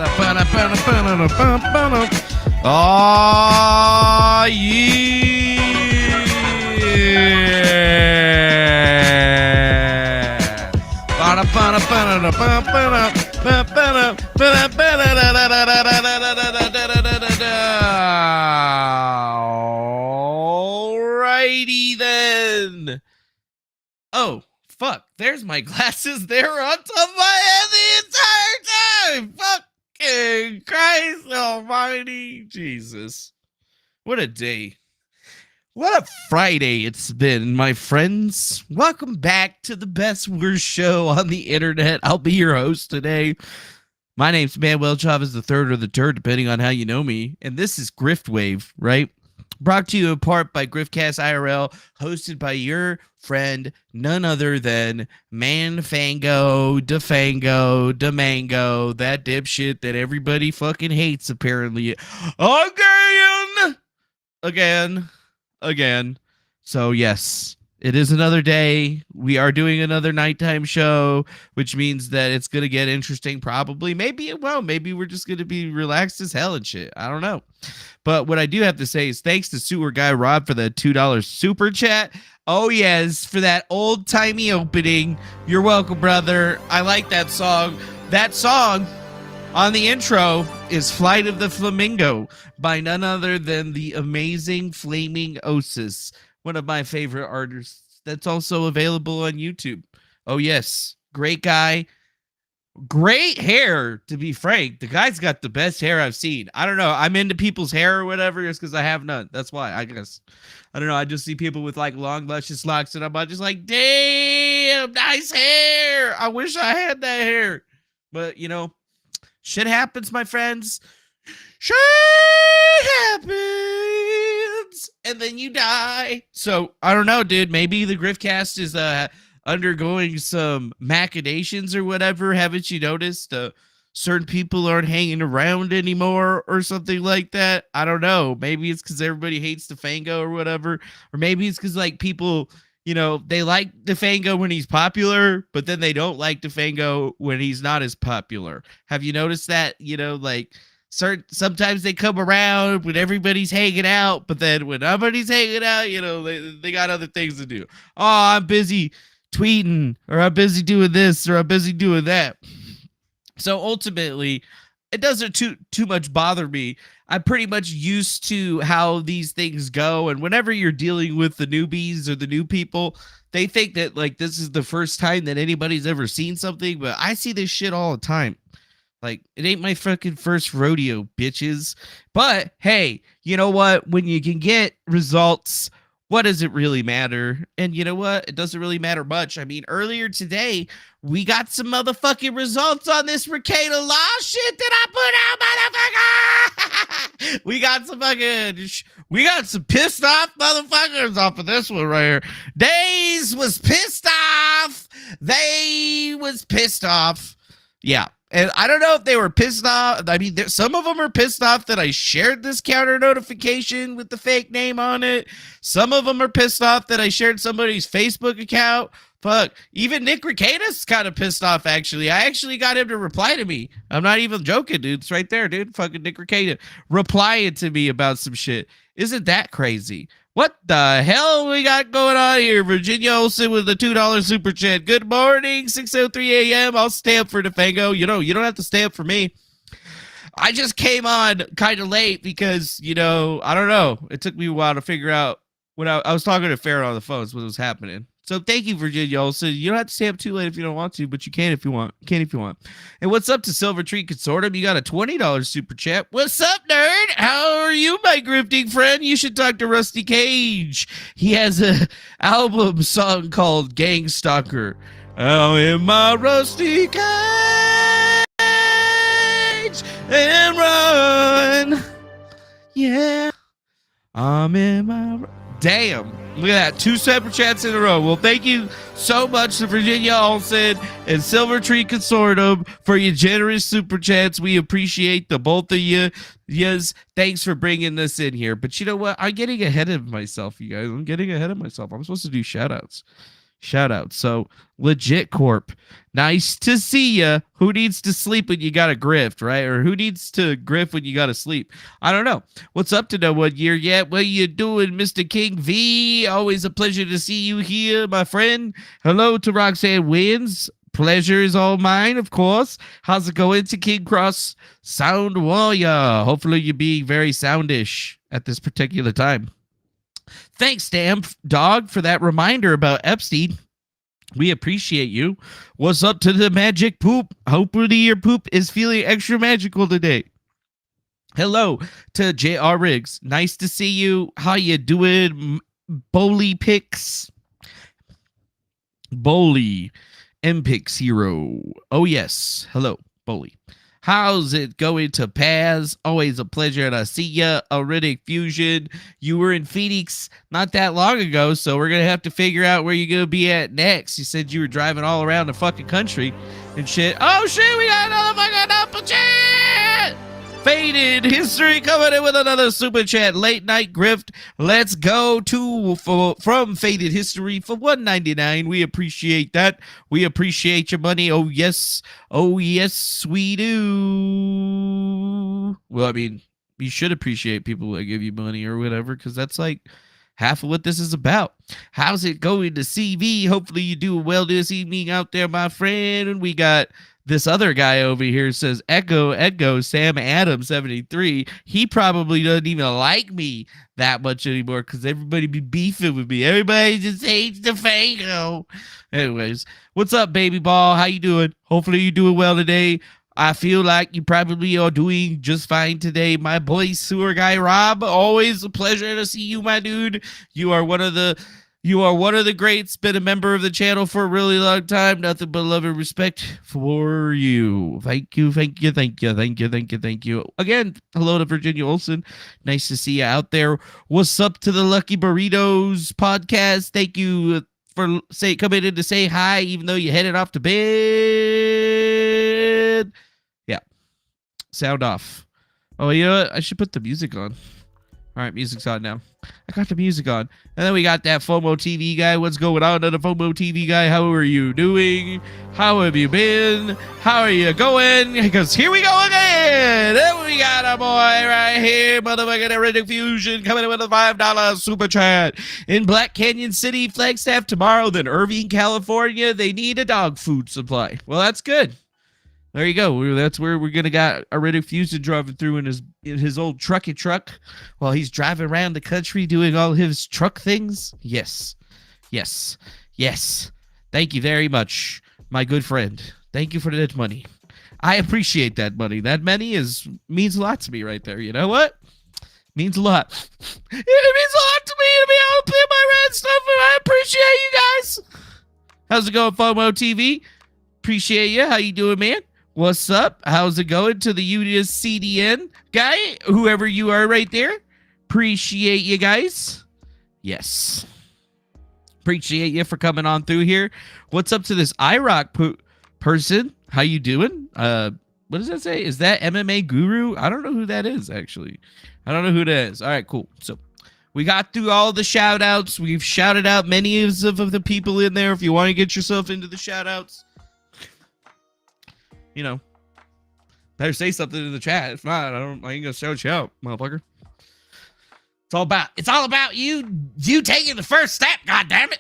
Oh, yeah. Alrighty then. Oh, fuck. There's my glasses. They're on top of my head the entire time. Fucking Christ almighty. Jesus. What a day. What a Friday it's been, my friends. Welcome back to the best worst show on the internet. I'll be your host today. My name's Manuel Chavez the third or the turd, depending on how you know me. And this is GriftWAVE, right? Brought to you in part by Griftcast IRL, hosted by your friend, none other than Defango, that dipshit that everybody fucking hates, apparently. Again. So, yes, it is another day. We are doing another nighttime show, which means that it's going to get interesting, probably. Maybe it won't. Maybe we're just going to be relaxed as hell and shit. I don't know. But what I do have to say is thanks to Sewer Guy Rob for the $2 super chat. Oh, yes, for that old-timey opening. You're welcome, brother. I like that song. That song on the intro is Flight of the Flamingo by none other than the amazing Flaming Osis, one of my favorite artists that's also available on YouTube. Oh, yes. Great guy. Great hair, to be frank. The guy's got the best hair I've seen. I don't know. I'm into people's hair or whatever. It's because I have none. That's why, I guess. I don't know. I just see people with like long, luscious locks, and I'm just like, damn, nice hair. I wish I had that hair. But, you know, shit happens, my friends. Shit happens. And then you die. So, I don't know, dude. Maybe the Griftcast is undergoing some machinations or whatever. Haven't you noticed? Certain people aren't hanging around anymore or something like that. I don't know. Maybe it's because everybody hates Defango or whatever. Or maybe it's because like people, you know, they like Defango when he's popular, but then they don't like Defango when he's not as popular. Have you noticed that? You know, like sometimes they come around when everybody's hanging out, but then when nobody's hanging out, you know, they got other things to do. Oh, I'm busy tweeting, or I'm busy doing this, or I'm busy doing that. So ultimately, it doesn't too much bother me. I'm pretty much used to how these things go, and whenever you're dealing with the newbies or the new people, they think that like this is the first time that anybody's ever seen something, but I see this shit all the time. Like, it ain't my fucking first rodeo, bitches. But hey, you know what? When you can get results, what does it really matter? And you know what? It doesn't really matter much. I mean, earlier today, we got some motherfucking results on this Ricada Law shit that I put out, motherfucker! We got some pissed off motherfuckers off of this one right here. They was pissed off. Yeah. And I don't know if they were pissed off. I mean, some of them are pissed off that I shared this counter notification with the fake name on it. Some of them are pissed off that I shared somebody's Facebook account. Fuck. Even Nick Ricada's kind of pissed off, actually. I actually got him to reply to me. I'm not even joking, dude. It's right there, dude. Fucking Nick Ricada replying to me about some shit. Isn't that crazy? What the hell we got going on here? Virginia Olsen with the $2 super chat. Good morning, 6:03 a.m. I'll stay up for Defango. You know, you don't have to stay up for me. I just came on kind of late because, you know, I don't know. It took me a while to figure out when I was talking to Farrah on the phone what was happening. So thank you, Virginia Olsen. You don't have to stay up too late if you don't want to, but you can if you want. And what's up to Silver Tree Consortium? You got a $20 super chat. What's up, nerd? How are you, my grifting friend? You should talk to Rusty Cage. He has a album song called Gang Stalker. I'm in my rusty cage and run. Yeah. I'm in my... Damn. Look at that. 2 separate chats in a row. Well, thank you so much to Virginia Olsen and Silver Tree Consortium for your generous super chats. We appreciate the both of you. Yes, thanks for bringing this in here. But you know what? I'm getting ahead of myself, you guys. I'm getting ahead of myself. I'm supposed to do shout outs. Shout out. So Legit Corp. Nice to see ya. Who needs to sleep when you got to grift, right? Or who needs to grift when you got to sleep? I don't know. What's up to no 1 year yet? What you doing, Mr. King V? Always a pleasure to see you here, my friend. Hello to Roxanne Wins. Pleasure is all mine, of course. How's it going to King Cross Sound Warrior? Hopefully you be very soundish at this particular time. Thanks, damn dog, for that reminder about Epstein. We appreciate you. What's up to the magic poop? Hopefully your poop is feeling extra magical today. Hello to JR Riggs. Nice to see you. How you doing, Bowley Picks? Bowley MPix Hero. Oh, yes. Hello, Bowley. How's it going to Paz? Always a pleasure to see ya. Iridic Fusion. You were in Phoenix not that long ago, so we're going to have to figure out where you're going to be at next. You said you were driving all around the fucking country and shit. Oh, shit, we got another fucking upper chat! Faded History coming in with another super chat. Late night grift. Let's go from Faded History for $1.99. We appreciate that. We appreciate your money. Oh yes, we do. Well, I mean, you should appreciate people that give you money or whatever, because that's like half of what this is about. How's it going to CV? Hopefully you do well this evening out there, my friend. And we got this other guy over here says, Echo, Sam Adams 73. He probably doesn't even like me that much anymore because everybody be beefing with me. Everybody just hates Defango. Anyways, what's up, baby ball? How you doing? Hopefully you're doing well today. I feel like you probably are doing just fine today. My boy, sewer guy Rob, always a pleasure to see you, my dude. You are one of the greats, been a member of the channel for a really long time. Nothing but love and respect for you. Thank you. Again, hello to Virginia Olsen. Nice to see you out there. What's up to the Lucky Burritos podcast? Thank you for coming in to say hi, even though you headed off to bed. Yeah. Sound off. Oh, you know what? I should put the music on. All right, music's on now. I got the music on. And then we got that FOMO TV guy. What's going on to the FOMO TV guy? How are you doing? How have you been? How are you going? Because here we go again. Then we got a boy right here, motherfucking Iridic Fusion, coming in with a $5 super chat. In Black Canyon City, Flagstaff tomorrow, then Irvine, California, they need a dog food supply. Well, that's good. There you go. That's where we're gonna got Iridic Fusion driving through in his old truck while he's driving around the country doing all his truck things. Yes. Thank you very much, my good friend. Thank you for that money. I appreciate that money. That money means a lot to me right there. You know what? Means a lot. It means a lot to me to be able to pay my rent stuff, and I appreciate you guys. How's it going, FOMO TV? Appreciate you. How you doing, man? What's up? How's it going to the UDS CDN guy? Whoever you are right there. Appreciate you guys. Yes. Appreciate you for coming on through here. What's up to this iRock person? How you doing? What does that say? Is that MMA Guru? I don't know who that is, actually. I don't know who that is. All right, cool. So we got through all the shout outs. We've shouted out many of the people in there. If you want to get yourself into the shout outs, you know, better say something in the chat. If not, I ain't gonna shout you out, motherfucker. It's all about you taking the first step, goddammit.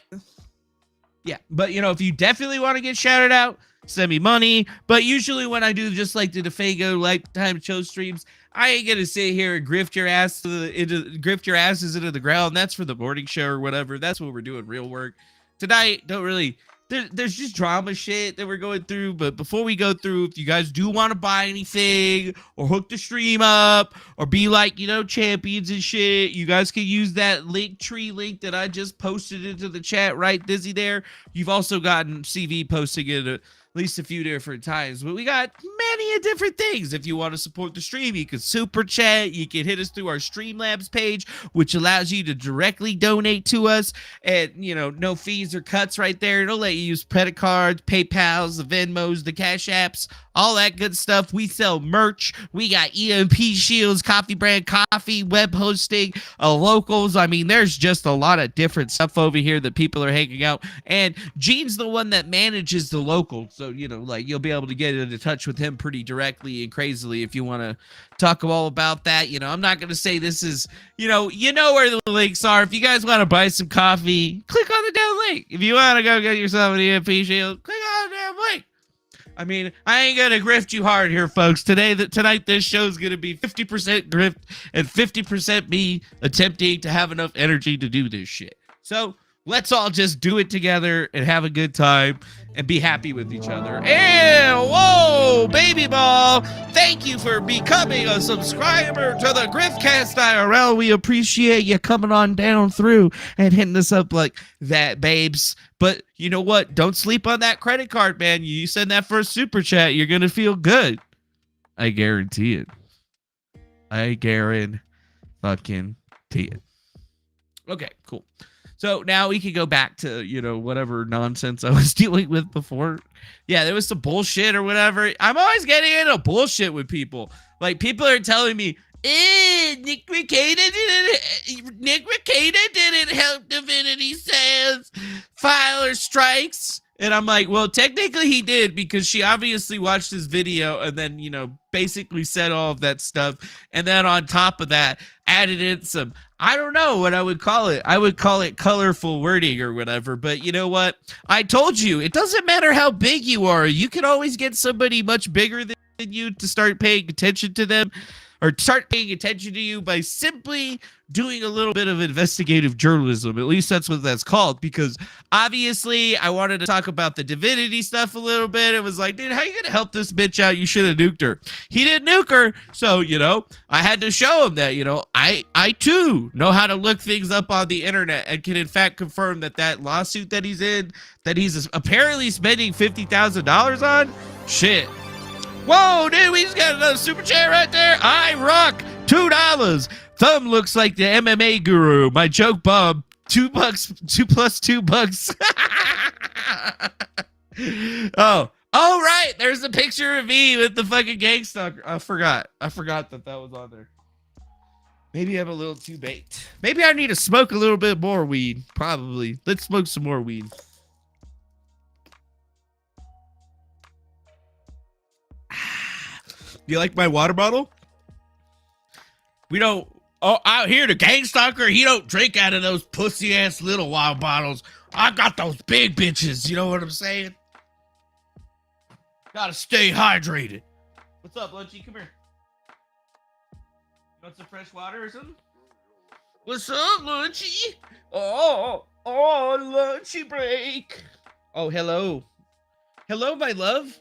Yeah, but you know, if you definitely want to get shouted out, send me money. But usually when I do just like the Defango lifetime show streams, I ain't gonna sit here and grift your asses into the ground. That's for the morning show or whatever. That's what we're doing, real work. Tonight, there's just drama shit that we're going through. But before we go through, if you guys do want to buy anything or hook the stream up or be like, you know, champions and shit, you guys can use that Linktree link that I just posted into the chat, right, Dizzy there. You've also gotten CV posting it least a few different times. But we got many different things. If you want to support the stream, you can super chat. You can hit us through our Streamlabs page, which allows you to directly donate to us at, no fees or cuts right there. It'll let you use credit cards, PayPals, the Venmos, the Cash Apps, all that good stuff. We sell merch. We got EMP shields, coffee brand coffee, web hosting, locals. I mean, there's just a lot of different stuff over here that people are hanging out. And Gene's the one that manages the local. So, you'll be able to get into touch with him pretty directly and crazily if you want to talk all about that. I'm not going to say this is, you know where the links are. If you guys want to buy some coffee, click on the down link. If you want to go get yourself an EMP shield, click on the damn link. I mean, I ain't gonna grift you hard here, folks. Tonight, this show's gonna be 50% grift and 50% me attempting to have enough energy to do this shit. So let's all just do it together and have a good time and be happy with each other. And whoa, baby ball! Thank you for becoming a subscriber to the Griftcast IRL. We appreciate you coming on down through and hitting us up like that, babes. But you know what? Don't sleep on that credit card, man. You send that first super chat, you're gonna feel good. I guarantee it. I guarantee it. Okay, cool. So now we can go back to, whatever nonsense I was dealing with before. Yeah, there was some bullshit or whatever. I'm always getting into bullshit with people. Like, people are telling me, Nick Rekieta didn't help Divinity Sans file her strikes. And I'm like, well, technically he did, because she obviously watched his video and then, basically said all of that stuff. And then on top of that, added in some, I don't know what I would call it. I would call it colorful wording or whatever. But you know what? I told you, it doesn't matter how big you are. You can always get somebody much bigger than you to start paying attention to them, or start paying attention to you by simply doing a little bit of investigative journalism. At least that's what that's called, because obviously I wanted to talk about the Divinity stuff a little bit. It was like, dude, how you going to help this bitch out? You should have nuked her. He didn't nuke her. So, I had to show him that, I too know how to look things up on the internet and can in fact confirm that lawsuit that he's in, that he's apparently spending $50,000 on, shit. Whoa, dude, we just got another super chat right there. I rock. $2. Thumb looks like the MMA guru. My joke bomb. $2. $2 plus $2. Oh, right. There's a picture of me with the fucking gang stalker. I forgot that was on there. Maybe I'm a little too baked. Maybe I need to smoke a little bit more weed. Probably. Let's smoke some more weed. You like my water bottle? We don't. Oh, out here, the gang stalker, he don't drink out of those pussy ass little water bottles. I got those big bitches. You know what I'm saying? Gotta stay hydrated. What's up, Lunchy? Come here. You want some fresh water or something? What's up, Lunchy? Oh, Lunchy break. Oh, hello. Hello, my love.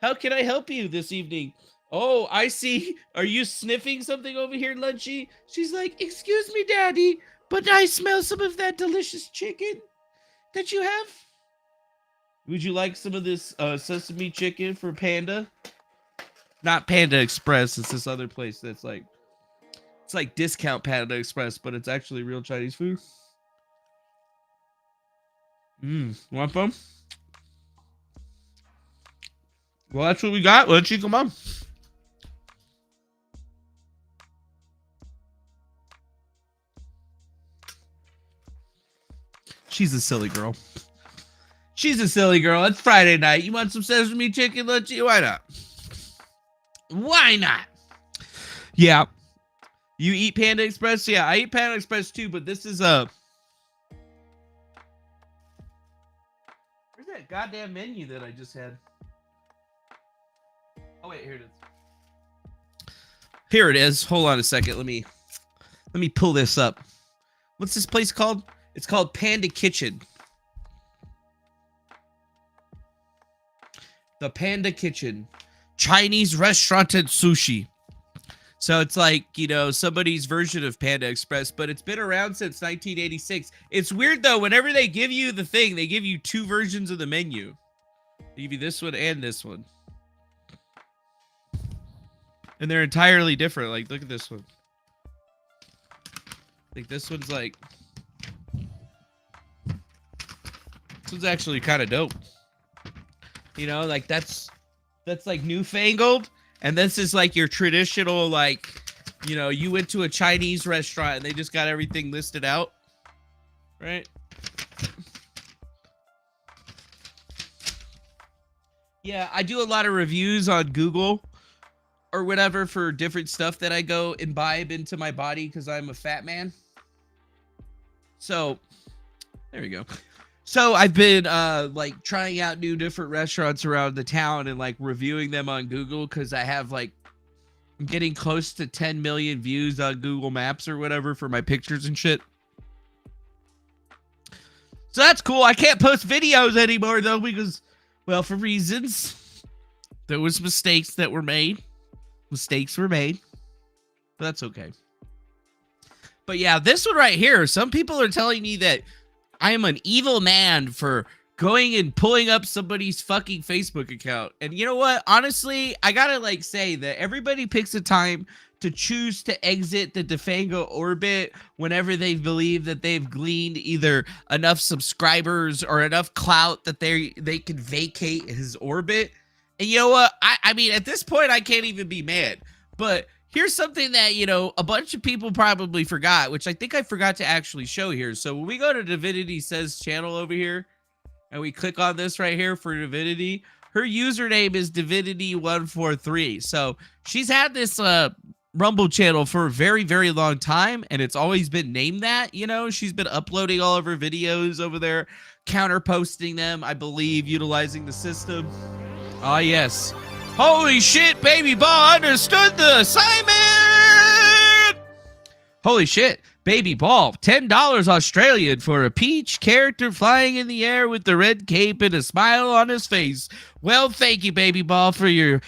How can I help you this evening? Oh, I see. Are you sniffing something over here, Lunchy? She's like, excuse me, Daddy, but I smell some of that delicious chicken that you have. Would you like some of this sesame chicken for Panda? Not Panda Express. It's this other place that's like, it's like discount Panda Express, but it's actually real Chinese food. Want some? Well, that's what we got. Lunchy, come on. She's a silly girl. She's a silly girl. It's Friday night. You want some sesame chicken, Lunchy? Why not? Why not? Yeah. You eat Panda Express? Yeah, I eat Panda Express too, but this is a... Where's that goddamn menu that I just had? Oh, wait, here it is. Here it is. Hold on a second. Let me pull this up. What's this place called? It's called Panda Kitchen. The Panda Kitchen. Chinese restaurant and sushi. So it's like, somebody's version of Panda Express, but it's been around since 1986. It's weird, though. Whenever they give you the thing, they give you two versions of the menu. Give you this one and this one. And they're entirely different. Like, look at this one. Like, this one's like... This one's actually kind of dope. You know, like, that's like newfangled. And this is like your traditional, like, you know, you went to a Chinese restaurant and they just got everything listed out. Right? Yeah, I do a lot of reviews on Google or whatever for different stuff that I go imbibe into my body because I'm a fat man. So, there we go. So I've been like trying out new different restaurants around the town and like reviewing them on Google because I have like, I'm getting close to 10 million views on Google Maps or whatever for my pictures and shit. So that's cool. I can't post videos anymore though because, well, for reasons. There was mistakes that were made. Mistakes were made. But that's okay. But yeah, this one right here, some people are telling me that I am an evil man for going and pulling up somebody's fucking Facebook account. And you know what? Honestly, I gotta like say that everybody picks a time to choose to exit the Defango orbit whenever they believe that they've gleaned either enough subscribers or enough clout that they can vacate his orbit. And you know what? I mean, at this point, I can't even be mad. But here's something that, you know, a bunch of people probably forgot, which I think I forgot to actually show here. So when we go to Divinity Says channel over here, and we click on this right here for Divinity, her username is Divinity143. So she's had this Rumble channel for a very, very long time, and it's always been named that. You know, she's been uploading all of her videos over there, counter posting them, I believe, utilizing the system. Ah, yes. Holy shit, Baby Ball understood the assignment! Holy shit, Baby Ball, $10 Australian for a peach character flying in the air with the red cape and a smile on his face. Well, thank you, Baby Ball, for your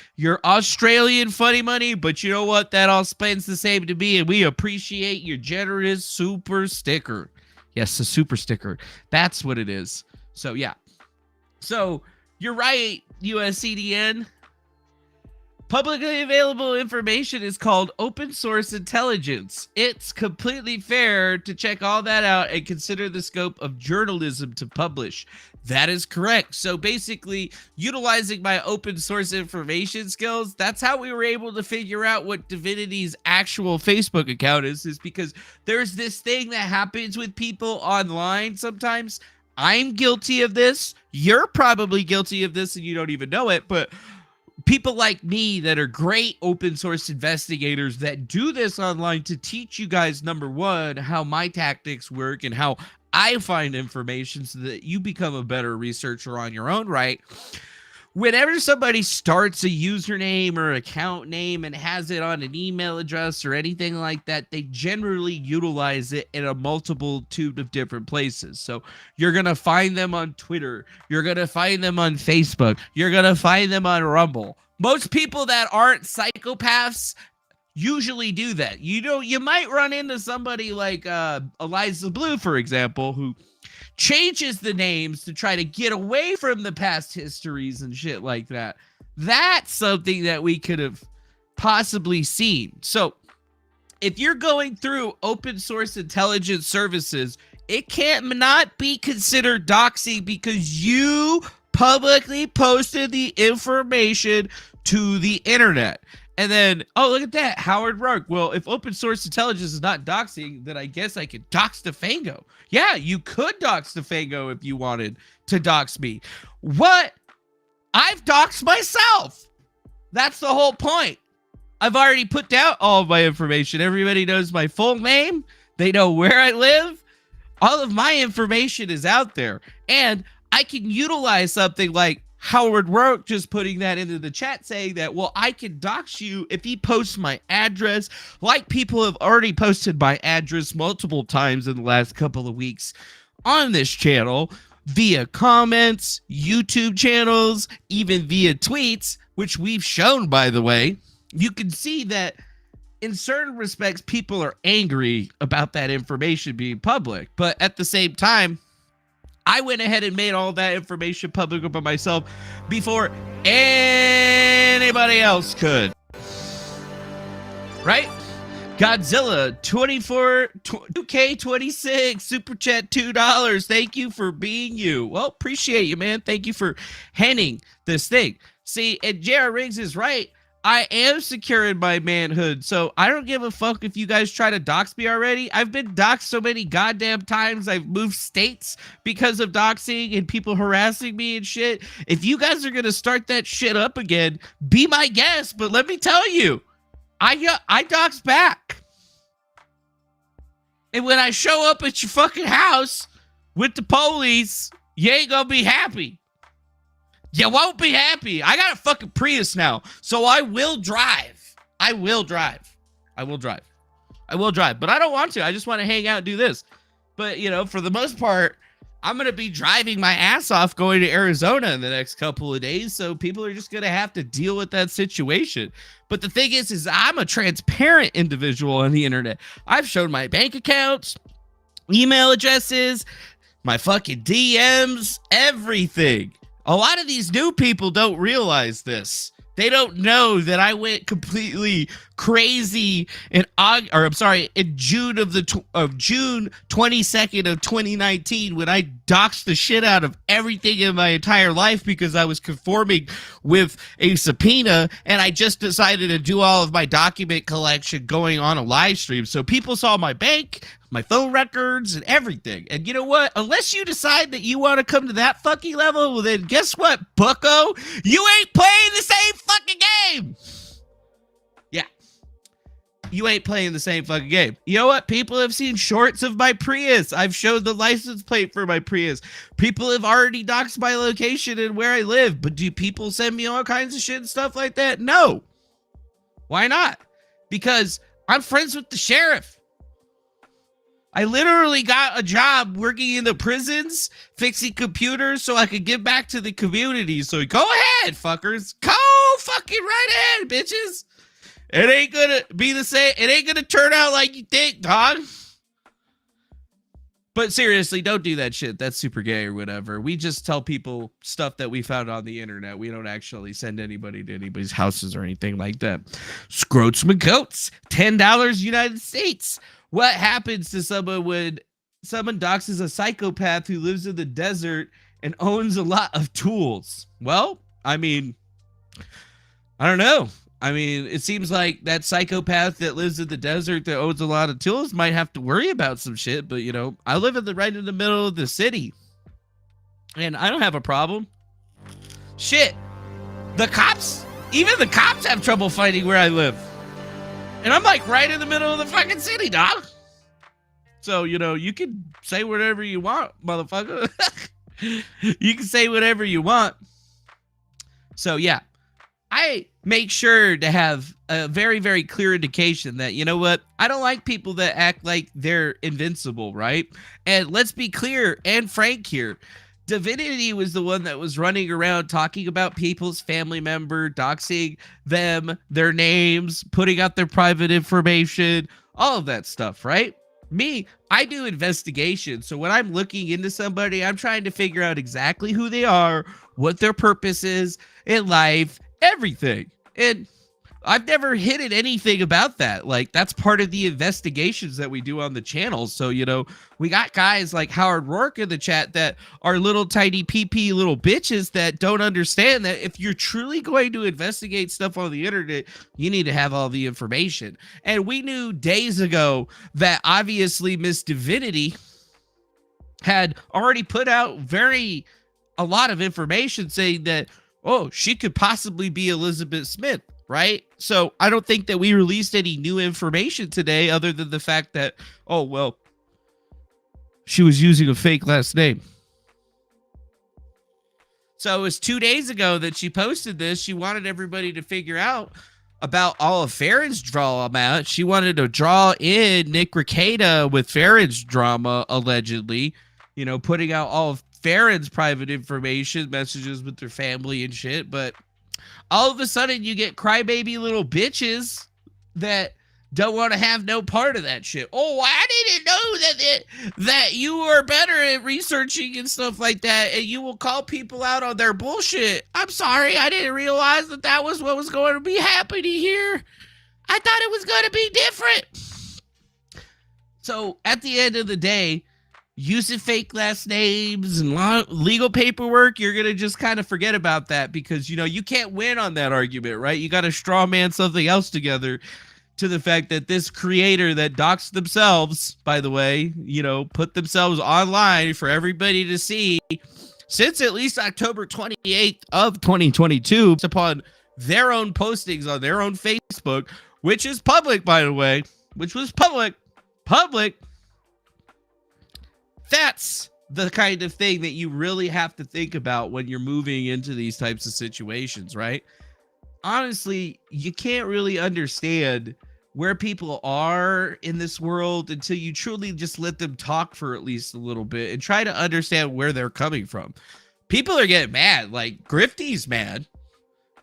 Australian funny money, but you know what? That all spends the same to me, and we appreciate your generous super sticker. Yes, a super sticker. That's what it is. So, yeah. So, you're right, USCDN. Publicly available information is called open source intelligence. It's completely fair to check all that out and consider the scope of journalism to publish. That is correct. So basically, utilizing my open source information skills, that's how we were able to figure out what Divinity's actual Facebook account is because there's this thing that happens with people online sometimes. I'm guilty of this. You're probably guilty of this and you don't even know it, but people like me that are great open source investigators that do this online to teach you guys, number one, how my tactics work and how I find information so that you become a better researcher on your own right. Whenever somebody starts a username or account name and has it on an email address or anything like that, they generally utilize it in a multitude of different places. So you're going to find them on Twitter. You're going to find them on Facebook. You're going to find them on Rumble. Most people that aren't psychopaths usually do that. You know, you might run into somebody like Eliza Blue, for example, who changes the names to try to get away from the past histories and shit like that. That's something that we could have possibly seen. So if you're going through open source intelligence services, it can't not be considered doxing because you publicly posted the information to the internet. And then, oh, look at that, Howard Rourke. Well, if open source intelligence is not doxing, then I guess I could dox Defango. Yeah, you could dox Defango if you wanted to dox me. What? I've doxed myself. That's the whole point. I've already put down all of my information. Everybody knows my full name. They know where I live. All of my information is out there. And I can utilize something like Howard Rourke just putting that into the chat saying that, well, I can dox you if he posts my address, like people have already posted my address multiple times in the last couple of weeks on this channel via comments, YouTube channels, even via tweets, which we've shown, by the way. You can see that in certain respects, people are angry about that information being public, but at the same time, I went ahead and made all that information public about myself before anybody else could. Right? Godzilla 2K26 super chat $2. Thank you for being you. Well, appreciate you, man. Thank you for handing this thing. See, and J.R. Riggs is right. I am secure in my manhood, so I don't give a fuck if you guys try to dox me already. I've been doxxed so many goddamn times. I've moved states because of doxing and people harassing me and shit. If you guys are gonna start that shit up again, be my guest. But let me tell you, I dox back. And when I show up at your fucking house with the police, you ain't gonna be happy. You won't be happy. I got a fucking Prius now, so I will drive. I will drive. But I don't want to. I just want to hang out and do this. But, you know, for the most part, I'm going to be driving my ass off going to Arizona in the next couple of days, so people are just going to have to deal with that situation. But the thing is I'm a transparent individual on the internet. I've shown my bank accounts, email addresses, my fucking DMs, everything. A lot of these new people don't realize this. They don't know that I went completely crazy in June of June 22nd of 2019 when I doxed the shit out of everything in my entire life because I was conforming with a subpoena, and I just decided to do all of my document collection going on a live stream. So people saw my bank, my phone records, and everything. And you know what? Unless you decide that you want to come to that fucking level, well then guess what, bucko? You ain't playing the same fucking game. Yeah. You ain't playing the same fucking game. You know what? People have seen shorts of my Prius. I've showed the license plate for my Prius. People have already doxed my location and where I live. But do people send me all kinds of shit and stuff like that? No. Why not? Because I'm friends with the sheriff. I literally got a job working in the prisons, fixing computers so I could give back to the community. So go ahead, fuckers. Go fucking right ahead, bitches. It ain't gonna be the same. It ain't gonna turn out like you think, dog. But seriously, don't do that shit. That's super gay or whatever. We just tell people stuff that we found on the internet. We don't actually send anybody to anybody's houses or anything like that. Scroats McGoats, $10 United States. What happens to someone when someone doxes a psychopath who lives in the desert and owns a lot of tools? Well, I mean, I don't know. I mean, it seems like that psychopath that lives in the desert that owns a lot of tools might have to worry about some shit. But, you know, I live right in the middle of the city, and I don't have a problem. Shit. Even the cops have trouble finding where I live. And I'm like right in the middle of the fucking city, dog. So, you know, you can say whatever you want, motherfucker. You can say whatever you want. So, yeah. I make sure to have a very, very clear indication that, you know what? I don't like people that act like they're invincible, right? And let's be clear and frank here. Divinity was the one that was running around talking about people's family member, doxing them, their names, putting out their private information, all of that stuff, right? Me, I do investigations. So when I'm looking into somebody, I'm trying to figure out exactly who they are, what their purpose is in life, everything. And I've never hidden anything about that. Like, that's part of the investigations that we do on the channel. So, you know, we got guys like Howard Rourke in the chat that are little tiny PP little bitches that don't understand that if you're truly going to investigate stuff on the internet, you need to have all the information. And we knew days ago that obviously Miss Divinity had already put out a lot of information saying that, oh, she could possibly be Elizabeth Smith. Right? So I don't think that we released any new information today other than the fact that, oh, well, she was using a fake last name. So it was 2 days ago that she posted this. She wanted everybody to figure out about all of Farron's drama. She wanted to draw in Nick Rekieta with Farron's drama, allegedly, you know, putting out all of Farron's private information, messages with their family and shit. But all of a sudden, you get crybaby little bitches that don't want to have no part of that shit. Oh, I didn't know that you are better at researching and stuff like that, and you will call people out on their bullshit. I'm sorry, I didn't realize that was what was going to be happening here. I thought it was going to be different. So at the end of the day, using fake last names and legal paperwork, you're going to just kind of forget about that because, you can't win on that argument, right? You got to straw man something else together to the fact that this creator that doxed themselves, by the way, put themselves online for everybody to see since at least October 28th of 2022 upon their own postings on their own Facebook, which is public, by the way, which was public. That's the kind of thing that you really have to think about when you're moving into these types of situations, right? Honestly, you can't really understand where people are in this world until you truly just let them talk for at least a little bit and try to understand where they're coming from. People are getting mad. Like, Grifty's mad.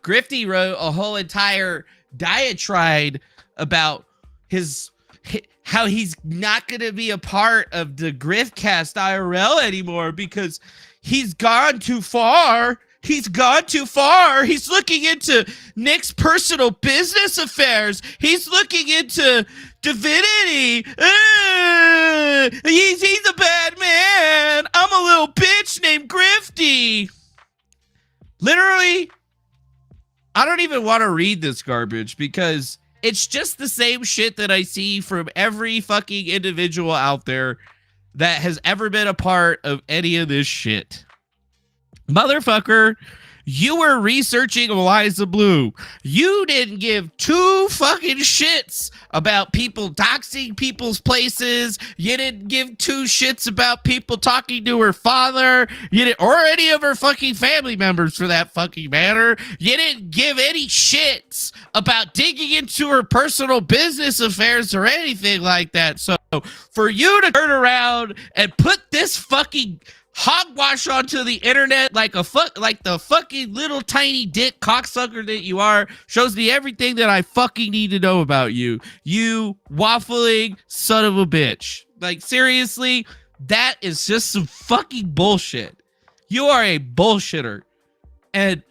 Grifty wrote a whole entire diatribe about how he's not going to be a part of the Griftcast IRL anymore because he's gone too far. He's gone too far. He's looking into Nick's personal business affairs. He's looking into divinity. He's a bad man. I'm a little bitch named Grifty. Literally, I don't even want to read this garbage because it's just the same shit that I see from every fucking individual out there that has ever been a part of any of this shit. Motherfucker, you were researching Eliza Blue. You didn't give two fucking shits about people doxing people's places. You didn't give two shits about people talking to her father. You didn't, or any of her fucking family members for that fucking matter. You didn't give any shits about digging into her personal business affairs or anything like that. So for you to turn around and put this fucking hogwash onto the internet like the fucking little tiny dick cocksucker that you are shows me everything that I fucking need to know about you. You waffling son of a bitch. Like, seriously, that is just some fucking bullshit. You are a bullshitter. And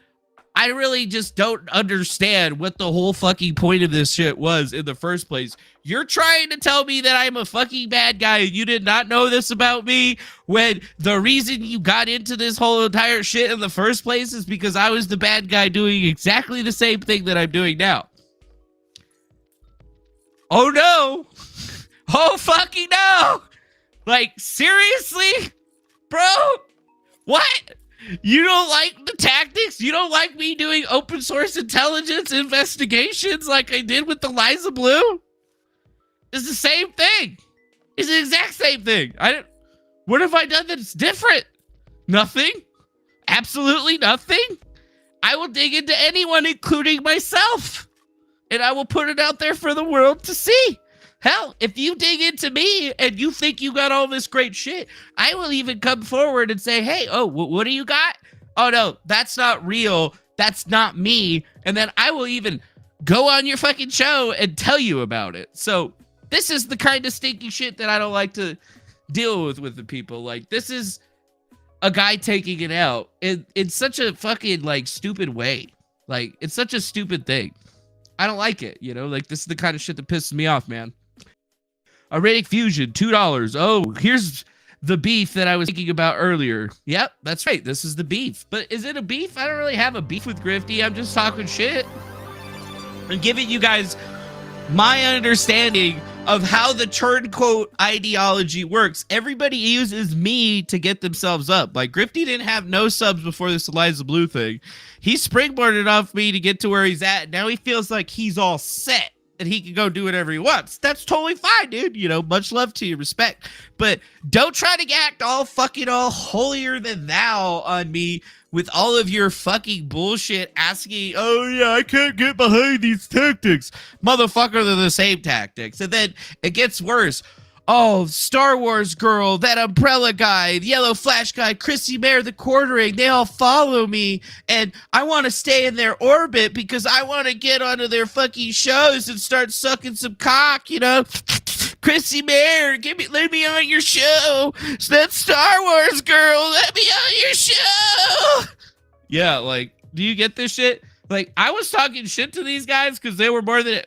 I really just don't understand what the whole fucking point of this shit was in the first place. You're trying to tell me that I'm a fucking bad guy and you did not know this about me when the reason you got into this whole entire shit in the first place is because I was the bad guy doing exactly the same thing that I'm doing now. Oh no. Oh fucking no. Like, seriously? Bro? What? You don't like the tactics? You don't like me doing open source intelligence investigations like I did with Eliza Blue? It's the same thing. It's the exact same thing. What have I done that's different? Nothing. Absolutely nothing. I will dig into anyone, including myself. And I will put it out there for the world to see. Hell, if you dig into me and you think you got all this great shit, I will even come forward and say, hey, what do you got? Oh, no, that's not real. That's not me. And then I will even go on your fucking show and tell you about it. So this is the kind of stinky shit that I don't like to deal with the people. Like, this is a guy taking it out in such a fucking, like, stupid way. Like, it's such a stupid thing. I don't like it, Like, this is the kind of shit that pisses me off, man. Iridic Fusion, $2. Oh, here's the beef that I was thinking about earlier. Yep, that's right. This is the beef. But is it a beef? I don't really have a beef with Grifty. I'm just talking shit. I'm giving you guys my understanding of how the turncoat ideology works. Everybody uses me to get themselves up. Like, Grifty didn't have no subs before this Eliza Blue thing. He springboarded off me to get to where he's at. Now he feels like he's all set and he can go do whatever he wants. That's totally fine, dude. Much love to you, respect. But don't try to act all fucking all holier than thou on me with all of your fucking bullshit asking, oh yeah, I can't get behind these tactics. Motherfucker, they're the same tactics. And then it gets worse. Oh, Star Wars girl, that umbrella guy, the yellow flash guy, Chrissy Mayer, the quartering, they all follow me, and I want to stay in their orbit because I want to get onto their fucking shows and start sucking some cock, Chrissy Bear, let me on your show. It's that Star Wars girl. Let me on your show. Yeah, like, do you get this shit? Like, I was talking shit to these guys because they were more than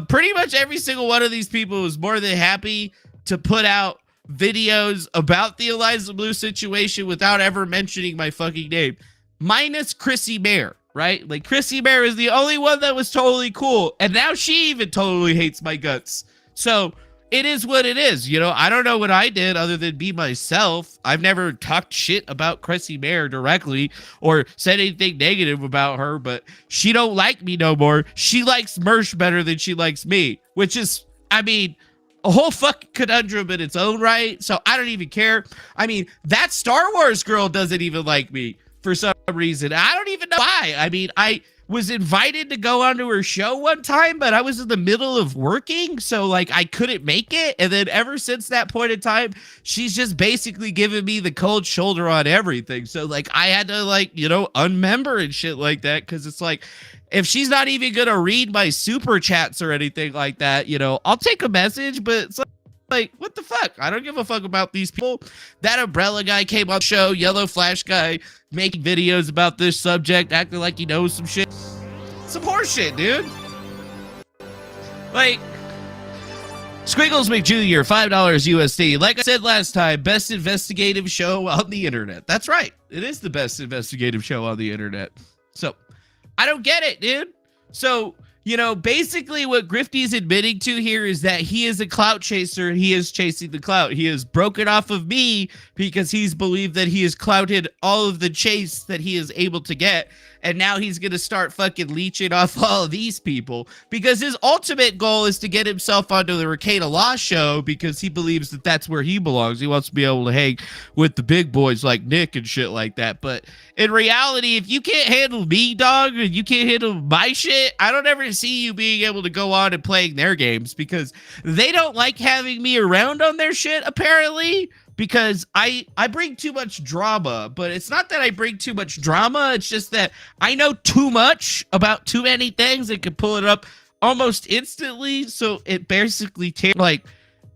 pretty much every single one of these people was more than happy to put out videos about the Eliza Blue situation without ever mentioning my fucking name. Minus Chrissy Bear, right? Like, Chrissy Bear is the only one that was totally cool. And now she even totally hates my guts. So it is what it is. You know, I don't know what I did other than be myself. I've never talked shit about Chrissy Bear directly or said anything negative about her, but she don't like me no more. She likes Mersh better than she likes me, which is, I mean, a whole fucking conundrum in its own right. So I don't even care. I mean, that Star Wars girl doesn't even like me for some reason. I don't even know why. I mean, I was invited to go onto her show one time, but I was in the middle of working, so like I couldn't make it. And then ever since that point in time, she's just basically given me the cold shoulder on everything. So like I had to, like, you know, unmember and shit like that, because it's like, if she's not even gonna read my super chats or anything like that, you know, I'll take a message, but it's like, what the fuck? I don't give a fuck about these people. That Umbrella guy came on the show, Yellow Flash guy, making videos about this subject, acting like he knows some shit. Some horse shit, dude. Like, Squiggles McJr., $5 USD. Like I said last time, best investigative show on the internet. That's right. It is the best investigative show on the internet. So, I don't get it, dude. So, you know, basically what Grifty's admitting to here is that he is a clout chaser and he is chasing the clout. He has broken off of me because he's believed that he has clouted all of the chase that he is able to get. And now he's going to start fucking leeching off all of these people because his ultimate goal is to get himself onto the Ricada Law show because he believes that that's where he belongs. He wants to be able to hang with the big boys like Nick and shit like that. But in reality, if you can't handle me, dog, and you can't handle my shit, I don't ever see you being able to go on and playing their games because they don't like having me around on their shit, apparently. Because I bring too much drama, but it's not that I bring too much drama. It's just that I know too much about too many things and can pull it up almost instantly. So it basically like,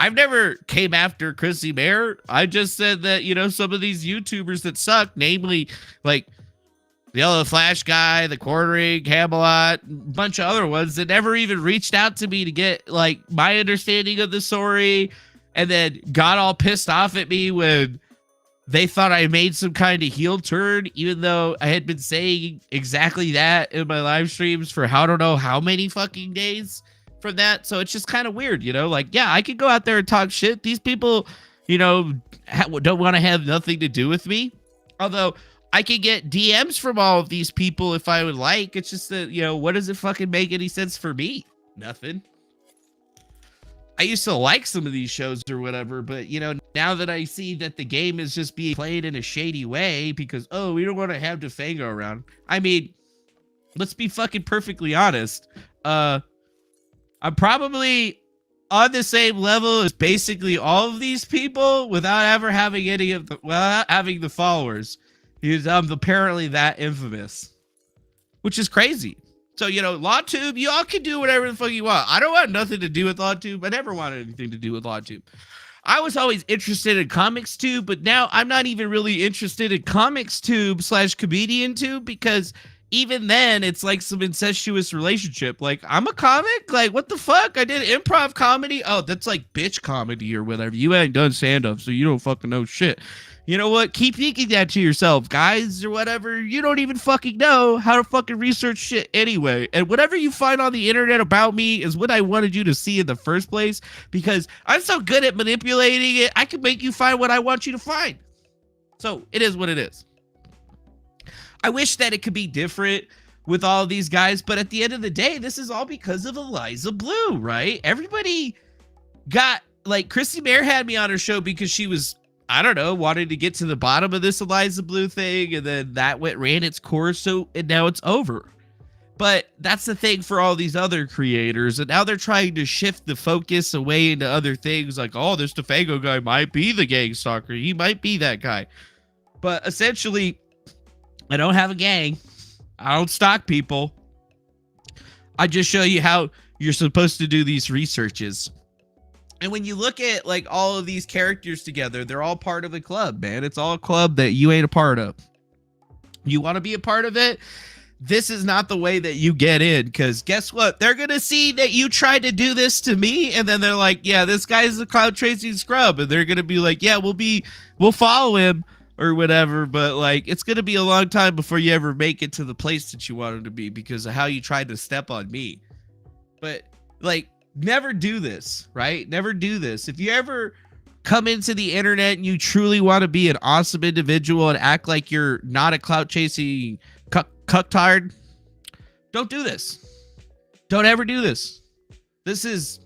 I've never came after Chrissy Bear. I just said that, you know, some of these YouTubers that suck, namely like the Yellow Flash guy, the Quartering, Camelot, a bunch of other ones that never even reached out to me to get like my understanding of the story. And then got all pissed off at me when they thought I made some kind of heel turn, even though I had been saying exactly that in my live streams for I don't know how many fucking days from that. So it's just kind of weird, you know? Like, yeah, I could go out there and talk shit. These people, you know, don't want to have nothing to do with me. Although I could get DMs from all of these people if I would like. It's just that, you know, what does it fucking make any sense for me? Nothing. I used to like some of these shows or whatever, but, you know, now that I see that the game is just being played in a shady way because, oh, we don't want to have Defango around. I mean, let's be fucking perfectly honest. I'm probably on the same level as basically all of these people without ever having any of the, without having the followers. Because I'm apparently that infamous, which is crazy. So, you know, LawTube, y'all can do whatever the fuck you want. I don't want nothing to do with LawTube. I never wanted anything to do with LawTube. I was always interested in ComicsTube, but now I'm not even really interested in ComicsTube / ComedianTube because even then it's like some incestuous relationship. Like, I'm a comic? Like, what the fuck? I did improv comedy? Oh, that's like bitch comedy or whatever. You ain't done stand-up, so you don't fucking know shit. You know what? Keep thinking that to yourself, guys, or whatever. You don't even fucking know how to fucking research shit anyway. And whatever you find on the internet about me is what I wanted you to see in the first place because I'm so good at manipulating it, I can make you find what I want you to find. So it is what it is. I wish that it could be different with all of these guys, but at the end of the day, this is all because of Eliza Blue, right? Everybody got, like, Chrissy Bear had me on her show because she was, I don't know, wanted to get to the bottom of this Eliza Blue thing, and then that ran its course, so and now it's over. But that's the thing for all these other creators, and now they're trying to shift the focus away into other things, like, oh, this Defango guy might be the gang stalker, he might be that guy. But essentially, I don't have a gang, I don't stalk people, I just show you how you're supposed to do these researches. And when you look at like all of these characters together, they're all part of the club, man. It's all a club that you ain't a part of. You want to be a part of it? This is not the way that you get in, because guess what? They're going to see that you tried to do this to me, and then they're like, yeah, this guy's a cloud chasing scrub, and they're going to be like, yeah, we'll follow him or whatever, but like it's going to be a long time before you ever make it to the place that you wanted to be because of how you tried to step on me. But like, never do this, right? Never do this. If you ever come into the internet and you truly want to be an awesome individual and act like you're not a clout chasing cucktard, don't do this. Don't ever do this. This is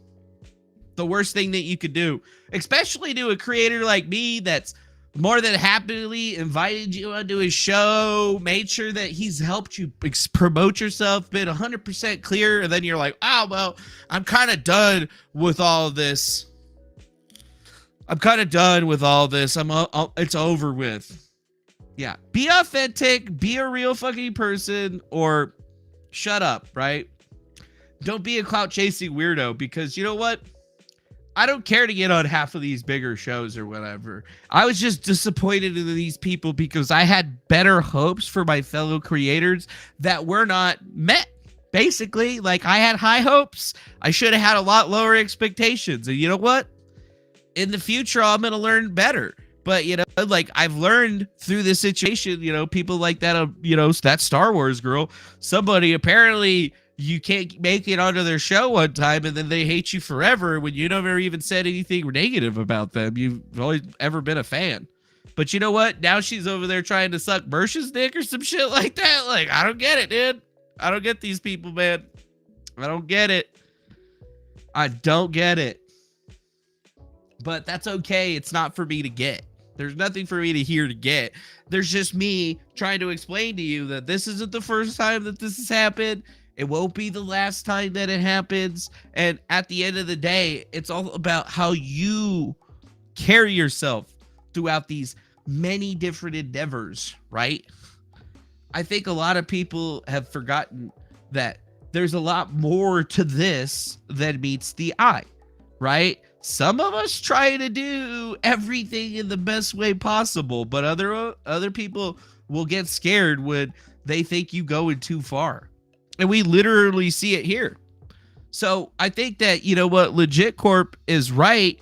the worst thing that you could do, especially to a creator like me that's more than happily invited you onto his show, made sure that he's helped you promote yourself, been 100% clear, and then you're like, oh, well, I'm kind of done with all this. It's over with. Yeah. Be authentic. Be a real fucking person, or shut up, right? Don't be a clout chasing weirdo, because you know what? I don't care to get on half of these bigger shows or whatever. I was just disappointed in these people because I had better hopes for my fellow creators that were not met. Basically, like, I had high hopes. I should have had a lot lower expectations. And you know what? In the future, I'm going to learn better. But, you know, like, I've learned through this situation, you know, people like that, you know, that Star Wars girl, somebody apparently you can't make it onto their show one time and then they hate you forever when you never even said anything negative about them. You've always ever been a fan. But you know what? Now she's over there trying to suck Mersh's dick or some shit like that. Like, I don't get it, dude. I don't get these people, man. I don't get it. I don't get it. But that's okay. It's not for me to get. There's nothing for me to hear to get. There's just me trying to explain to you that this isn't the first time that this has happened. It won't be the last time that it happens. And at the end of the day, it's all about how you carry yourself throughout these many different endeavors, right? I think a lot of people have forgotten that there's a lot more to this than meets the eye, right? Some of us try to do everything in the best way possible, but other people will get scared when they think you going too far. And we literally see it here. So I think that, you know what, Legit Corp is right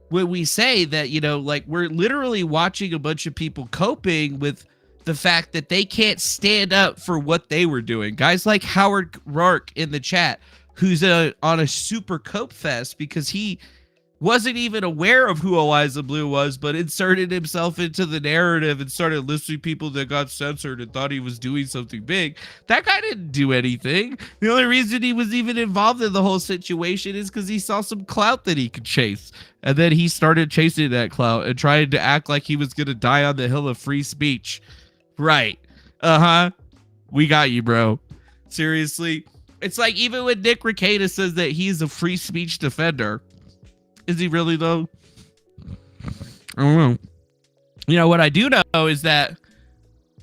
when we say that, you know, like, we're literally watching a bunch of people coping with the fact that they can't stand up for what they were doing. Guys like Howard Rourke in the chat, who's on a super cope fest because he wasn't even aware of who Eliza Blue was, but inserted himself into the narrative and started listing people that got censored and thought he was doing something big. That guy didn't do anything. The only reason he was even involved in the whole situation is because he saw some clout that he could chase. And then he started chasing that clout and trying to act like he was going to die on the hill of free speech. Right. Uh-huh. We got you, bro. Seriously. It's like, even when Nick Rekieta says that he's a free speech defender, is he really, though? I don't know. You know, what I do know is that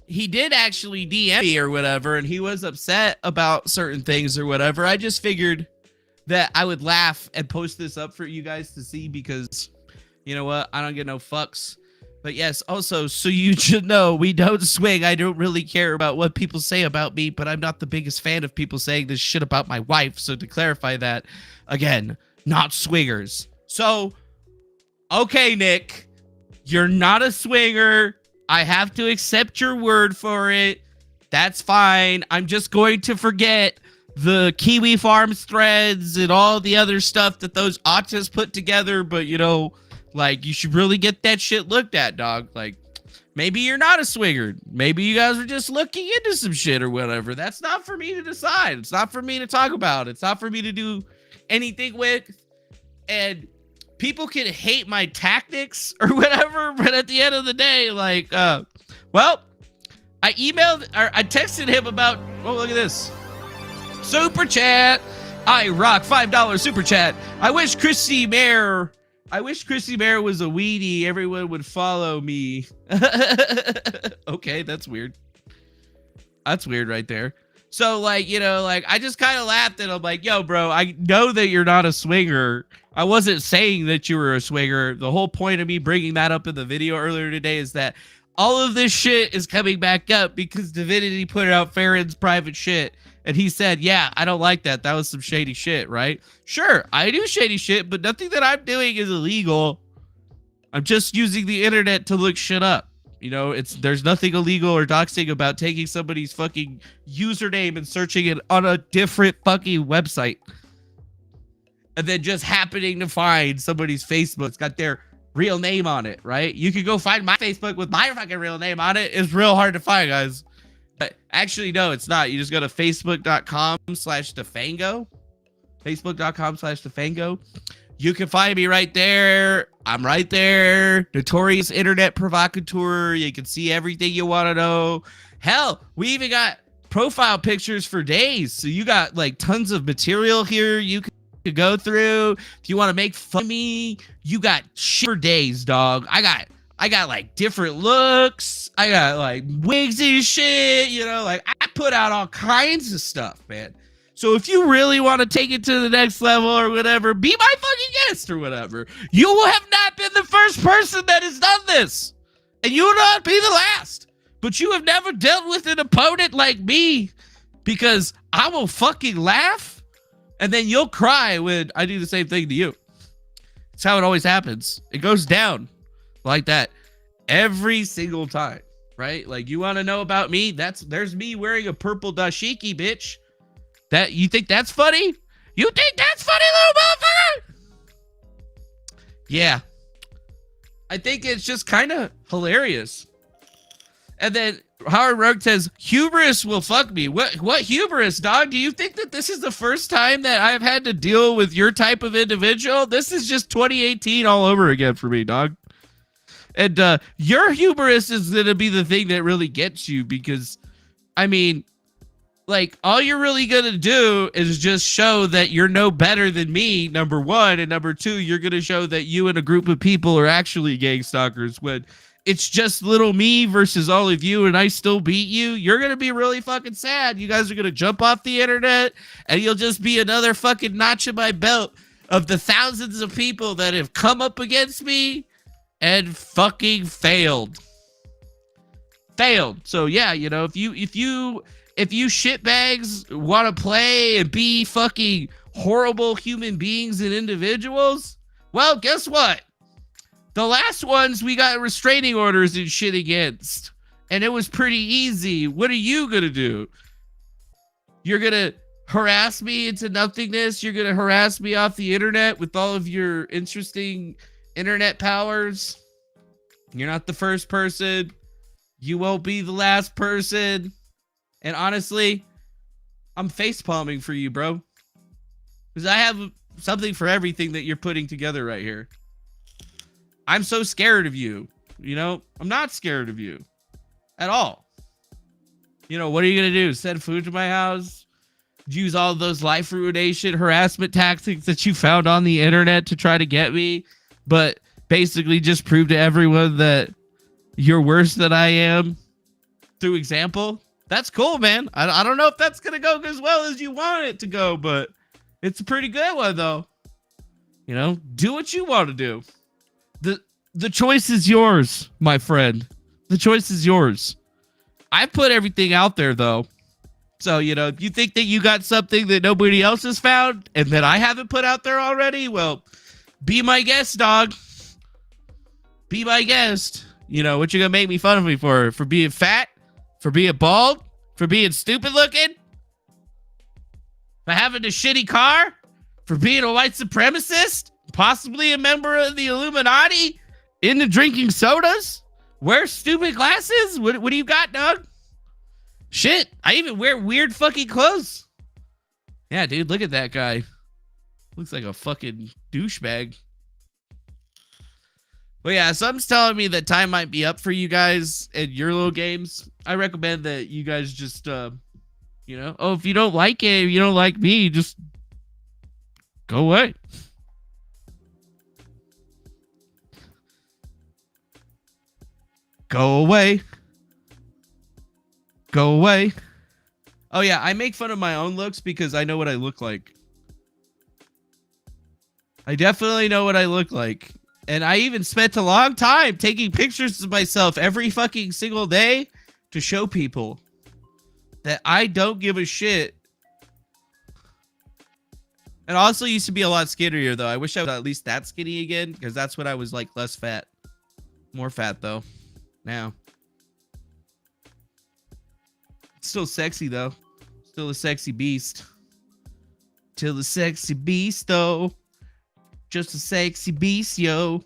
he did actually DM me or whatever, and he was upset about certain things or whatever. I just figured that I would laugh and post this up for you guys to see because, you know what? I don't get no fucks. But yes, also, so you should know, we don't swing. I don't really care about what people say about me, but I'm not the biggest fan of people saying this shit about my wife. So to clarify that, again, not swingers. So, okay, Nick, you're not a swinger. I have to accept your word for it. That's fine. I'm just going to forget the Kiwi Farms threads and all the other stuff that those autas put together. But, you know, like, you should really get that shit looked at, dog. Like, maybe you're not a swinger. Maybe you guys are just looking into some shit or whatever. That's not for me to decide. It's not for me to talk about. It's not for me to do anything with. And people can hate my tactics or whatever, but at the end of the day, like, well, I texted him about, oh, look at this. Super chat. I rock $5 super chat. I wish Chrissy Mayer was a weenie. Everyone would follow me. Okay, that's weird. That's weird right there. So, like, you know, like, I just kind of laughed and I'm like, yo, bro, I know that you're not a swinger. I wasn't saying that you were a swinger. The whole point of me bringing that up in the video earlier today is that all of this shit is coming back up because Divinity put out Farron's private shit. And he said, yeah, I don't like that. That was some shady shit, right? Sure, I do shady shit, but nothing that I'm doing is illegal. I'm just using the internet to look shit up. You know, there's nothing illegal or doxing about taking somebody's fucking username and searching it on a different fucking website. And then just happening to find somebody's Facebook. It's got their real name on it, right? You could go find my Facebook with my fucking real name on it. It's real hard to find, guys. But actually, no, it's not. You just go to facebook.com/Defango. Facebook.com/Defango. You can find me right there. I'm right there. Notorious internet provocateur. You can see everything you want to know. Hell, we even got profile pictures for days. So you got like tons of material here you could go through. If you want to make fun of me, you got shit for days, dog. I got like different looks. I got like wigs and shit, you know, like I put out all kinds of stuff, man. So if you really want to take it to the next level or whatever, be my fucking guest or whatever. You will have not been the first person that has done this. And you will not be the last. But you have never dealt with an opponent like me because I will fucking laugh and then you'll cry when I do the same thing to you. It's how it always happens. It goes down like that every single time, right? Like, you want to know about me? There's me wearing a purple dashiki, bitch. That you think that's funny? You think that's funny, little motherfucker? Yeah. I think it's just kind of hilarious. And then Howard Rogue says, hubris will fuck me. What hubris, dog? Do you think that this is the first time that I've had to deal with your type of individual? This is just 2018 all over again for me, dog. And your hubris is going to be the thing that really gets you because, I mean, like, all you're really going to do is just show that you're no better than me, number one. And number two, you're going to show that you and a group of people are actually gang stalkers when it's just little me versus all of you and I still beat you. You're going to be really fucking sad. You guys are going to jump off the internet and you'll just be another fucking notch in my belt of the thousands of people that have come up against me and fucking failed. So yeah, you know, if you shitbags want to play and be fucking horrible human beings and individuals, well, guess what? The last ones we got restraining orders and shit against, and it was pretty easy. What are you gonna do? You're gonna harass me into nothingness? You're gonna harass me off the internet with all of your interesting internet powers? You're not the first person. You won't be the last person. And honestly, I'm facepalming for you, bro. Because I have something for everything that you're putting together right here. I'm so scared of you. You know, I'm not scared of you at all. You know, what are you going to do? Send food to my house? Use all those life ruination harassment tactics that you found on the internet to try to get me, but basically just prove to everyone that you're worse than I am through example? That's cool, man. I don't know if that's going to go as well as you want it to go, but it's a pretty good one, though. You know, do what you want to do. The choice is yours, my friend. The choice is yours. I put everything out there, though. So, you know, if you think that you got something that nobody else has found and that I haven't put out there already, well, be my guest, dog. Be my guest. You know, what you going to make me fun of me for? For being fat? For being bald? For being stupid looking? For having a shitty car? For being a white supremacist? Possibly a member of the Illuminati? Into drinking sodas? Wear stupid glasses? What do you got, dog? Shit, I even wear weird fucking clothes. Yeah, dude, look at that guy. Looks like a fucking douchebag. But yeah, something's telling me that time might be up for you guys and your little games. I recommend that you guys just, you know, if you don't like it, if you don't like me, just go away. Go away. Go away. Oh yeah, I make fun of my own looks because I know what I look like. I definitely know what I look like. And I even spent a long time taking pictures of myself every fucking single day to show people that I don't give a shit. And also used to be a lot skinnier, though. I wish I was at least that skinny again, because that's when I was, like, less fat. More fat, though. Now. Still sexy, though. Still a sexy beast. Still a sexy beast, though. Just a sexy beast, yo.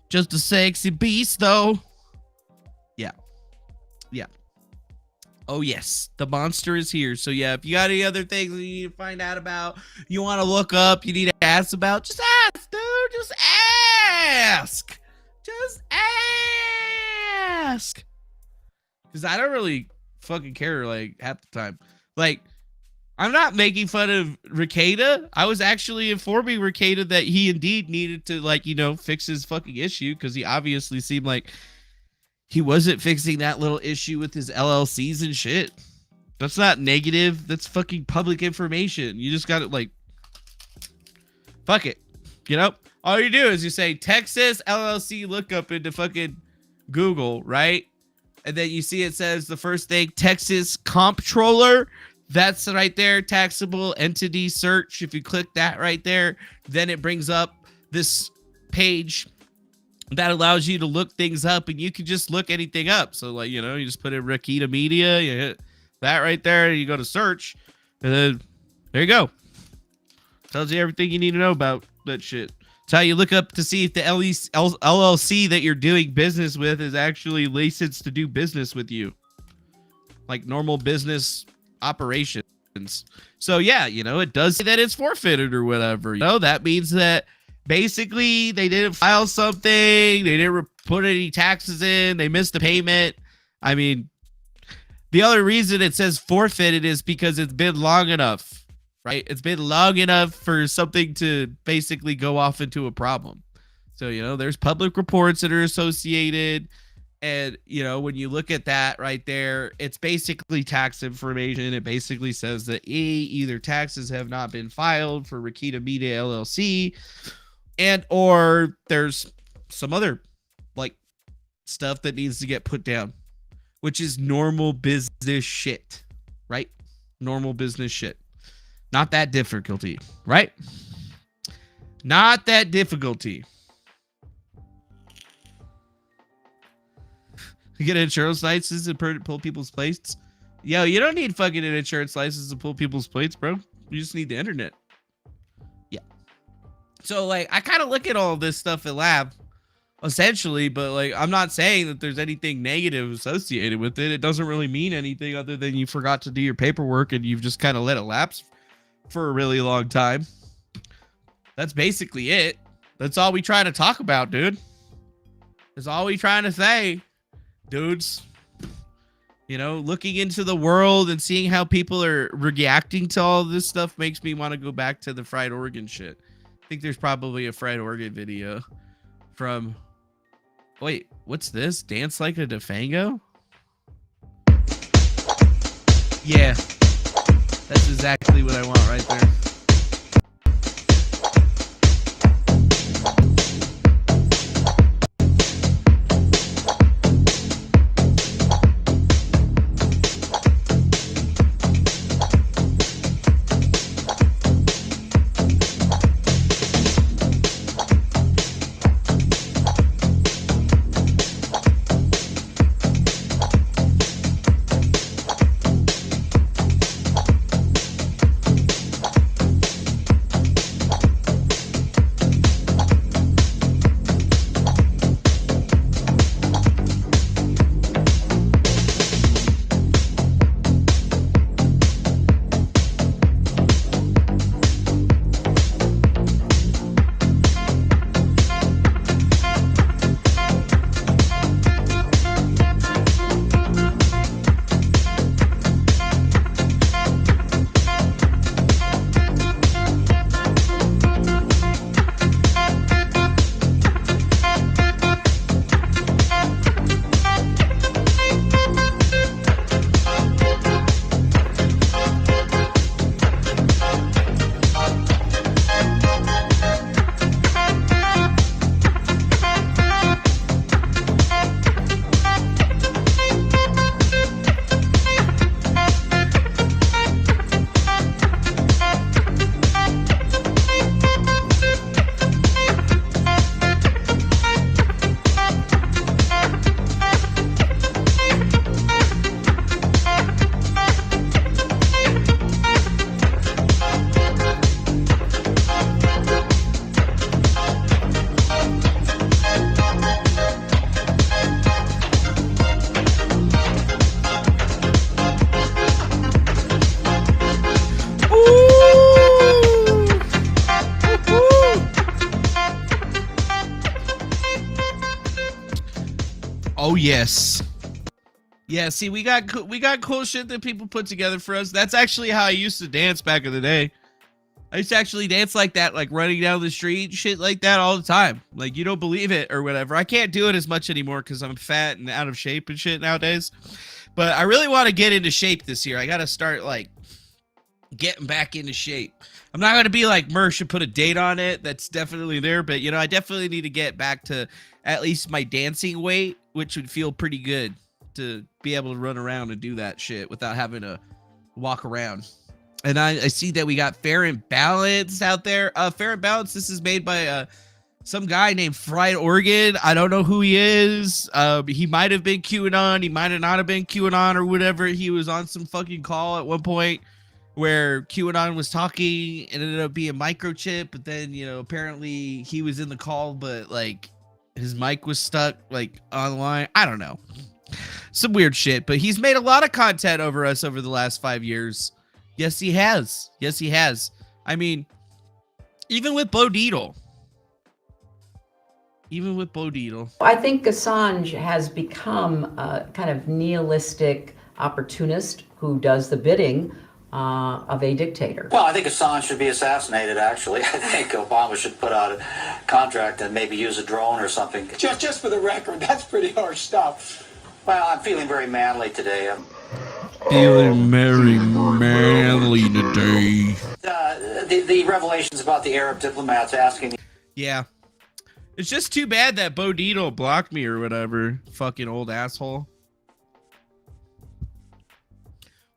Just a sexy beast, though. Yeah. Yeah. Oh, yes. The monster is here. So, yeah, if you got any other things that you need to find out about, you want to look up, you need to ask about, just ask, dude. Just ask. Just ask. Because I don't really fucking care, like, half the time. Like, I'm not making fun of Ricada. I was actually informing Ricada that he indeed needed to, like, you know, fix his fucking issue, because he obviously seemed like he wasn't fixing that little issue with his LLCs and shit. That's not negative. That's fucking public information. You just got to, like, fuck it. You know? All you do is you say Texas LLC lookup into fucking Google, right? And then you see it says the first thing, Texas Comptroller. That's right there, taxable entity search. If you click that right there, then it brings up this page that allows you to look things up, and you can just look anything up. So, like, you know, you just put in Ricada Media, you hit that right there, you go to search, and then there you go. Tells you everything you need to know about that shit. It's how you look up to see if the LLC that you're doing business with is actually licensed to do business with you. Like normal business operations. So, yeah, you know, it does say that it's forfeited or whatever. You know, that means that basically they didn't file something, they didn't put any taxes in, they missed a payment. I mean, the other reason it says forfeited is because it's been long enough, right? It's been long enough for something to basically go off into a problem. So, you know, there's public reports that are associated. And, you know, when you look at that right there, it's basically tax information. It basically says that either taxes have not been filed for Ricada Media LLC, and or there's some other, like, stuff that needs to get put down, which is normal business shit, right? Normal business shit. Not that difficulty, right? Not that difficulty. You get an insurance license and pull people's plates. Yo, you don't need fucking an insurance license to pull people's plates, bro. You just need the internet. Yeah. So, like, I kind of look at all this stuff at lab, essentially, but, like, I'm not saying that there's anything negative associated with it. It doesn't really mean anything other than you forgot to do your paperwork and you've just kind of let it lapse for a really long time. That's basically it. That's all we try to talk about, dude. That's all we trying to say. Dudes, you know, looking into the world and seeing how people are reacting to all this stuff makes me want to go back to the fried organ shit. I think there's probably a fried organ video from, wait, what's this? Dance Like a Defango? Yeah, that's exactly what I want right there. Oh yes. Yeah, see, we got cool shit that people put together for us. That's actually how I used to dance back in the day. I used to actually dance like that, like running down the street, shit like that all the time. Like, you don't believe it or whatever. I can't do it as much anymore because I'm fat and out of shape and shit nowadays. But I really want to get into shape this year. I got to start, like, getting back into shape. I'm not going to be like Mersh and put a date on it. That's definitely there. But, you know, I definitely need to get back to at least my dancing weight, which would feel pretty good to be able to run around and do that shit without having to walk around. And I see that we got Fair and Balanced out there. Fair and Balanced, this is made by some guy named Fried Oregon. I don't know who he is. He might have been QAnon. He might have not have been QAnon or whatever. He was on some fucking call at one point where QAnon was talking and it ended up being microchip. But then, you know, apparently he was in the call, but like his mic was stuck like online. I don't know. Some weird shit. But he's made a lot of content over us over the last 5 years. Yes, he has. Yes, he has. I mean, even with Bo Dietl. I think Assange has become a kind of nihilistic opportunist who does the bidding of a dictator. Well, I think Assange should be assassinated, actually. I think Obama should put out a contract and maybe use a drone or something. Just for the record, that's pretty harsh stuff. Well, I'm feeling very manly today. Feeling very manly today. The revelations about the Arab diplomats asking... Yeah. It's just too bad that Bo Dietl blocked me or whatever. Fucking old asshole.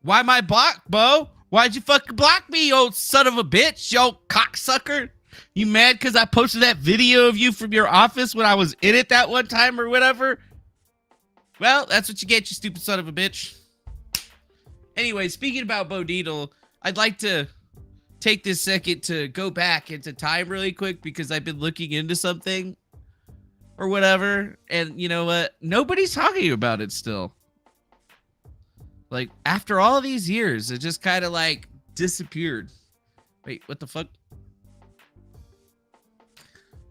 Why my block, Bo? Why'd you fucking block me, you old son of a bitch, you old cocksucker? You mad because I posted that video of you from your office when I was in it that one time or whatever? Well, that's what you get, you stupid son of a bitch. Anyway, speaking about Bo Dietl, I'd like to take this second to go back into time really quick because I've been looking into something or whatever. And you know what? Nobody's talking about it still. Like, after all these years, it just kind of like disappeared. Wait, what the fuck?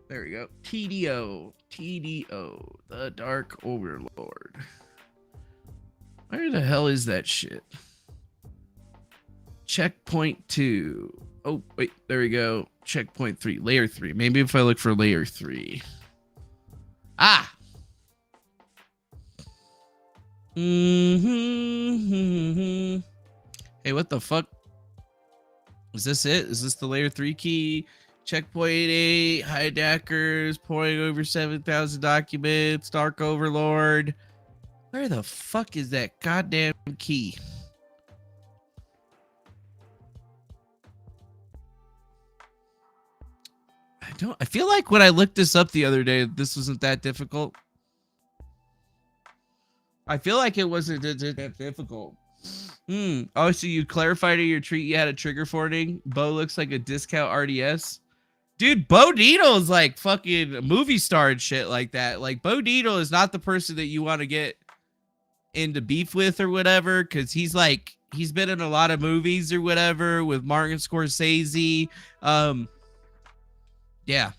There we go. TDO, the Dark Overlord. Where the hell is that shit? Checkpoint 2. Oh, wait, there we go. Checkpoint 3, layer 3. Maybe if I look for layer 3. Ah! Hey, what the fuck? Is this it? Is this the layer 3 key? Checkpoint 8, hijackers, pouring over 7,000 documents, Dark Overlord. Where the fuck is that goddamn key? I feel like when I looked this up the other day, this wasn't that difficult. I feel like it wasn't that difficult. Oh, so you clarified in your tweet you had a trigger warning. Bo looks like a discount RDS. Dude, Bo Dietl is like fucking a movie star and shit like that. Like, Bo Dietl is not the person that you want to get into beef with or whatever, because he's been in a lot of movies or whatever with Martin Scorsese. Yeah.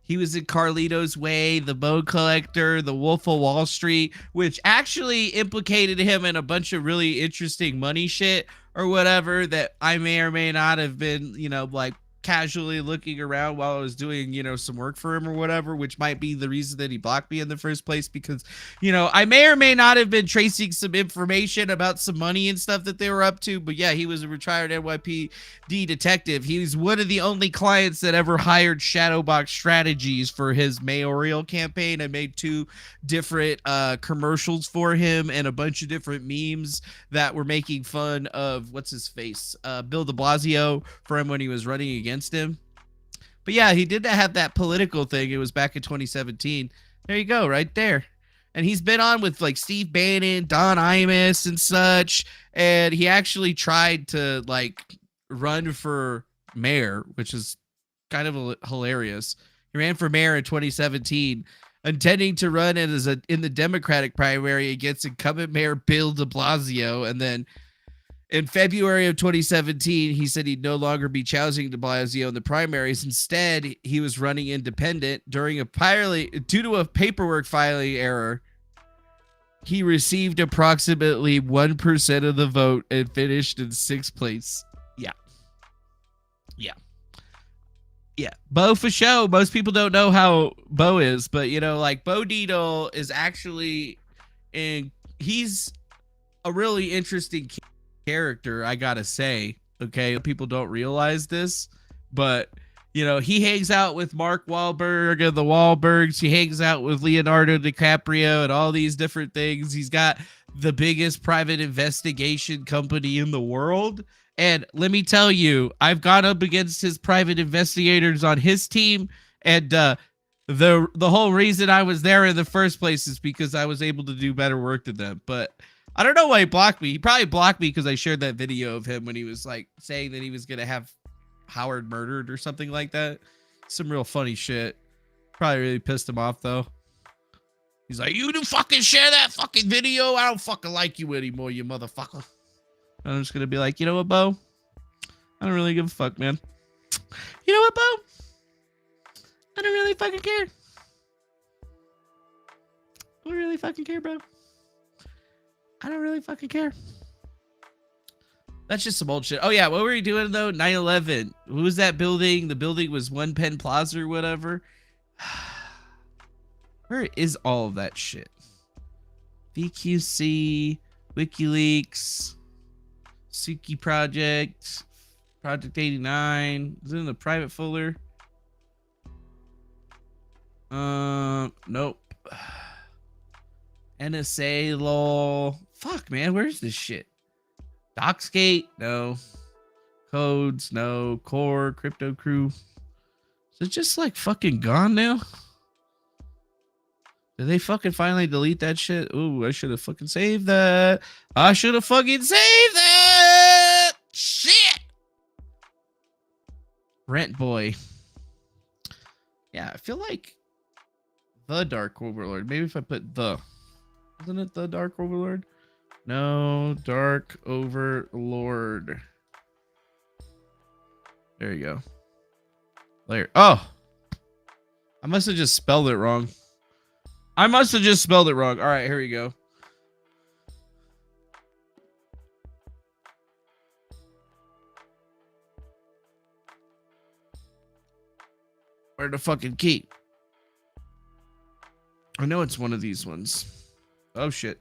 He was in Carlito's Way, The Bone Collector, The Wolf of Wall Street, which actually implicated him in a bunch of really interesting money shit or whatever that I may or may not have been, you know, like casually looking around while I was doing, you know, some work for him or whatever, which might be the reason that he blocked me in the first place, because, you know, I may or may not have been tracing some information about some money and stuff that they were up to. But yeah, he was a retired NYPD detective. He was one of the only clients that ever hired Shadowbox Strategies for his mayoral campaign and made 2 different commercials for him and a bunch of different memes that were making fun of what's his face, Bill de Blasio, for him when he was running against him. But yeah, he did have that political thing. It was back in 2017. There you go, right there. And he's been on with like Steve Bannon, Don Imus and such. And he actually tried to like run for mayor, which is kind of hilarious. He ran for mayor in 2017, intending to run in the Democratic primary against incumbent mayor Bill de Blasio. And then in February of 2017, he said he'd no longer be challenging de Blasio in the primaries. Instead, he was running independent due to a paperwork filing error. he received approximately 1% of the vote and finished in 6th place. Yeah. Yeah. Yeah. Bo for show. Most people don't know how Bo is, but you know, like Bo Dietl is actually he's a really interesting character, I gotta say. Okay, people don't realize this, but you know, he hangs out with Mark Wahlberg and the Wahlbergs. He hangs out with Leonardo DiCaprio and all these different things. He's got the biggest private investigation company in the world. And let me tell you, I've gone up against his private investigators on his team, and the whole reason I was there in the first place is because I was able to do better work than them. But I don't know why he blocked me. He probably blocked me because I shared that video of him when he was like saying that he was gonna have Howard murdered or something like that. Some real funny shit. Probably really pissed him off though. He's like, you didn't fucking share that fucking video. I don't fucking like you anymore, you motherfucker. I'm just gonna be like, you know what, Bo? I don't really give a fuck, man. You know what, Bo? I don't really fucking care. I don't really fucking care, bro. I don't really fucking care. That's just some old shit. Oh yeah, what were you doing though? 9/11. Who was that building? The building was One Penn Plaza or whatever. Where is all of that shit? VQC, WikiLeaks, Suki Project, Project 89. Is it in the private folder? Nope. NSA lol. Fuck, man, where's this shit? Docsgate, no. Codes, no. Core, Crypto Crew. Is it just like fucking gone now? Did they fucking finally delete that shit? Ooh, I should have fucking saved that. I should have fucking saved that. Shit. Rent Boy. Yeah, I feel like the Dark Overlord. Maybe if I put the. Isn't it the Dark Overlord? No, Dark Overlord. There you go. Layer. Oh, I must have just spelled it wrong. All right, here we go. Where the fucking key? I know it's one of these ones. Oh shit.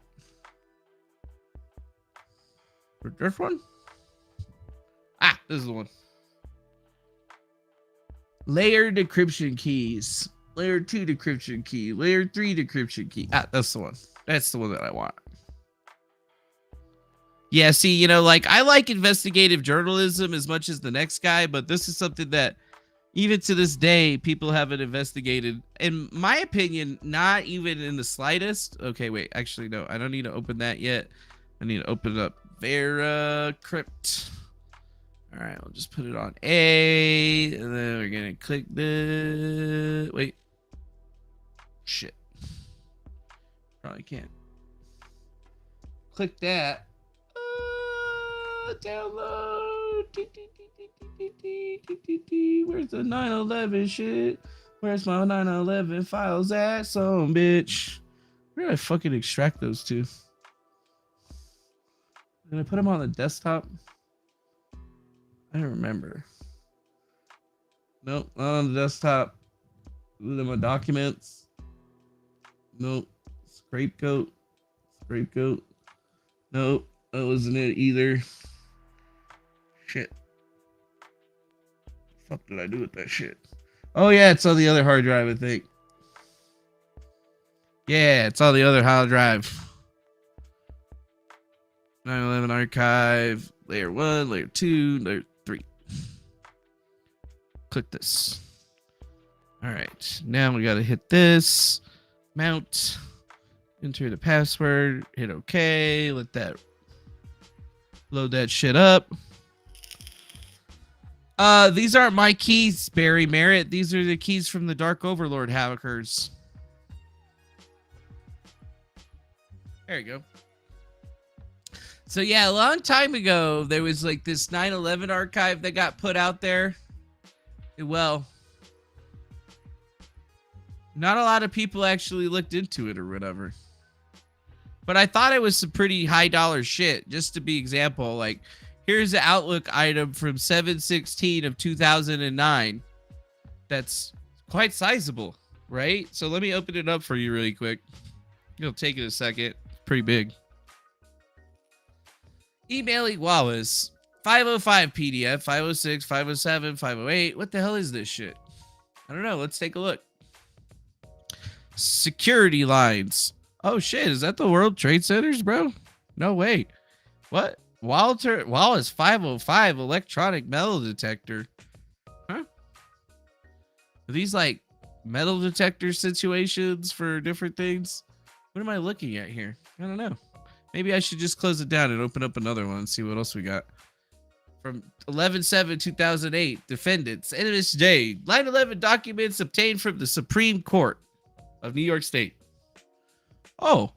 This one? Ah, this is the one. Layer decryption keys. Layer 2 decryption key. Layer 3 decryption key. Ah, that's the one. That's the one that I want. Yeah, see, you know, like, I like investigative journalism as much as the next guy, but this is something that, even to this day, people haven't investigated. In my opinion, not even in the slightest. Okay, wait. Actually, no. I don't need to open that yet. I need to open up Veracrypt. All right, I'll just put it on A, and then we're gonna click the. Wait. Shit. Probably can't. Click that. Download. Where's the 9/11 shit? Where's my 9/11 files at? Some bitch. Where do I fucking extract those to? Did I put them on the desktop? I don't remember. Nope, not on the desktop. Those are my documents. Nope. Scapegoat. Nope, that wasn't it either. Shit. The fuck did I do with that shit? Oh yeah, it's on the other hard drive, I think. Yeah, it's on the other hard drive. 9/11 archive, layer 1, layer 2, layer 3. Click this. All right, now we gotta hit this. Mount. Enter the password. Hit OK. Let that load that shit up. These aren't my keys, Barry Merritt. These are the keys from the Dark Overlord hackers. There you go. So yeah, a long time ago, there was like this 9/11 archive that got put out there. Well, not a lot of people actually looked into it or whatever. But I thought it was some pretty high dollar shit. Just to be example, like here's the Outlook item from 7/16 of 2009. That's quite sizable, right? So let me open it up for you really quick. It'll take it a second. Pretty big. Emailing Wallace. 505 PDF, 506, 507, 508. What the hell is this shit? I don't know. Let's take a look. Security lines. Oh shit, is that the World Trade Centers, bro? No way. What? Wallace 505 electronic metal detector. Huh? Are these like metal detector situations for different things? What am I looking at here? I don't know. Maybe I should just close it down and open up another one and see what else we got. From 11/7/2008, defendants, NSJ, 9/11 documents obtained from the Supreme Court of New York State. Oh,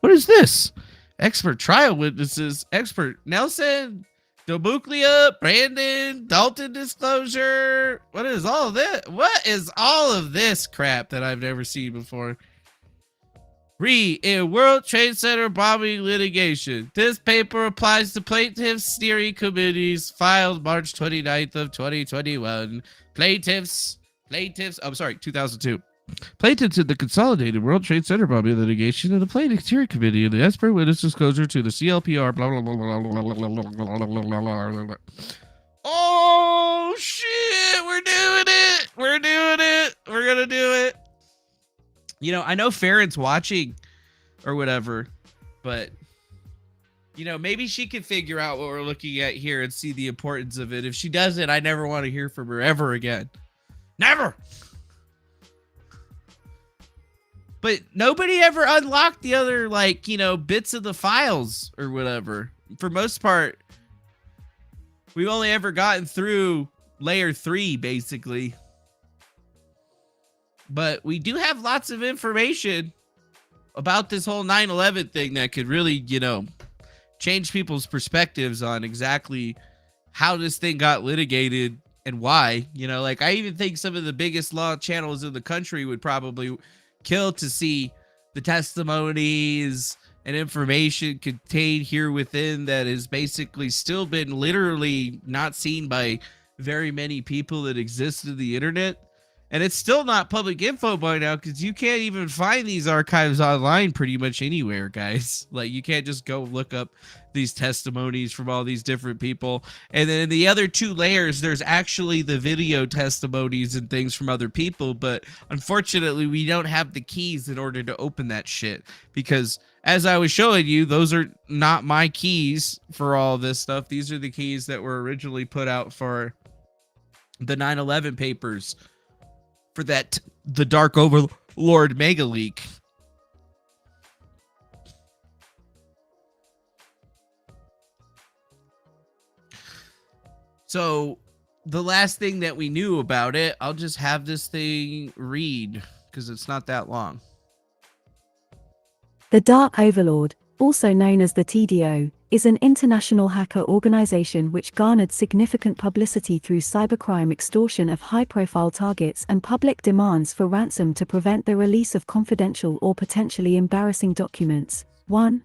what is this? Expert trial witnesses, expert Nelson, Dobuklia, Brandon, Dalton disclosure. What is all of this? What is all of this crap that I've never seen before? In World Trade Center bombing litigation. This paper applies to plaintiffs' steering committees filed March 29th of 2021. Plaintiffs, 2002. Plaintiffs in the consolidated World Trade Center bombing litigation and the plaintiffs' steering committee and the expert witness disclosure to the CLPR, blah, blah, blah, blah, blah, blah, blah, blah, blah. Oh, shit, we're doing it. We're doing it. We're going to do it. You know, I know Farron's watching or whatever, but, you know, maybe she can figure out what we're looking at here and see the importance of it. If she doesn't, I never want to hear from her ever again. Never! But nobody ever unlocked the other, like, you know, bits of the files or whatever. For most part, we've only ever gotten through layer 3, basically. But we do have lots of information about this whole 9/11 thing that could really, you know, change people's perspectives on exactly how this thing got litigated and why. You know, like I even think some of the biggest law channels in the country would probably kill to see the testimonies and information contained here within that has basically still been literally not seen by very many people that exist in the internet. And it's still not public info by now because you can't even find these archives online pretty much anywhere, guys. Like, you can't just go look up these testimonies from all these different people. And then in the other 2 layers, there's actually the video testimonies and things from other people. But unfortunately, we don't have the keys in order to open that shit. Because as I was showing you, those are not my keys for all this stuff. These are the keys that were originally put out for the 9/11 papers. For that, the Dark Overlord mega leak. So, the last thing that we knew about it, I'll just have this thing read, because it's not that long. The Dark Overlord, also known as the TDO, is an international hacker organization which garnered significant publicity through cybercrime extortion of high-profile targets and public demands for ransom to prevent the release of confidential or potentially embarrassing documents. 1.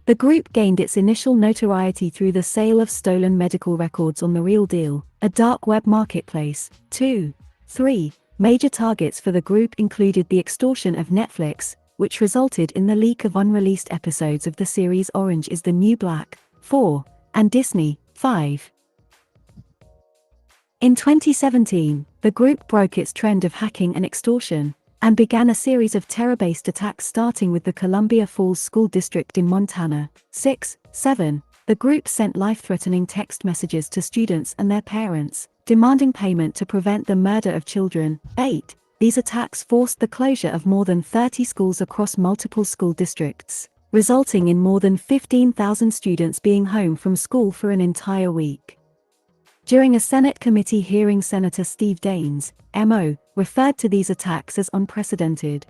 The group gained its initial notoriety through the sale of stolen medical records on The Real Deal, a dark web marketplace. 2. 3. Major targets for the group included the extortion of Netflix, which resulted in the leak of unreleased episodes of the series Orange is the New Black. 4. And Disney. 5. In 2017, the group broke its trend of hacking and extortion, and began a series of terror-based attacks starting with the Columbia Falls School District in Montana. 6. 7. The group sent life-threatening text messages to students and their parents, demanding payment to prevent the murder of children. 8. These attacks forced the closure of more than 30 schools across multiple school districts, resulting in more than 15,000 students being home from school for an entire week. During a Senate committee hearing, Senator Steve Daines, MO, referred to these attacks as unprecedented.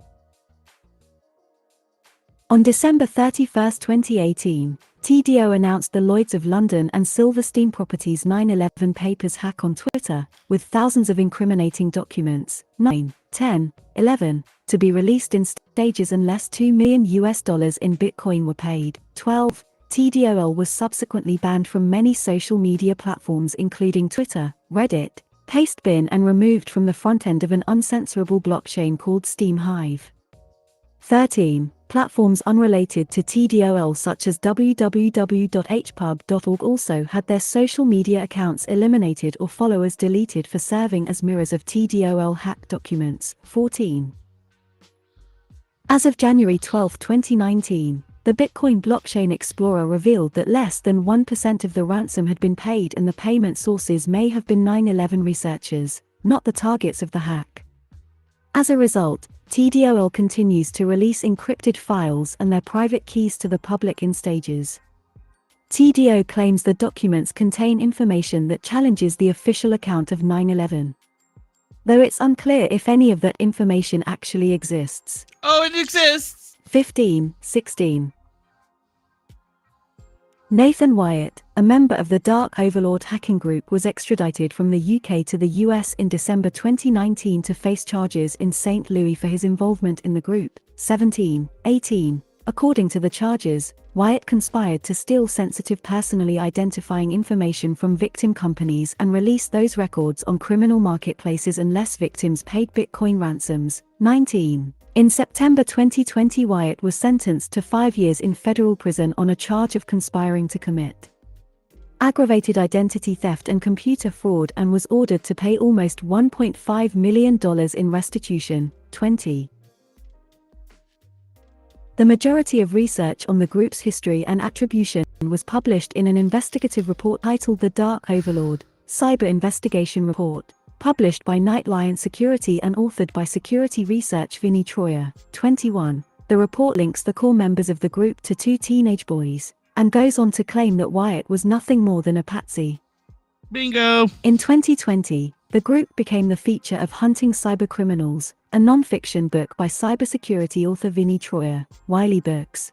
On December 31, 2018, TDO announced the Lloyds of London and Silverstein Properties 9/11 papers hack on Twitter, with thousands of incriminating documents, 9, 10, 11, to be released in stages unless $2 million in Bitcoin were paid. 12. TDOL was subsequently banned from many social media platforms including Twitter, Reddit, Pastebin, and removed from the front end of an uncensorable blockchain called Steam Hive. 13. Platforms unrelated to TDOL such as www.hpub.org also had their social media accounts eliminated or followers deleted for serving as mirrors of TDOL hacked documents. 14. As of January 12, 2019, the Bitcoin Blockchain Explorer revealed that less than 1% of the ransom had been paid, and the payment sources may have been 9/11 researchers, not the targets of the hack. As a result, TDOL continues to release encrypted files and their private keys to the public in stages. TDO claims the documents contain information that challenges the official account of 9/11. Though it's unclear if any of that information actually exists. Oh, it exists! 15, 16. Nathan Wyatt, a member of the Dark Overlord hacking group, was extradited from the UK to the US in December 2019 to face charges in St. Louis for his involvement in the group. 17, 18. According to the charges, Wyatt conspired to steal sensitive personally identifying information from victim companies and release those records on criminal marketplaces unless victims paid Bitcoin ransoms. 19. In September 2020, Wyatt was sentenced to 5 years in federal prison on a charge of conspiring to commit aggravated identity theft and computer fraud, and was ordered to pay almost $1.5 million in restitution. 20. The majority of research on the group's history and attribution was published in an investigative report titled The Dark Overlord, Cyber Investigation Report, published by Nightlion Security and authored by Security Research Vinnie Troyer. 21. The report links the core members of the group to 2 teenage boys, and goes on to claim that Wyatt was nothing more than a patsy. Bingo! In 2020, the group became the feature of Hunting Cybercriminals, a non-fiction book by cybersecurity author Vinnie Troyer, Wiley Books.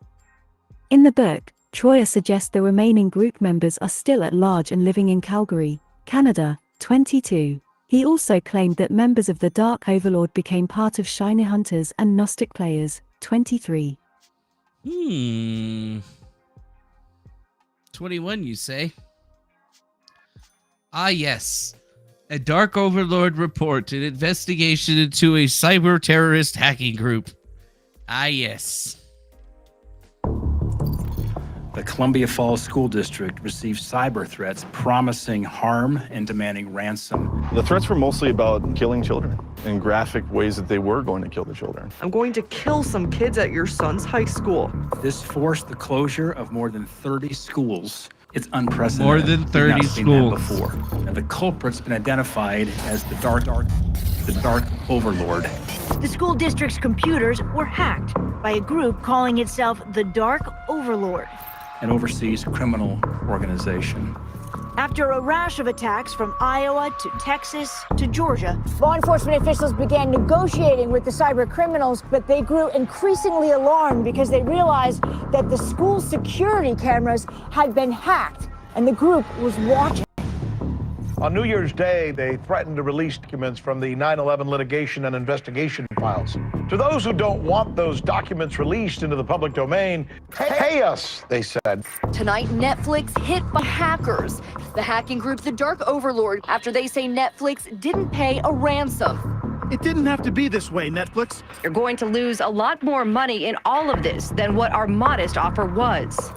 In the book, Troyer suggests the remaining group members are still at large and living in Calgary, Canada. 22. He also claimed that members of the Dark Overlord became part of Shiny Hunters and Gnostic Players. 23. 21, you say? Ah, yes. A Dark Overlord report, an investigation into a cyber terrorist hacking group. Ah, yes. The Columbia Falls School District received cyber threats promising harm and demanding ransom. The threats were mostly about killing children in graphic ways that they were going to kill the children. I'm going to kill some kids at your son's high school. This forced the closure of more than 30 schools. It's unprecedented. More than 30 We've not seen that schools. before. And the culprit's been identified as the Dark Overlord. The school district's computers were hacked by a group calling itself the Dark Overlord, An overseas criminal organization. after a rash of attacks from Iowa to Texas to Georgia. Law enforcement officials began negotiating with the cyber criminals, but they grew increasingly alarmed because they realized that the school security cameras had been hacked and the group was watching. On New Year's Day, they threatened to release documents from the 9/11 litigation and investigation files. To those who don't want those documents released into the public domain, pay us, they said. Tonight, Netflix hit by hackers. The hacking group, the Dark Overlord, after they say Netflix didn't pay a ransom. It didn't have to be this way, Netflix. You're going to lose a lot more money in all of this than what our modest offer was.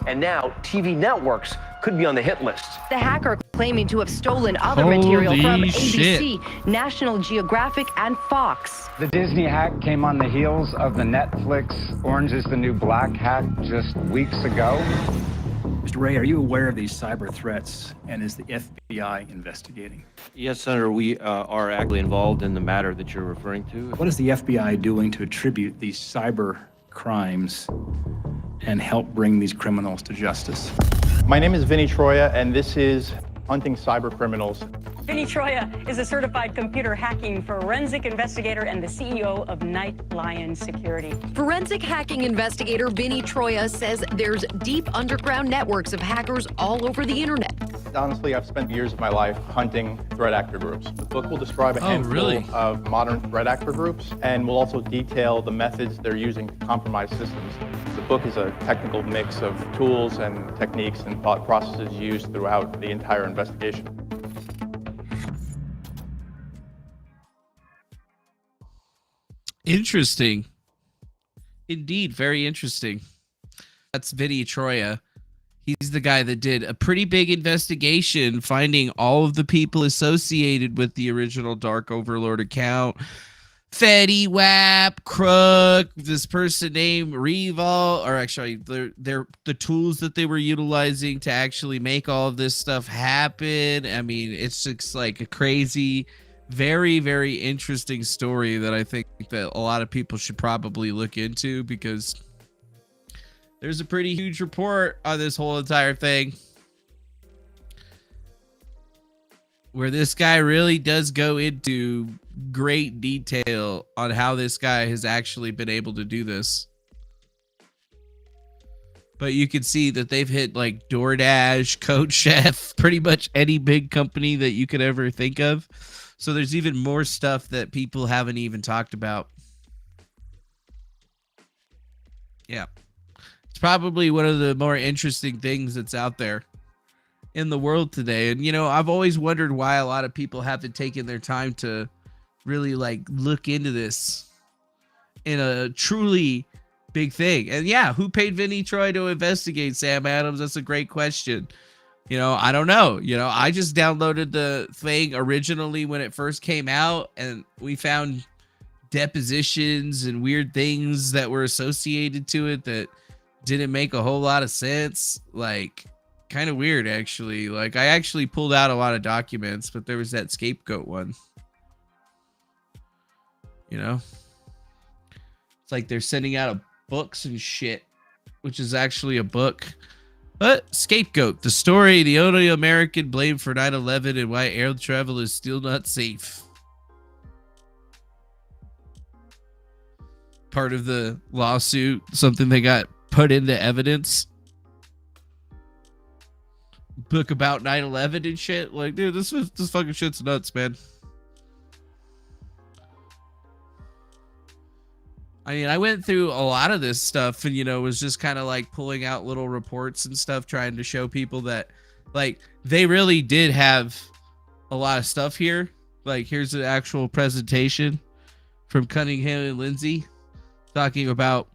And now, TV networks could be on the hit list. The hacker claiming to have stolen other Holy material from shit. ABC, National Geographic, and Fox. The Disney hack came on the heels of the Netflix Orange is the New Black hack just weeks ago. Mr. Ray, are you aware of these cyber threats, and is the FBI investigating? Yes, Senator, we are actively involved in the matter that you're referring to. What is the FBI doing to attribute these cyber crimes and help bring these criminals to justice? My name is Vinnie Troyer, and this is Hunting Cyber Criminals. Vinny Troya is a certified computer hacking forensic investigator and the CEO of Night Lion Security. Forensic hacking investigator Vinny Troya says there's deep underground networks of hackers all over the internet. Honestly, I've spent years of my life hunting threat actor groups. The book will describe a handful of modern threat actor groups and will also detail the methods they're using to compromise systems. The book is a technical mix of tools and techniques and thought processes used throughout the entire investigation. Interesting. Indeed, very interesting. That's Vinny Troya. He's the guy that did a pretty big investigation, finding all of the people associated with the original Dark Overlord account. Fetty, WAP, Crook, this person named Revol, or actually they're the tools that they were utilizing to actually make all of this stuff happen. I mean, it's just like a crazy, very, very interesting story that I think that a lot of people should probably look into, because there's a pretty huge report on this whole entire thing where this guy really does go into great detail on how this guy has actually been able to do this. But you can see that they've hit like DoorDash, Code Chef, pretty much any big company that you could ever think of. So there's even more stuff that people haven't even talked about. Yeah. It's probably one of the more interesting things that's out there in the world today. And, you know, I've always wondered why a lot of people haven't taken their time to really like look into this in a truly big thing. And yeah, who paid Vinny Troy to investigate, Sam Adams? That's a great question. You know, I don't know. You know, I just downloaded the thing originally when it first came out, and we found depositions and weird things that were associated to it that didn't make a whole lot of sense. Like, kind of weird, actually. Like, I actually pulled out a lot of documents, but there was that scapegoat one. You know? It's like they're sending out books and shit, which is actually a book. But Scapegoat, the story, the only American blamed for 9/11 and why air travel is still not safe. Part of the lawsuit, something they got put into evidence. Book about 9/11 and shit. Like, dude, this fucking shit's nuts, man. I mean, I went through a lot of this stuff and, you know, was just kind of like pulling out little reports and stuff, trying to show people that, like, they really did have a lot of stuff here. Like, here's the actual presentation from Cunningham and Lindsay talking about,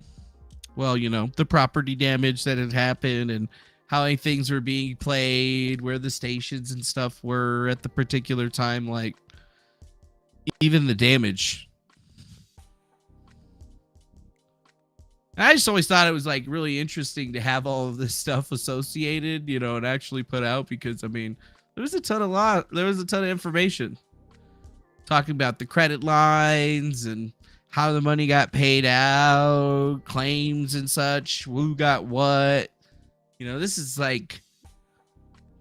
well, you know, the property damage that had happened and how many things were being played, where the stations and stuff were at the particular time, like, even the damage. I just always thought it was like really interesting to have all of this stuff associated, you know, and actually put out, because I mean, there was a ton of information talking about the credit lines and how the money got paid out, claims and such, who got what. You know, this is like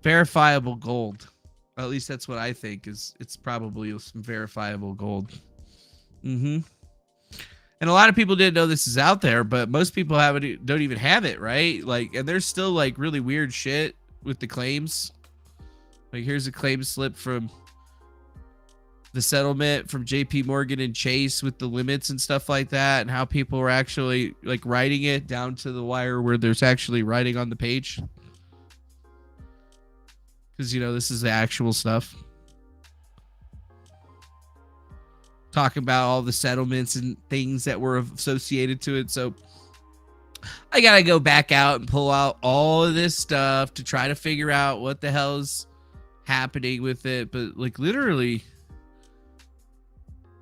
verifiable gold. At least that's what I think is. It's probably some verifiable gold. And a lot of people didn't know this is out there, but most people don't even have it, right? Like, and there's still like really weird shit with the claims. Like, here's a claim slip from the settlement from JP Morgan and Chase with the limits and stuff like that, and how people were actually like writing it down to the wire where there's actually writing on the page. Because, you know, this is the actual stuff. Talking about all the settlements and things that were associated to it. So I got to go back out and pull out all of this stuff to try to figure out what the hell's happening with it. But like, literally,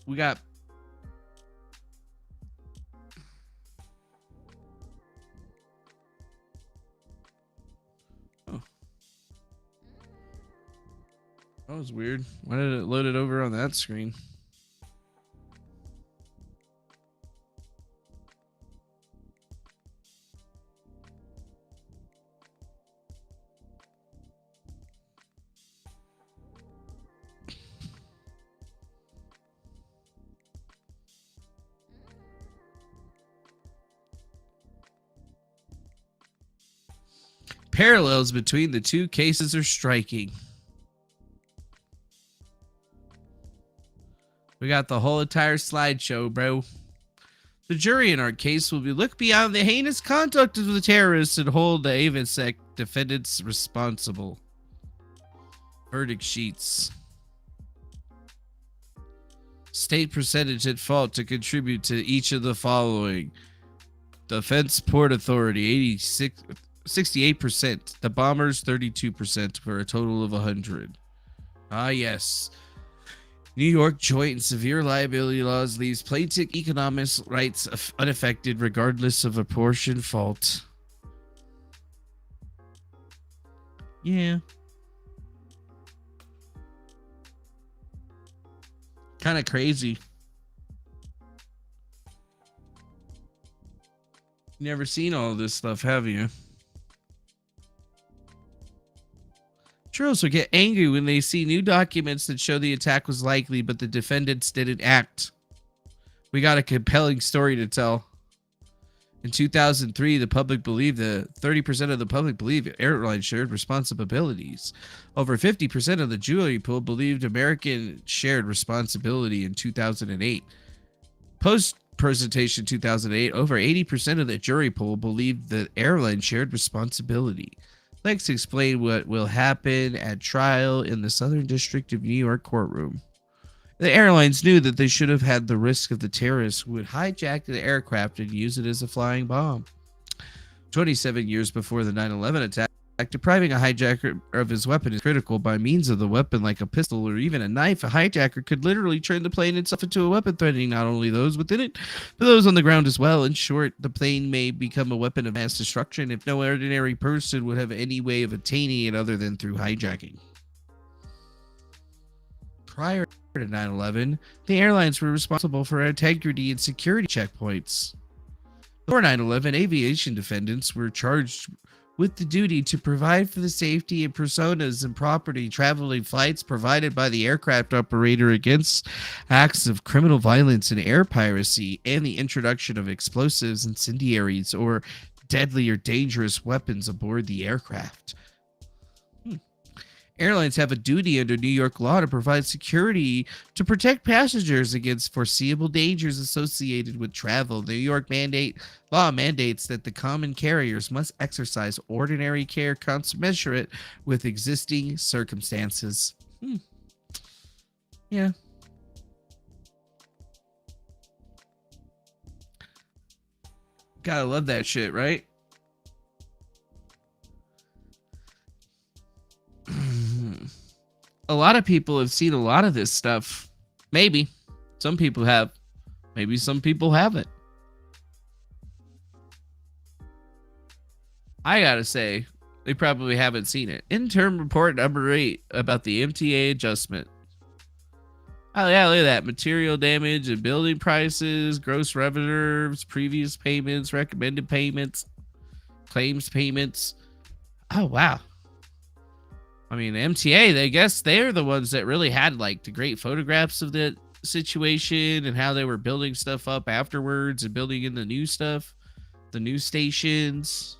we got that was weird. Why did it load it over on that screen? parallels between the two cases are striking. We got the whole entire slideshow, bro. The jury in our case will look beyond the heinous conduct of the terrorists and hold the AVASEC defendants responsible. Verdict sheets. State percentage at fault to contribute to each of the following. Defense Port Authority, 68%. The bombers, 32%, for a total of 100. Ah, yes. New York joint and severe liability laws leaves plaintiff economic rights unaffected regardless of apportioned fault. Yeah. Kind of crazy. You never seen all this stuff, have you? Jurors will get angry when they see new documents that show the attack was likely, but the defendants didn't act. We got a compelling story to tell. In 2003, the public believed that 30% of the public believed airlines shared responsibilities. Over 50% of the jury pool believed American shared responsibility in 2008. Post-presentation 2008, over 80% of the jury pool believed that airlines shared responsibility. Let's explain what will happen at trial in the Southern District of New York courtroom. The airlines knew that they should have had the risk of the terrorists who would hijack the aircraft and use it as a flying bomb. 27 years before the 9/11 attack, depriving a hijacker of his weapon is critical. By means of the weapon, like a pistol or even a knife, a hijacker could literally turn the plane itself into a weapon, threatening not only those within it, but those on the ground as well. In short, the plane may become a weapon of mass destruction if no ordinary person would have any way of attaining it other than through hijacking. Prior to 9/11, the airlines were responsible for integrity and security checkpoints. Before 9/11, aviation defendants were charged with the duty to provide for the safety and personas and property traveling flights provided by the aircraft operator against acts of criminal violence and air piracy and the introduction of explosives, incendiaries, or deadly or dangerous weapons aboard the aircraft. Airlines have a duty under New York law to provide security to protect passengers against foreseeable dangers associated with travel. The New York law mandates that the common carriers must exercise ordinary care commensurate with existing circumstances. Yeah. Gotta love that shit, right? A lot of people have seen a lot of this stuff. Maybe. Some people have. Maybe some people haven't. I gotta say, they probably haven't seen it. Interim report number 8 about the MTA adjustment. Oh yeah, look at that. Material damage and building prices, gross reserves, previous payments, recommended payments, claims payments. Oh wow. I mean, the MTA, I guess they're the ones that really had like the great photographs of the situation and how they were building stuff up afterwards and building in the new stuff, the new stations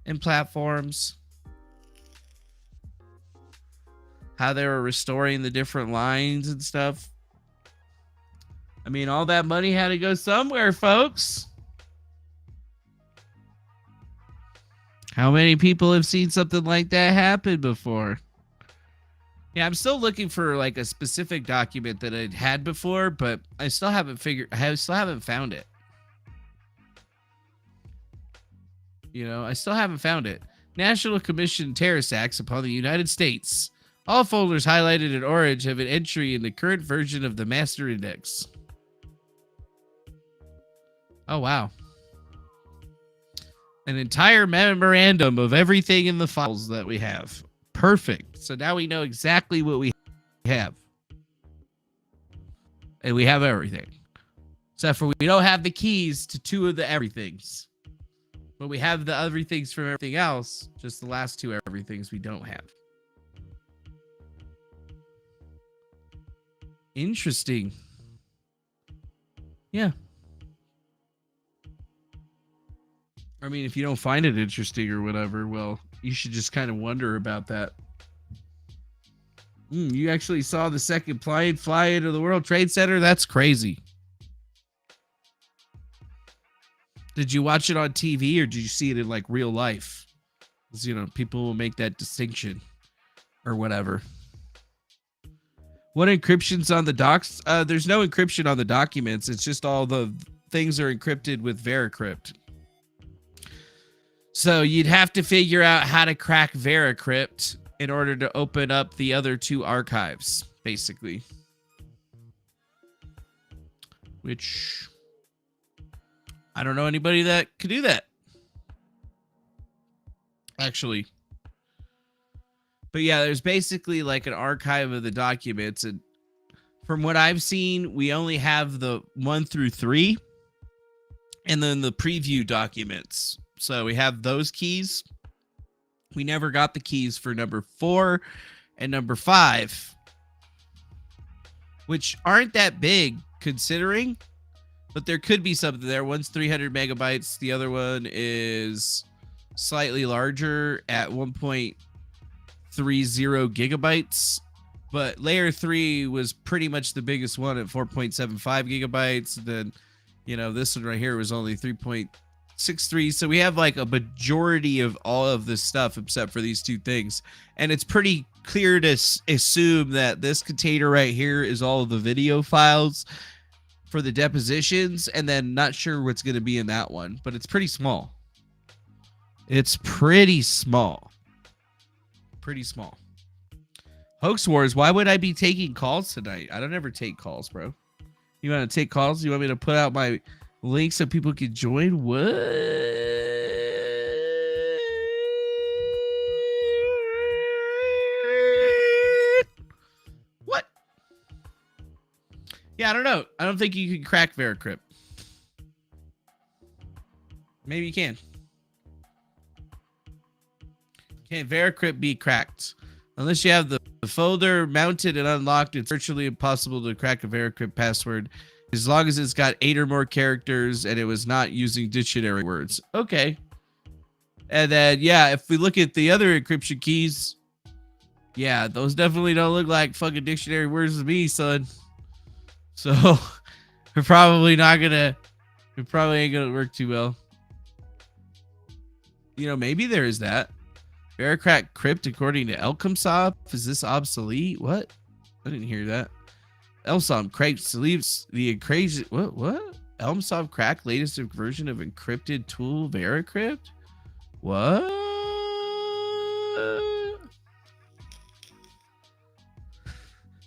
and platforms, how they were restoring the different lines and stuff. I mean, all that money had to go somewhere, folks. How many people have seen something like that happen before? Yeah, I'm still looking for like a specific document that I'd had before, but I still haven't found it. You know, I still haven't found it. National Commission Terrorist Acts upon the United States. All folders highlighted in orange have an entry in the current version of the master index. Oh, wow. An entire memorandum of everything in the files that we have. Perfect. So now we know exactly what we have. And we have everything. Except for we don't have the keys to 2 of the everythings. But we have the everythings from everything else. Just the last 2 everythings we don't have. Interesting. Yeah. I mean, if you don't find it interesting or whatever, well, You should just kind of wonder about that. You actually saw the second plane fly into the World Trade Center? That's crazy. Did you watch it on TV or did you see it in like real life? Because, you know, people will make that distinction or whatever. What encryption's on the docs? There's no encryption on the documents. It's just all the things are encrypted with Veracrypt. So you'd have to figure out how to crack Veracrypt in order to open up the other two archives, basically. Which I don't know anybody that could do that. Actually. But yeah, there's basically like an archive of the documents. And from what I've seen, we only have the 1 through 3 and then the preview documents. So we have those keys. We never got the keys for number 4 and number 5, which aren't that big considering, but there could be something there. One's 300 megabytes. The other one is slightly larger at 1.30 gigabytes, but layer 3 was pretty much the biggest one at 4.75 gigabytes. Then, you know, this one right here was only 3.63. So we have like a majority of all of this stuff except for these two things. And it's pretty clear to assume that this container right here is all of the video files for the depositions, and then not sure what's going to be in that one, but it's pretty small. It's pretty small. Pretty small. Hoax Wars, why would I be taking calls tonight? I don't ever take calls, bro. You want to take calls? You want me to put out my link so people can join? What? What? Yeah, I don't know. I don't think you can crack Veracrypt. Maybe you can. Can't Veracrypt be cracked? Unless you have the folder mounted and unlocked, it's virtually impossible to crack a Veracrypt password as long as it's got 8 or more characters and it was not using dictionary words. Okay. And then, yeah, if we look at the other encryption keys, yeah, those definitely don't look like fucking dictionary words to me, son. So we're probably not gonna, it probably ain't gonna work too well. You know, maybe there is that. Veracrypt crypt according to Elcomsop. Is this obsolete? What? I didn't hear that. Elmsop cracked leaves the crazy. What? Elmsop cracked latest version of encrypted tool Veracrypt? What?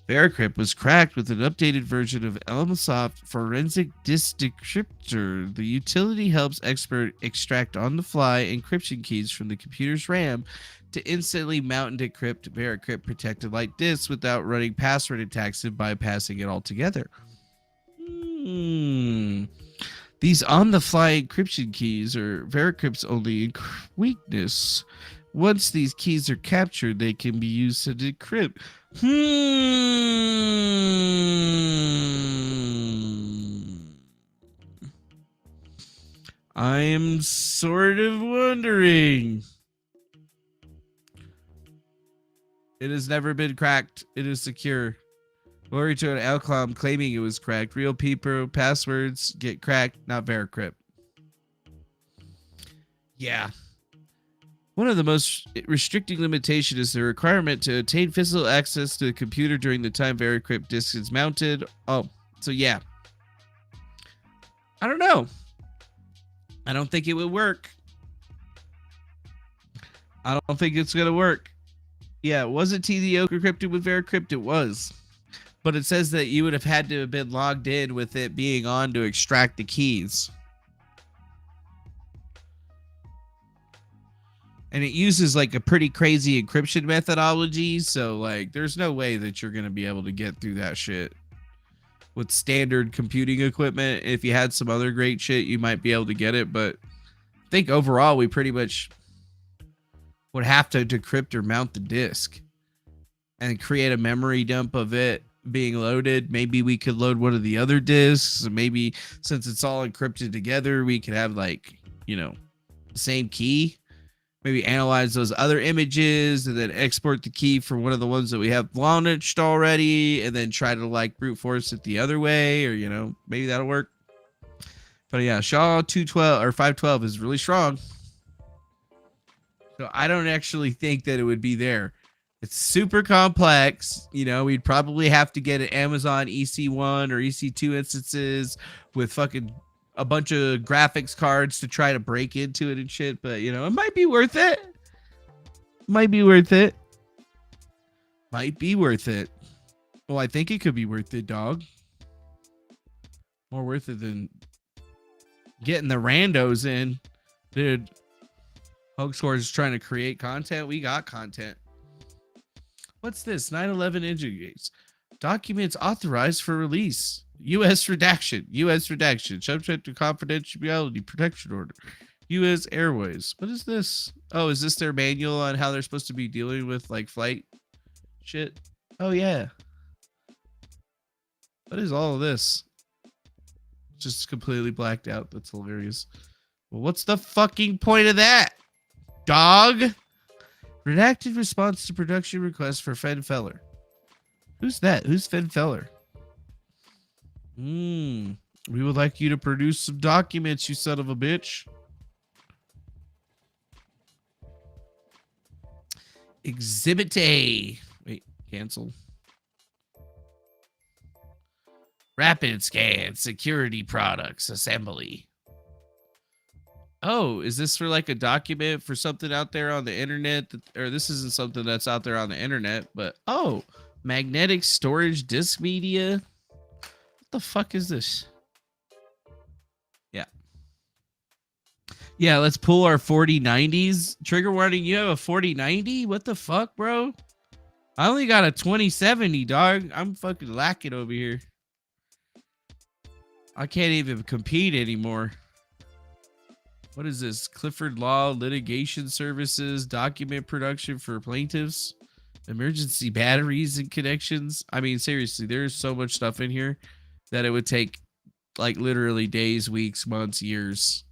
Veracrypt was cracked with an updated version of Elmsop Forensic Disk Decryptor. The utility helps expert extract on-the-fly encryption keys from the computer's RAM to instantly mount and decrypt Veracrypt protected light disks without running password attacks and bypassing it altogether. These on-the-fly encryption keys are Veracrypt's only weakness. Once these keys are captured, they can be used to decrypt. I am sort of wondering. It has never been cracked. It is secure. Glory to an outcome claiming it was cracked. Real people passwords get cracked, not Veracrypt. Yeah. One of the most restricting limitations is the requirement to obtain physical access to the computer during the time Veracrypt disk is mounted. Oh, so yeah. I don't know. I don't think it would work. I don't think it's going to work. Yeah, wasn't TDO encrypted with Veracrypt? It was. But it says that you would have had to have been logged in with it being on to extract the keys. And it uses like a pretty crazy encryption methodology. So like there's no way that you're going to be able to get through that shit with standard computing equipment. If you had some other great shit, you might be able to get it. But I think overall, we pretty much would have to decrypt or mount the disk and create a memory dump of it being loaded. Maybe we could load one of the other disks. Maybe since it's all encrypted together, we could have like, you know, the same key. maybe analyze those other images and then export the key for one of the ones that we have launched already, and then try to like brute force it the other way, or maybe that'll work. But yeah, SHA 212 or 512 is really strong. So I don't actually think that it would be there. It's super complex. We'd probably have to get an Amazon EC1 or EC2 instances with fucking a bunch of graphics cards to try to break into it and shit. But, it might be worth it. Might be worth it. Might be worth it. Well, I think it could be worth it, dog. More worth it than getting the randos in. Dude, Hoaxcore is trying to create content. We got content. What's this? 9/11 indicates documents authorized for release. U.S. redaction. U.S. redaction. Subject to confidentiality protection order. U.S. Airways. What is this? Oh, is this their manual on how they're supposed to be dealing with like flight shit? Oh yeah. What is all of this? Just completely blacked out. That's hilarious. Well, what's the fucking point of that? Dog? Redacted response to production request for Fed Feller. Who's that? Who's Fed Feller? We would like you to produce some documents, you son of a bitch. Exhibit A. Wait, cancel. Rapid scan, security products, assembly. Oh, is this for like a document for something out there on the internet? Or this isn't something that's out there on the internet, but magnetic storage disk media. What the fuck is this? Yeah, let's pull our 4090s. Trigger warning, you have a 4090? What the fuck, bro? I only got a 2070, dog. I'm fucking lacking over here. I can't even compete anymore. What is this? Clifford Law Litigation Services, document production for plaintiffs, emergency batteries and connections. I mean, seriously, there's so much stuff in here that it would take like literally days, weeks, months, years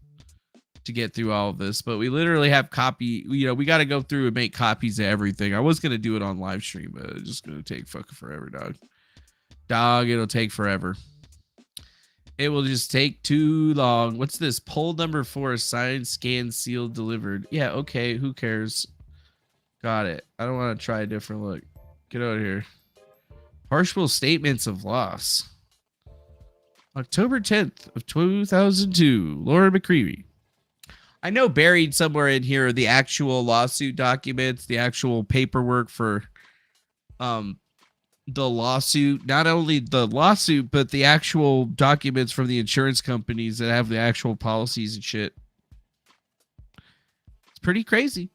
to get through all of this. But we literally have we got to go through and make copies of everything. I was going to do it on live stream, but it's just going to take fucking forever, dog. It'll take forever. It will just take too long. What's this? Poll number 4, signed, scanned, sealed, delivered. Yeah, okay. Who cares? Got it. I don't want to try a different look. Get out of here. Partial statements of loss. October 10th of 2002. Laura McCreevy. I know buried somewhere in here are the actual lawsuit documents, the actual paperwork for the lawsuit, not only the lawsuit, but the actual documents from the insurance companies that have the actual policies and shit. It's pretty crazy.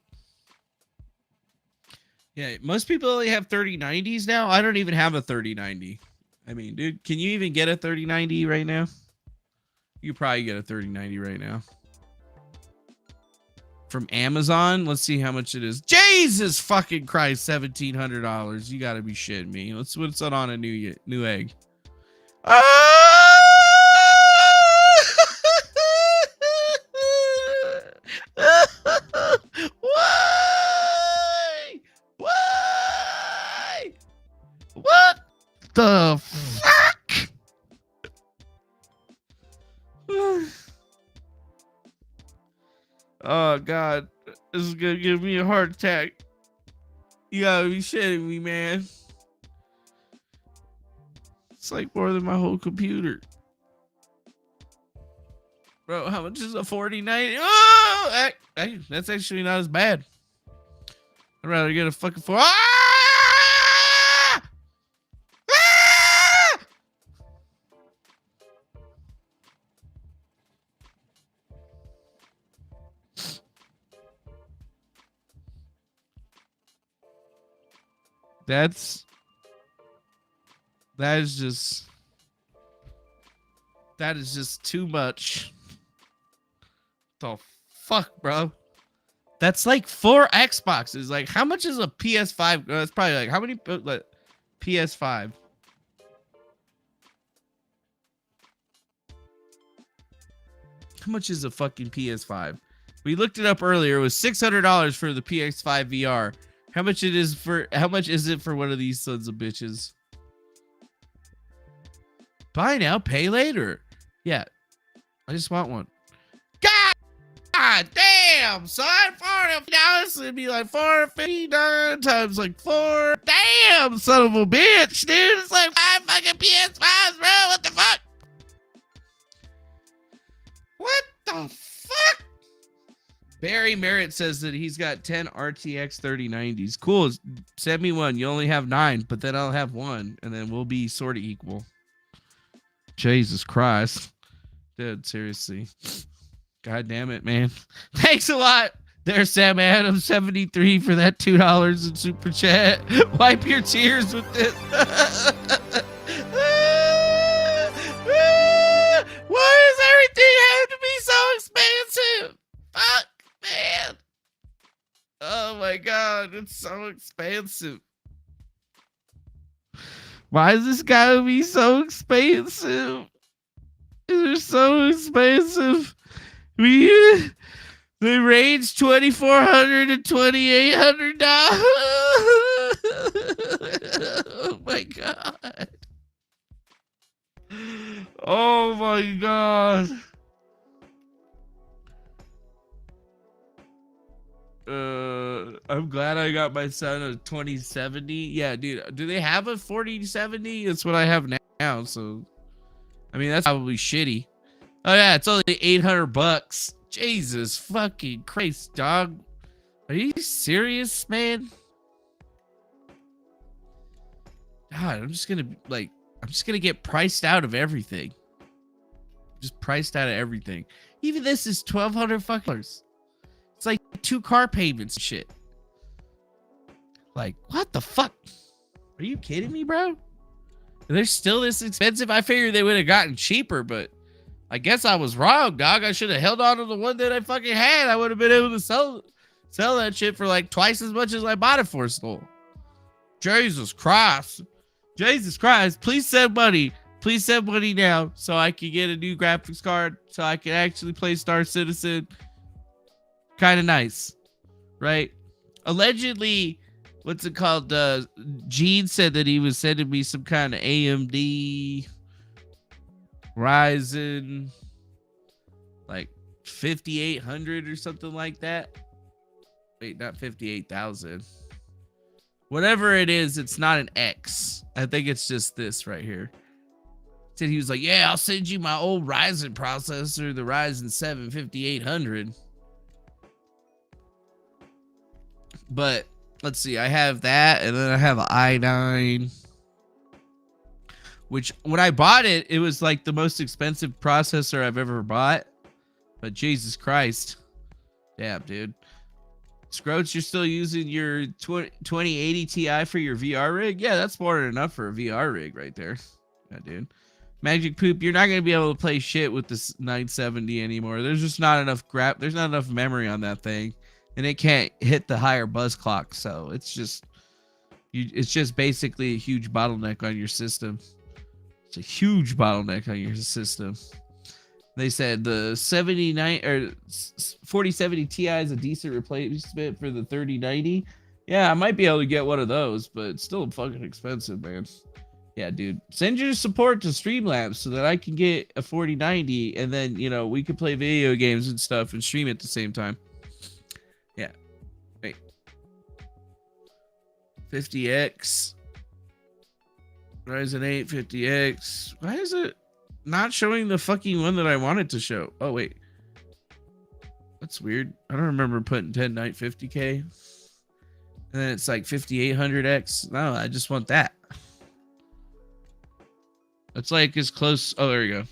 Yeah, most people only have 3090s now. I don't even have a 3090. I mean, dude, can you even get a 3090 right now? You probably get a 3090 right now. From Amazon, let's see how much it is. Jesus fucking Christ, $1,700. You gotta be shitting me. Let's what's that on a new egg? Why? What the fuck? Oh God, this is gonna give me a heart attack. You gotta be shitting me, man. It's like more than my whole computer. Bro, how much is a 4090? Oh, hey, that's actually not as bad. I'd rather get a fucking That is just too much. The fuck, bro? That's like 4 Xboxes. Like, how much is a PS5? It's probably like, how many like, PS5? How much is a fucking PS5? We looked it up earlier. It was $600 for the PX5 VR. How much is it for one of these sons of bitches? Buy now, pay later. Yeah. I just want one. God damn, son. $450 would be like $459 times like 4. Damn, son of a bitch, dude. It's like 5 fucking PS5s, bro. What the fuck? What the fuck? Barry Merritt says that he's got 10 RTX 3090s. Cool. Send me one. You only have 9, but then I'll have one, and then we'll be sort of equal. Jesus Christ. Dude, seriously. God damn it, man. Thanks a lot. There's Sam Adams 73 for that $2 in super chat. Wipe your tears with this. Why does everything have to be so expensive? Fuck, man. Oh my God, it's so expensive. Why is this gotta be so expensive? It's so expensive. They range $2,400 to $2,800. Oh my God. Oh my God. I'm glad I got my son a 2070. Yeah, dude. Do they have a 4070? That's what I have now. So, I mean, that's probably shitty. Oh yeah, it's only $800. Jesus fucking Christ, dog. Are you serious, man? God, I'm just gonna get priced out of everything. Just priced out of everything. Even this is $1,200 fucking. It's like 2 car payments and shit. Like, what the fuck? Are you kidding me, bro? They're still this expensive? I figured they would have gotten cheaper, but I guess I was wrong, dog. I should have held on to the one that I fucking had. I would have been able to sell that shit for like twice as much as I bought it for still. Jesus Christ. Jesus Christ. Please send money. Please send money now so I can get a new graphics card so I can actually play Star Citizen. Kind of nice, right? Allegedly, what's it called? Gene said that he was sending me some kind of AMD Ryzen, like 5800 or something like that. Wait, not 58,000. Whatever it is, it's not an X. I think it's just this right here. Said he was like, yeah, I'll send you my old Ryzen processor, the Ryzen 7 5800. But let's see, I have that, and then I have an i9. Which, when I bought it, it was like the most expensive processor I've ever bought. But Jesus Christ. Damn, dude. Scroats, you're still using your 2080 Ti for your VR rig? Yeah, that's more than enough for a VR rig right there. Yeah, dude. Magic Poop, you're not going to be able to play shit with this 970 anymore. There's just not enough there's not enough memory on that thing. And it can't hit the higher buzz clock. So it's just basically a huge bottleneck on your system. It's a huge bottleneck on your system. They said the 4070 Ti is a decent replacement for the 3090. Yeah, I might be able to get one of those, but it's still fucking expensive, man. Yeah, dude. Send your support to Streamlabs so that I can get a 4090 and then, we can play video games and stuff and stream at the same time. Yeah. Wait. 50X. Ryzen 8 50X. Why is it not showing the fucking one that I wanted to show? Oh, wait. That's weird. I don't remember putting 1090 50K. And then it's like 5800X. No, I just want that. It's like as close. Oh, there we go.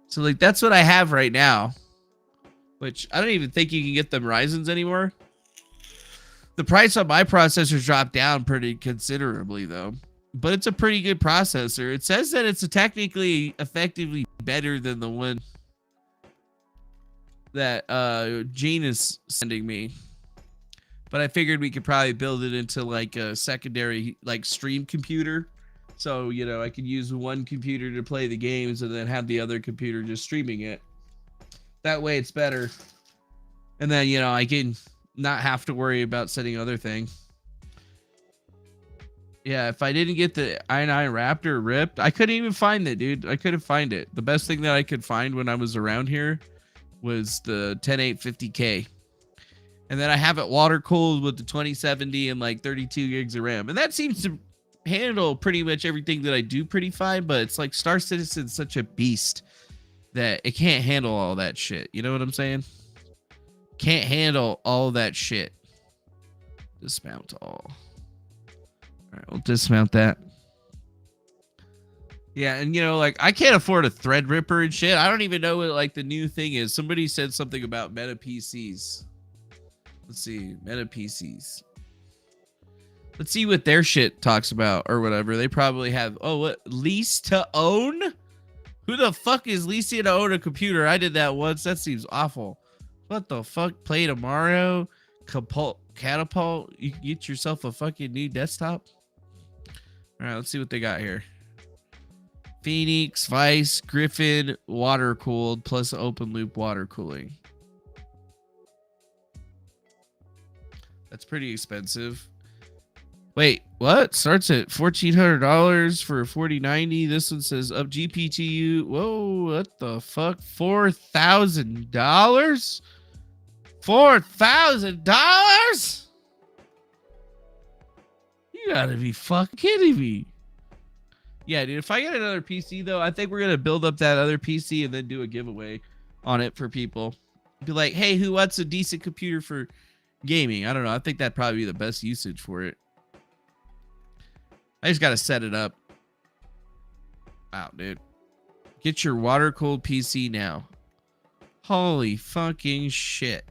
So, like, that's what I have right now. Which I don't even think you can get them Ryzens anymore. The price on my processors dropped down pretty considerably, though. But it's a pretty good processor. It says that it's technically effectively better than the one that Gene is sending me. But I figured we could probably build it into like a secondary like stream computer. So, I could use one computer to play the games and then have the other computer just streaming it. That way it's better. And then, you know, I can not have to worry about setting other thing. Yeah, if I didn't get the i9 Raptor ripped, I couldn't even find it, dude. I couldn't find it. The best thing that I could find when I was around here was the 10850K. And then I have it water cooled with the 2070 and like 32 gigs of RAM. And that seems to handle pretty much everything that I do pretty fine, but it's like Star Citizen's such a beast that it can't handle all that shit. You know what I'm saying? Can't handle all that shit. Dismount all. All right, we'll dismount that. Yeah, and you know, like I can't afford a Threadripper and shit. I don't even know what like the new thing is. Somebody said something about Meta PCs. Let's see, Meta PCs. Let's see what their shit talks about or whatever. They probably have, oh, what? Lease to own? Who the fuck is leasing to own a computer? I did that once. That seems awful. What the fuck? Play tomorrow? Catapult? You can get yourself a fucking new desktop? All right, let's see what they got here. Phoenix, Vice, Griffin, water cooled plus open loop water cooling. That's pretty expensive. Wait, what? Starts at $1,400 for a 4090. This one says up GPTU. Whoa, what the fuck? $4,000? $4,000? You gotta be fucking kidding me. Yeah, dude, if I get another PC, though, I think we're gonna build up that other PC and then do a giveaway on it for people. Be like, hey, who wants a decent computer for gaming? I don't know. I think that'd probably be the best usage for it. I just gotta set it up. Wow, dude. Get your water-cooled PC now. Holy fucking shit.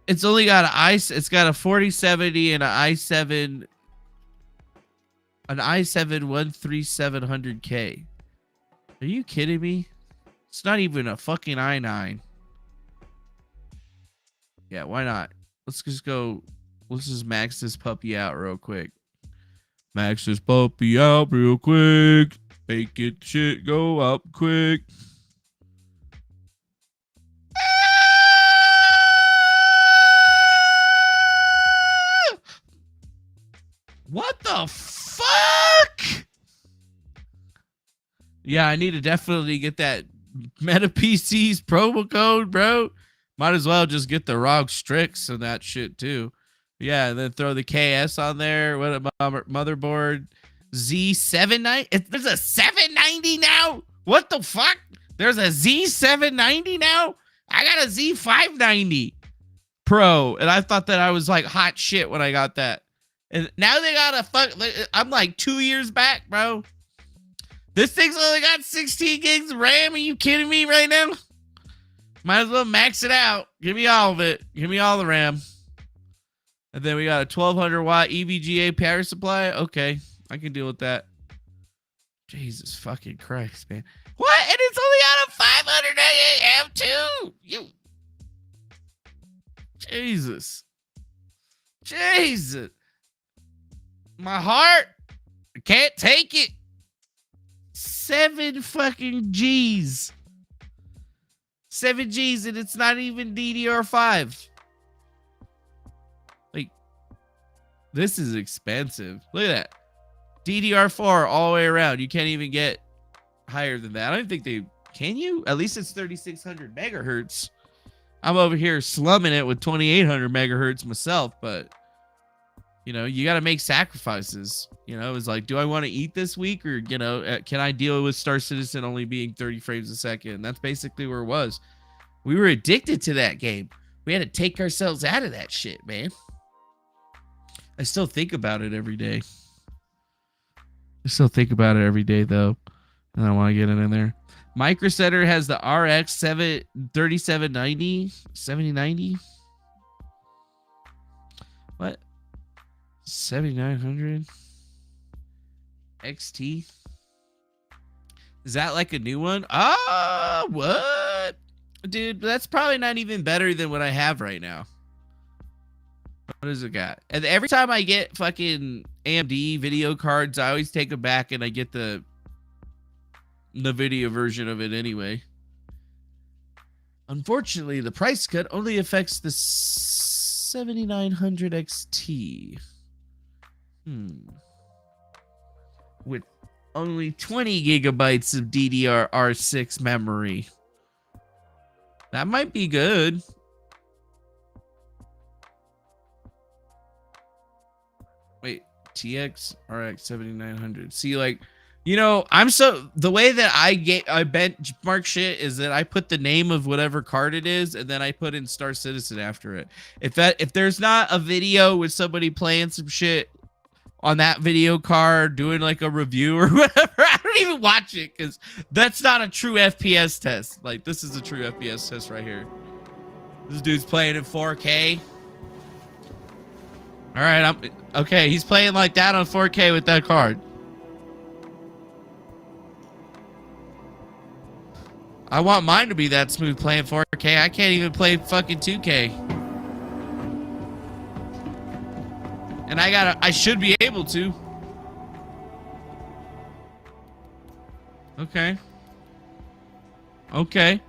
It's only got it's got a 4070 and an i7 13700K. Are you kidding me? It's not even a fucking i9. Yeah, why not? Let's just go. Let's just max this puppy out real quick. Max this puppy out real quick. Make it shit go up quick. What the fuck? Yeah, I need to definitely get that Meta PC's promo code, bro. Might as well just get the ROG Strix and that shit too. Yeah, and then throw the KS on there. What a motherboard. Z790. There's a 790 now? What the fuck? There's a Z790 now? I got a Z590 Pro, and I thought that I was like hot shit when I got that. And now they got a fuck. I'm like 2 years back, bro. This thing's only got 16 gigs of RAM. Are you kidding me right now? Might as well max it out. Give me all of it. Give me all the RAM. And then we got a 1200 watt EVGA power supply. Okay, I can deal with that. Jesus fucking Christ, man. What? And it's only got a 500 AM too. Jesus. Jesus. My heart. I can't take it. 7 fucking G's. 7 G's and it's not even DDR5. Like, this is expensive. Look at that. DDR4 all the way around. You can't even get higher than that. I don't think they can. You? At least it's 3600 megahertz. I'm over here slumming it with 2800 megahertz myself, but you know, you got to make sacrifices. You know, it's like, do I want to eat this week, or you know, can I deal with Star Citizen only being 30 frames a second? That's basically where it was. We were addicted to that game. We had to take ourselves out of that shit, man. I still think about it every day. I still think about it every day, though. And I want to get it in there. Micro Center has the RX 3790, 7090. What? 7900 XT. Is that like a new one? Ah, what? Dude, that's probably not even better than what I have right now. What does it got? And every time I get fucking AMD video cards, I always take them back and I get the video version of it anyway. Unfortunately, the price cut only affects the 7900 XT. With only 20 gigabytes of DDR6 memory. That might be good. Wait, TX RX 7900. See, like, you know, the way that I benchmark shit is that I put the name of whatever card it is, and then I put in Star Citizen after it. If there's not a video with somebody playing some shit on that video card, doing like a review or whatever, I don't even watch it, because that's not a true FPS test. Like, this is a true FPS test right here. This dude's playing in 4K. All right, okay. He's playing like that on 4K with that card. I want mine to be that smooth playing 4K. I can't even play fucking 2K. And I should be able to. Okay. Okay.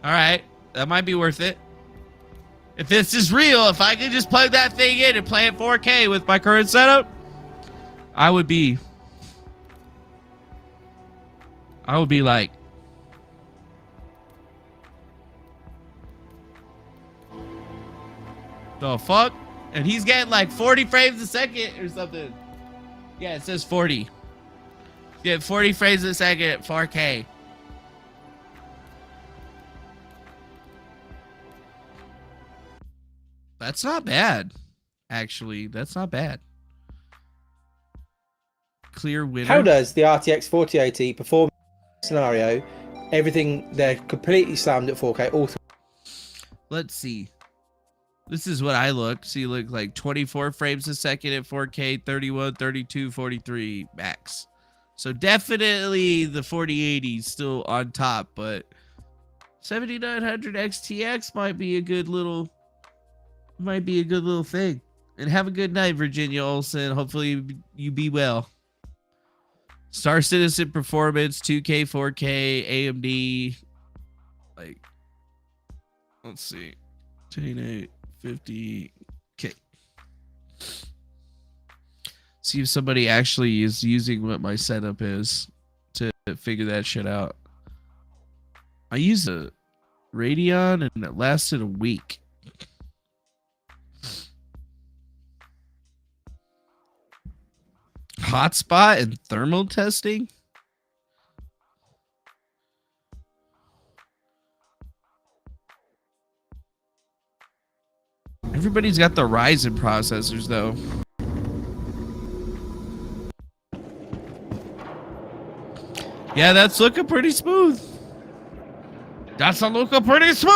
All right. That might be worth it. If this is real, if I could just plug that thing in and play it 4K with my current setup, I would be like, the fuck? And he's getting like 40 frames a second or something. Yeah, it says 40. Yeah, 40 frames a second at 4K. That's not bad. Actually, that's not bad. Clear winner. How does the RTX 4080 perform scenario? Everything, they're completely slammed at 4K. All Let's see. This is what I look. So you look like 24 frames a second at 4K, 31, 32, 43 max. So definitely the 4080 is still on top, but 7900 XTX might be a good little thing. And have a good night, Virginia Olsen. Hopefully you be well. Star Citizen Performance, 2K, 4K, AMD. Like, let's see. 1050K. See if somebody actually is using what my setup is to figure that shit out. I used a Radeon and it lasted a week. Hotspot and thermal testing? Everybody's got the Ryzen processors, though. Yeah, that's looking pretty smooth. That's looking pretty smooth.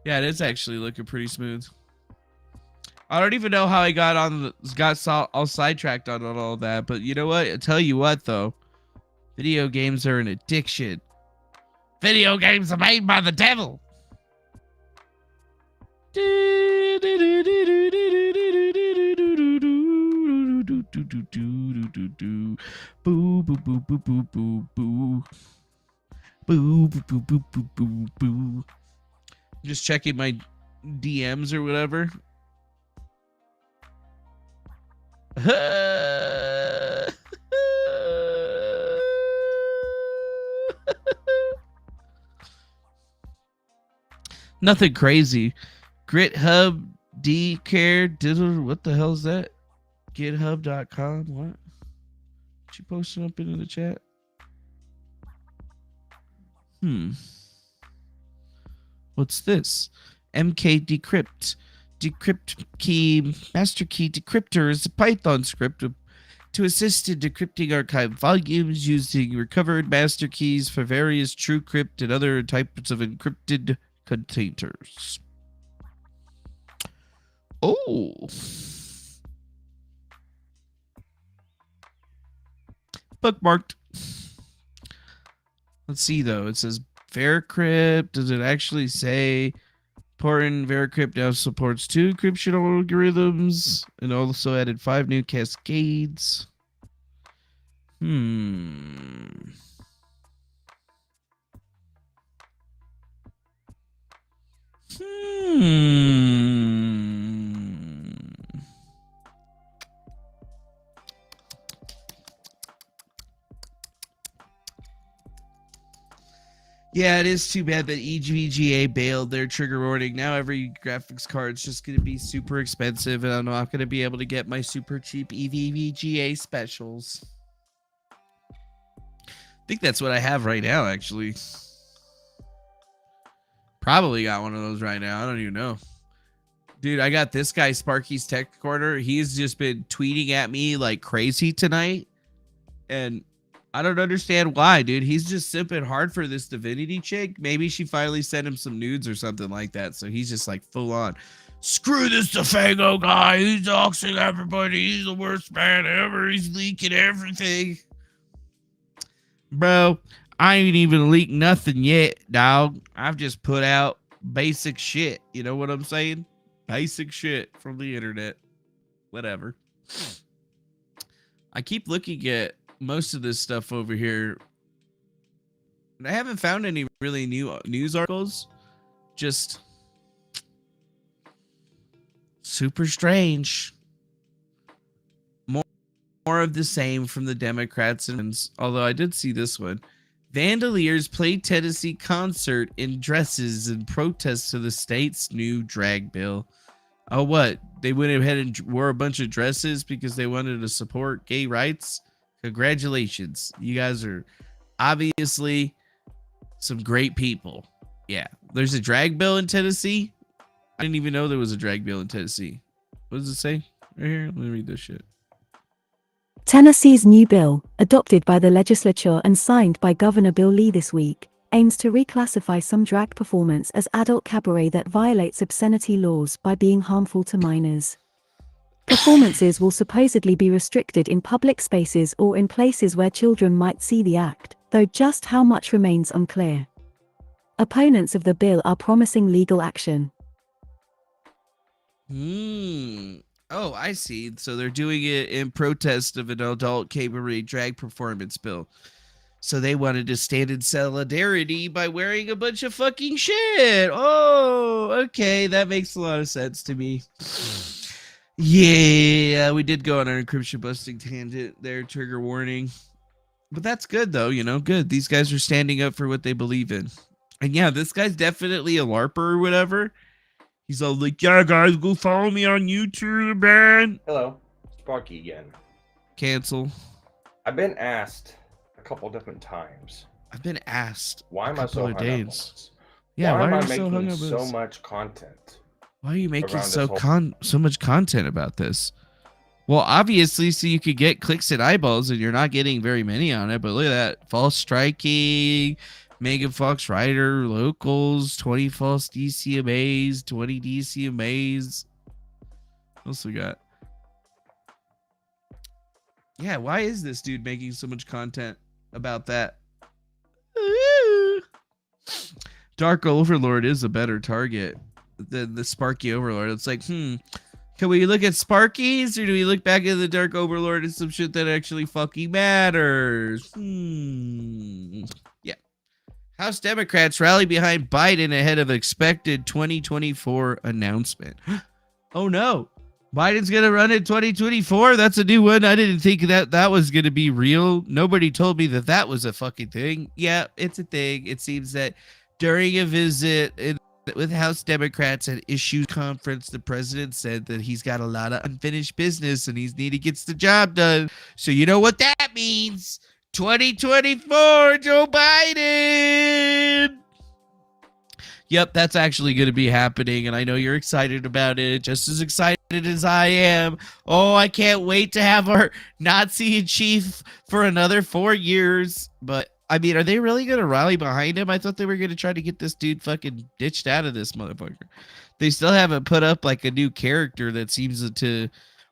Yeah, it is actually looking pretty smooth. I don't even know how I got all sidetracked on all that, but you know what? I tell you what, though, video games are an addiction. Video games are made by the devil. Boo boo boo boo boo boo boo. Boo boo boo boo boo boo boo. Just checking my DMs or whatever. Nothing crazy. GitHub Care diddle. What the hell is that? GitHub.com. What? She posted up into the chat. What's this? MK Decrypt. Decrypt key master key decryptor is a Python script to assist in decrypting archive volumes using recovered master keys for various TrueCrypt and other types of encrypted containers. Oh. Bookmarked. Let's see though. It says Vercrypt. Does it actually say important? Vercrypt now supports 2 encryption algorithms and also added 5 new cascades. Yeah, it is too bad that EVGA bailed their trigger warning. Now every graphics card is just going to be super expensive, and I'm not going to be able to get my super cheap EVGA specials. I think that's what I have right now, actually. Probably got one of those right now. I don't even know. Dude, I got this guy, Sparky's Tech Corner. He's just been tweeting at me like crazy tonight. And I don't understand why, dude. He's just simping hard for this divinity chick. Maybe she finally sent him some nudes or something like that. So he's just like full on. Screw this Defango guy. He's doxing everybody. He's the worst man ever. He's leaking everything. Bro, I ain't even leaked nothing yet, dog. I've just put out basic shit. You know what I'm saying? Basic shit from the internet. Whatever. I keep looking at most of this stuff over here. I haven't found any really new news articles. Just super strange. More of the same from the Democrats. And although I did see this one. Vandaliers played Tennessee concert in dresses in protest to the state's new drag bill. Oh, what? They went ahead and wore a bunch of dresses because they wanted to support gay rights? Congratulations. You guys are obviously some great people. Yeah. There's a drag bill in Tennessee. I didn't even know there was a drag bill in Tennessee. What does it say? Right here. Let me read this shit. Tennessee's new bill, adopted by the legislature and signed by Governor Bill Lee this week, aims to reclassify some drag performance as adult cabaret that violates obscenity laws by being harmful to minors. Performances will supposedly be restricted in public spaces or in places where children might see the act, though just how much remains unclear. Opponents of the bill are promising legal action. Oh, I see. So they're doing it in protest of an adult cabaret drag performance bill. So they wanted to stand in solidarity by wearing a bunch of fucking shit. Oh, okay. That makes a lot of sense to me. Yeah, we did go on an encryption busting tangent there, trigger warning. But that's good, though, you know, good. These guys are standing up for what they believe in. And yeah, this guy's definitely a LARPer or whatever. He's all like, yeah, guys, go follow me on YouTube, man. Hello, Sparky again. Cancel. I've been asked a couple different times. I've been asked. Why am I so hung up on this? Yeah, why am I are you so hung making up on so this? much content? Why are you making around so this whole- much content about this? Well, obviously, so you could get clicks and eyeballs, and you're not getting very many on it. But look at that. False striking, Megan Fox Rider, locals, 20 false DCMAs, 20 DCMAs. What else we got? Yeah, why is this dude making so much content about that? Dark Overlord is a better target than the Sparky Overlord. It's like, can we look at Sparkies, or do we look back at the Dark Overlord and some shit that actually fucking matters? Yeah. House Democrats rally behind Biden ahead of expected 2024 announcement. Oh no. Biden's going to run in 2024? That's a new one. I didn't think that was going to be real. Nobody told me that was a fucking thing. Yeah, it's a thing. It seems that during a visit with House Democrats at Issues Conference, the president said that he's got a lot of unfinished business and he gets the job done. So you know what that means? 2024, Joe Biden. Yep, that's actually going to be happening, and I know you're excited about it, just as excited as I am. Oh, I can't wait to have our Nazi in chief for another 4 years. But, I mean, are they really going to rally behind him? I thought they were going to try to get this dude fucking ditched out of this motherfucker. They still haven't put up, like, a new character that seems to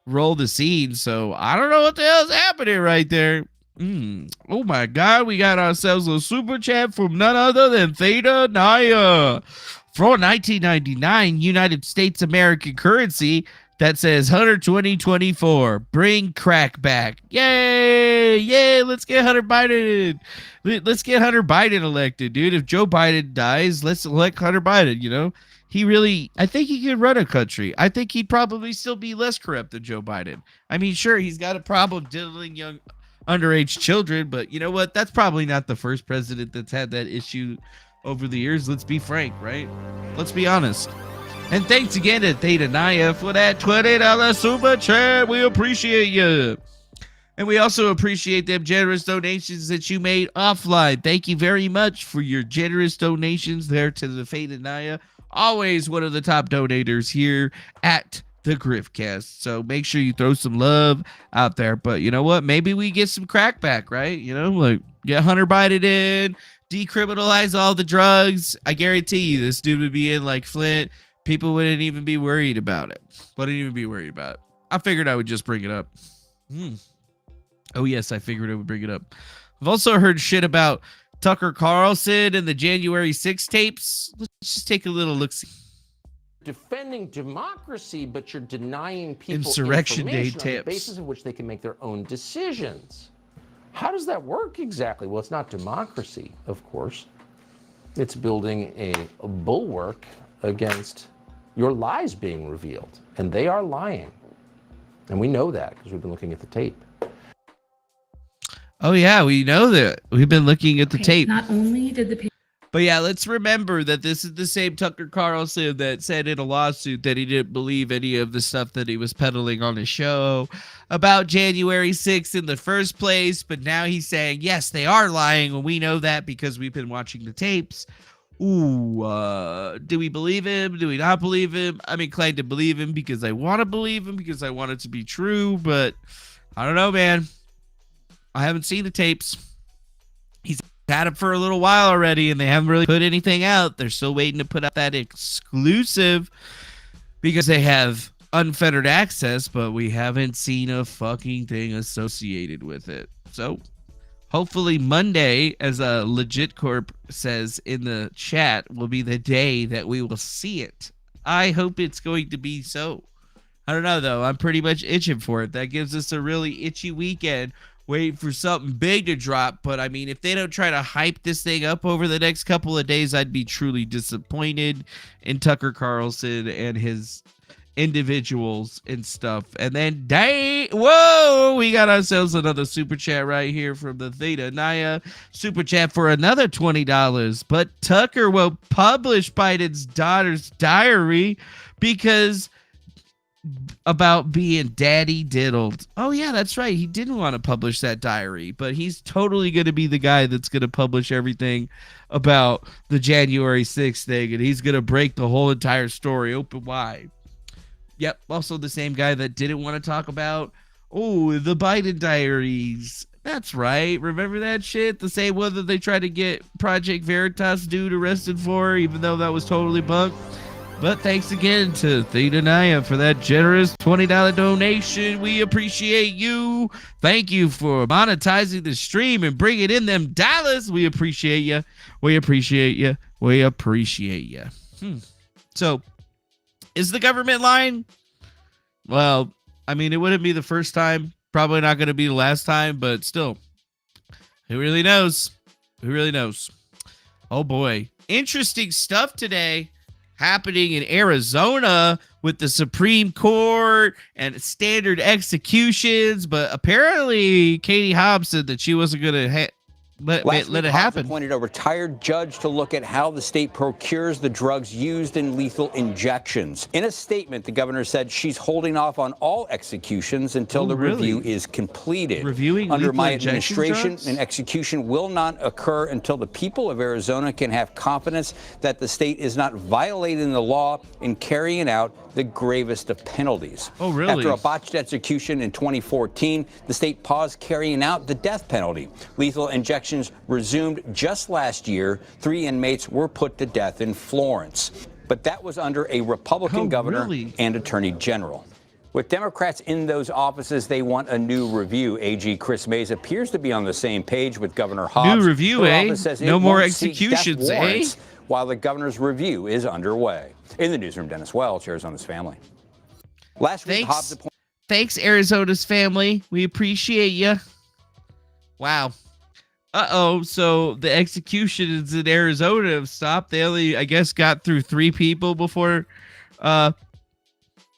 roll the scene, so I don't know what the hell's happening right there. Oh my god, we got ourselves a super chat from none other than Theta Naya. For 1999 United States American currency, that says Hunter 2024, bring crack back. Yay! Yay! Let's get Hunter Biden. Let's get Hunter Biden elected, dude. If Joe Biden dies, let's elect Hunter Biden, you know? I think he could run a country. I think he'd probably still be less corrupt than Joe Biden. I mean, sure, he's got a problem diddling young underage children, but you know what? That's probably not the first president that's had that issue over the years. Let's be frank, right? Let's be honest. And thanks again to Theta Naya for that $20 super chat. We appreciate you. And we also appreciate them generous donations that you made offline. Thank you very much for your generous donations there to the Theta Naya. Always one of the top donators here at the Griftcast. So make sure you throw some love out there. But you know what? Maybe we get some crack back, right? You know, like get Hunter Biden in, decriminalize all the drugs. I guarantee you this dude would be in like Flint. People wouldn't even be worried about it. I figured I would just bring it up. Oh, yes, I figured I would bring it up. I've also heard shit about Tucker Carlson and the January 6 tapes. Let's just take a little look-see. Defending democracy, but you're denying people Insurrection Day information on the tapes. basis of which they can make their own decisions. How does that work exactly? Well, it's not democracy, of course. It's building a bulwark against your lies being revealed. And they are lying. And we know that because we've been looking at the tape. Oh, yeah, we know that. We've been looking at the tape. Not only did the But yeah, let's remember that this is the same Tucker Carlson that said in a lawsuit that he didn't believe any of the stuff that he was peddling on his show about January 6th in the first place. But now he's saying, yes, they are lying. And we know that because we've been watching the tapes. Ooh, do we believe him? Do we not believe him? I'm inclined to believe him because I want to believe him because I want it to be true. But I don't know, man. I haven't seen the tapes. He's had it for a little while already, and they haven't really put anything out. They're still waiting to put out that exclusive because they have unfettered access, but we haven't seen a fucking thing associated with it. So hopefully Monday, as a Legit Corp says in the chat, will be the day that we will see it. I hope it's going to be so. I don't know, though. I'm pretty much itching for it. That gives us a really itchy weekend. Wait for something big to drop. But, I mean, if they don't try to hype this thing up over the next couple of days, I'd be truly disappointed in Tucker Carlson and his individuals and stuff. And then, whoa, we got ourselves another super chat right here from the Theta Naya. Super chat for another $20. But Tucker will publish Biden's daughter's diary because about being daddy diddled. Oh yeah, that's right. He didn't want to publish that diary, but he's totally going to be the guy that's going to publish everything about the January 6th thing, and he's going to break the whole entire story open wide. Yep, also the same guy that didn't want to talk about, the Biden diaries. That's right. Remember that shit? The same one that they tried to get Project Veritas dude arrested for, even though that was totally bunk. But thanks again to Theta Naya for that generous $20 donation. We appreciate you. Thank you for monetizing the stream and bringing in them dollars. We appreciate you. We appreciate you. We appreciate you. So, is the government lying? Well, I mean, it wouldn't be the first time. Probably not going to be the last time, but still. Who really knows? Who really knows? Oh, boy. Interesting stuff today happening in Arizona with the Supreme Court and standard executions, but apparently Katie Hobbs said that she wasn't going to let it happen. Appointed a retired judge to look at how the state procures the drugs used in lethal injections. In a statement, the governor said she's holding off on all executions until the review is completed. Reviewing under lethal my injection administration, drugs? an execution will not occur until the people of Arizona can have confidence that the state is not violating the law in carrying out the gravest of penalties. Oh, really? After a botched execution in 2014, the state paused carrying out the death penalty. Lethal injections resumed just last year. 3 inmates were put to death in Florence. But that was under a Republican governor and attorney general. With Democrats in those offices, they want a new review. AG Chris Mays appears to be on the same page with Governor Hobbs. New review, Her eh? office says it No more won't seek death executions, eh? warrants while the governor's review is underway. In the newsroom, Dennis Welch, Arizona's Family. Last week, Hobbs appointed. Thanks, Arizona's family. We appreciate you. Wow. So the executions in Arizona have stopped. They only, I guess, got through 3 people before.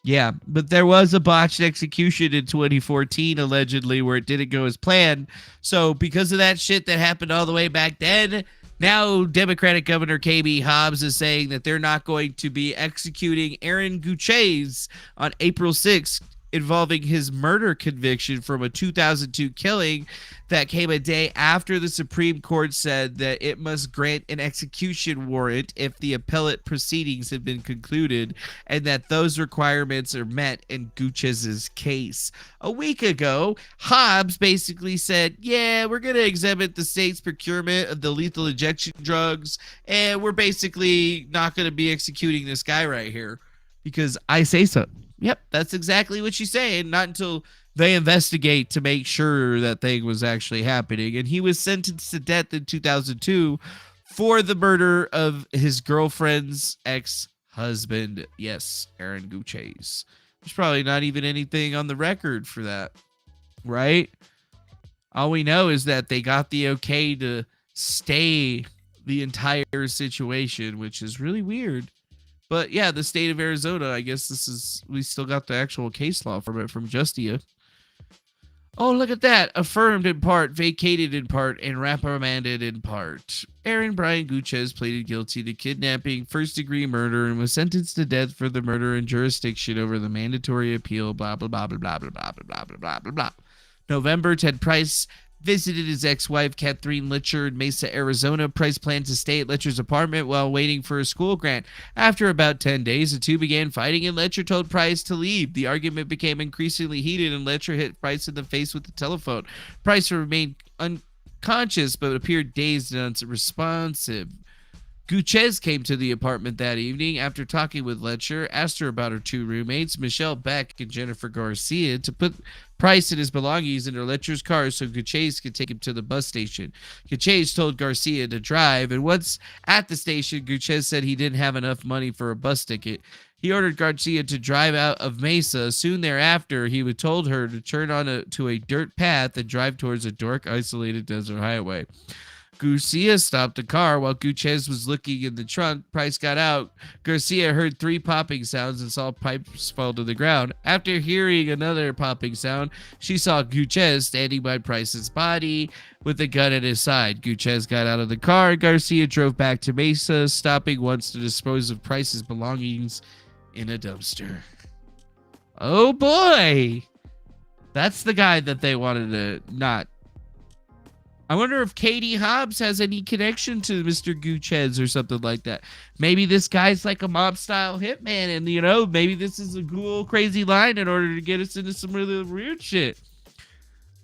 Yeah, but there was a botched execution in 2014, allegedly, where it didn't go as planned. So because of that shit that happened all the way back then, now Democratic Governor KB Hobbs is saying that they're not going to be executing Aaron Gutierrez on April 6th, involving his murder conviction from a 2002 killing that came a day after the Supreme Court said that it must grant an execution warrant if the appellate proceedings have been concluded, and that those requirements are met in Gutierrez's case. A week ago, Hobbs basically said, yeah, we're going to exhibit the state's procurement of the lethal injection drugs, and we're basically not going to be executing this guy right here because I say so. Yep, that's exactly what she's saying. Not until they investigate to make sure that thing was actually happening. And he was sentenced to death in 2002 for the murder of his girlfriend's ex-husband. Yes, Aaron Gutierrez. There's probably not even anything on the record for that, right? All we know is that they got the okay to stay the entire situation, which is really weird. But yeah, the state of Arizona, I guess we still got the actual case law from it from Justia. Oh, look at that. Affirmed in part, vacated in part, and reprimanded in part. Aaron Brian Gutierrez pleaded guilty to kidnapping, first-degree murder, and was sentenced to death for the murder and jurisdiction over the mandatory appeal, blah, blah, blah, blah, blah, blah, blah, blah, blah, blah, blah, blah. November, Ted Price visited his ex-wife, Catherine Litcher, in Mesa, Arizona. Price planned to stay at Litcher's apartment while waiting for a school grant. After about 10 days, the two began fighting, and Litcher told Price to leave. The argument became increasingly heated, and Litcher hit Price in the face with the telephone. Price remained unconscious, but appeared dazed and unresponsive. Gutierrez came to the apartment that evening after talking with Letcher, asked her about her 2 roommates, Michelle Beck and Jennifer Garcia, to put Price and his belongings into Letcher's car so Gutierrez could take him to the bus station. Gutierrez told Garcia to drive, and once at the station, Gutierrez said he didn't have enough money for a bus ticket. He ordered Garcia to drive out of Mesa. Soon thereafter, he would told her to turn to a dirt path and drive towards a dark, isolated desert highway. Garcia stopped the car while Gutierrez was looking in the trunk. Price got out. Garcia heard 3 popping sounds and saw pipes fall to the ground. After hearing another popping sound, she saw Gutierrez standing by Price's body with a gun at his side. Gutierrez got out of the car. Garcia drove back to Mesa, stopping once to dispose of Price's belongings in a dumpster. Oh boy! That's the guy that they wanted to not. I wonder if Katie Hobbs has any connection to Mr. Gutierrez or something like that. Maybe this guy's like a mob-style hitman, and, maybe this is a cool, crazy line in order to get us into some really weird shit.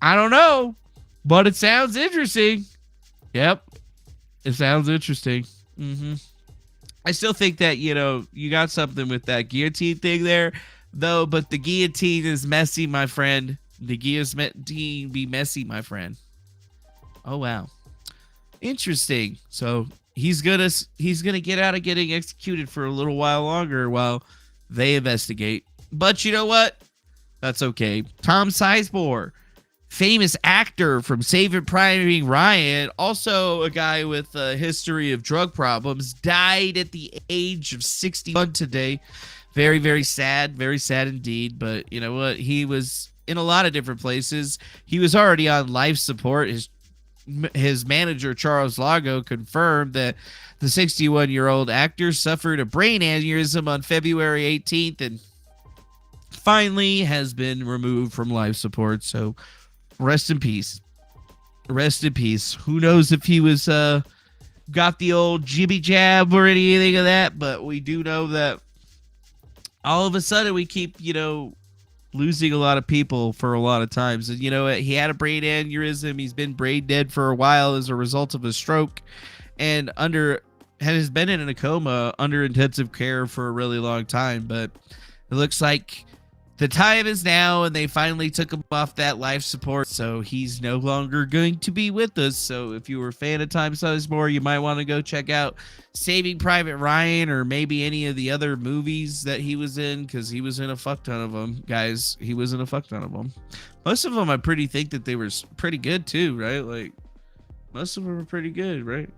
I don't know, but it sounds interesting. Yep, it sounds interesting. I still think that, you got something with that guillotine thing there, though, but the guillotine is messy, my friend. The guillotine be messy, my friend. Oh wow, interesting. So he's gonna get out of getting executed for a little while longer while they investigate. But you know what? That's okay. Tom Sizemore, famous actor from Saving Private Ryan, also a guy with a history of drug problems, died at the age of 61 today. Very, very sad indeed. But you know what? He was in a lot of different places. He was already on life support. His manager, Charles Lago, confirmed that the 61-year-old actor suffered a brain aneurysm on February 18th and finally has been removed from life support. So rest in peace. Rest in peace. Who knows if he was got the old jibby jab or anything of that, but we do know that all of a sudden we keep, losing a lot of people for a lot of times. And he had a brain aneurysm. He's been brain dead for a while as a result of a stroke, and has been in a coma under intensive care for a really long time. But it looks like the time is now, and they finally took him off that life support, so he's no longer going to be with us. So if you were a fan of Tom Sizemore, you might want to go check out Saving Private Ryan, or maybe any of the other movies that he was in, because he was in a fuck ton of them, guys. He was in a fuck ton of them. Most of them, I think that they were pretty good too, right? Like, most of them were pretty good, right?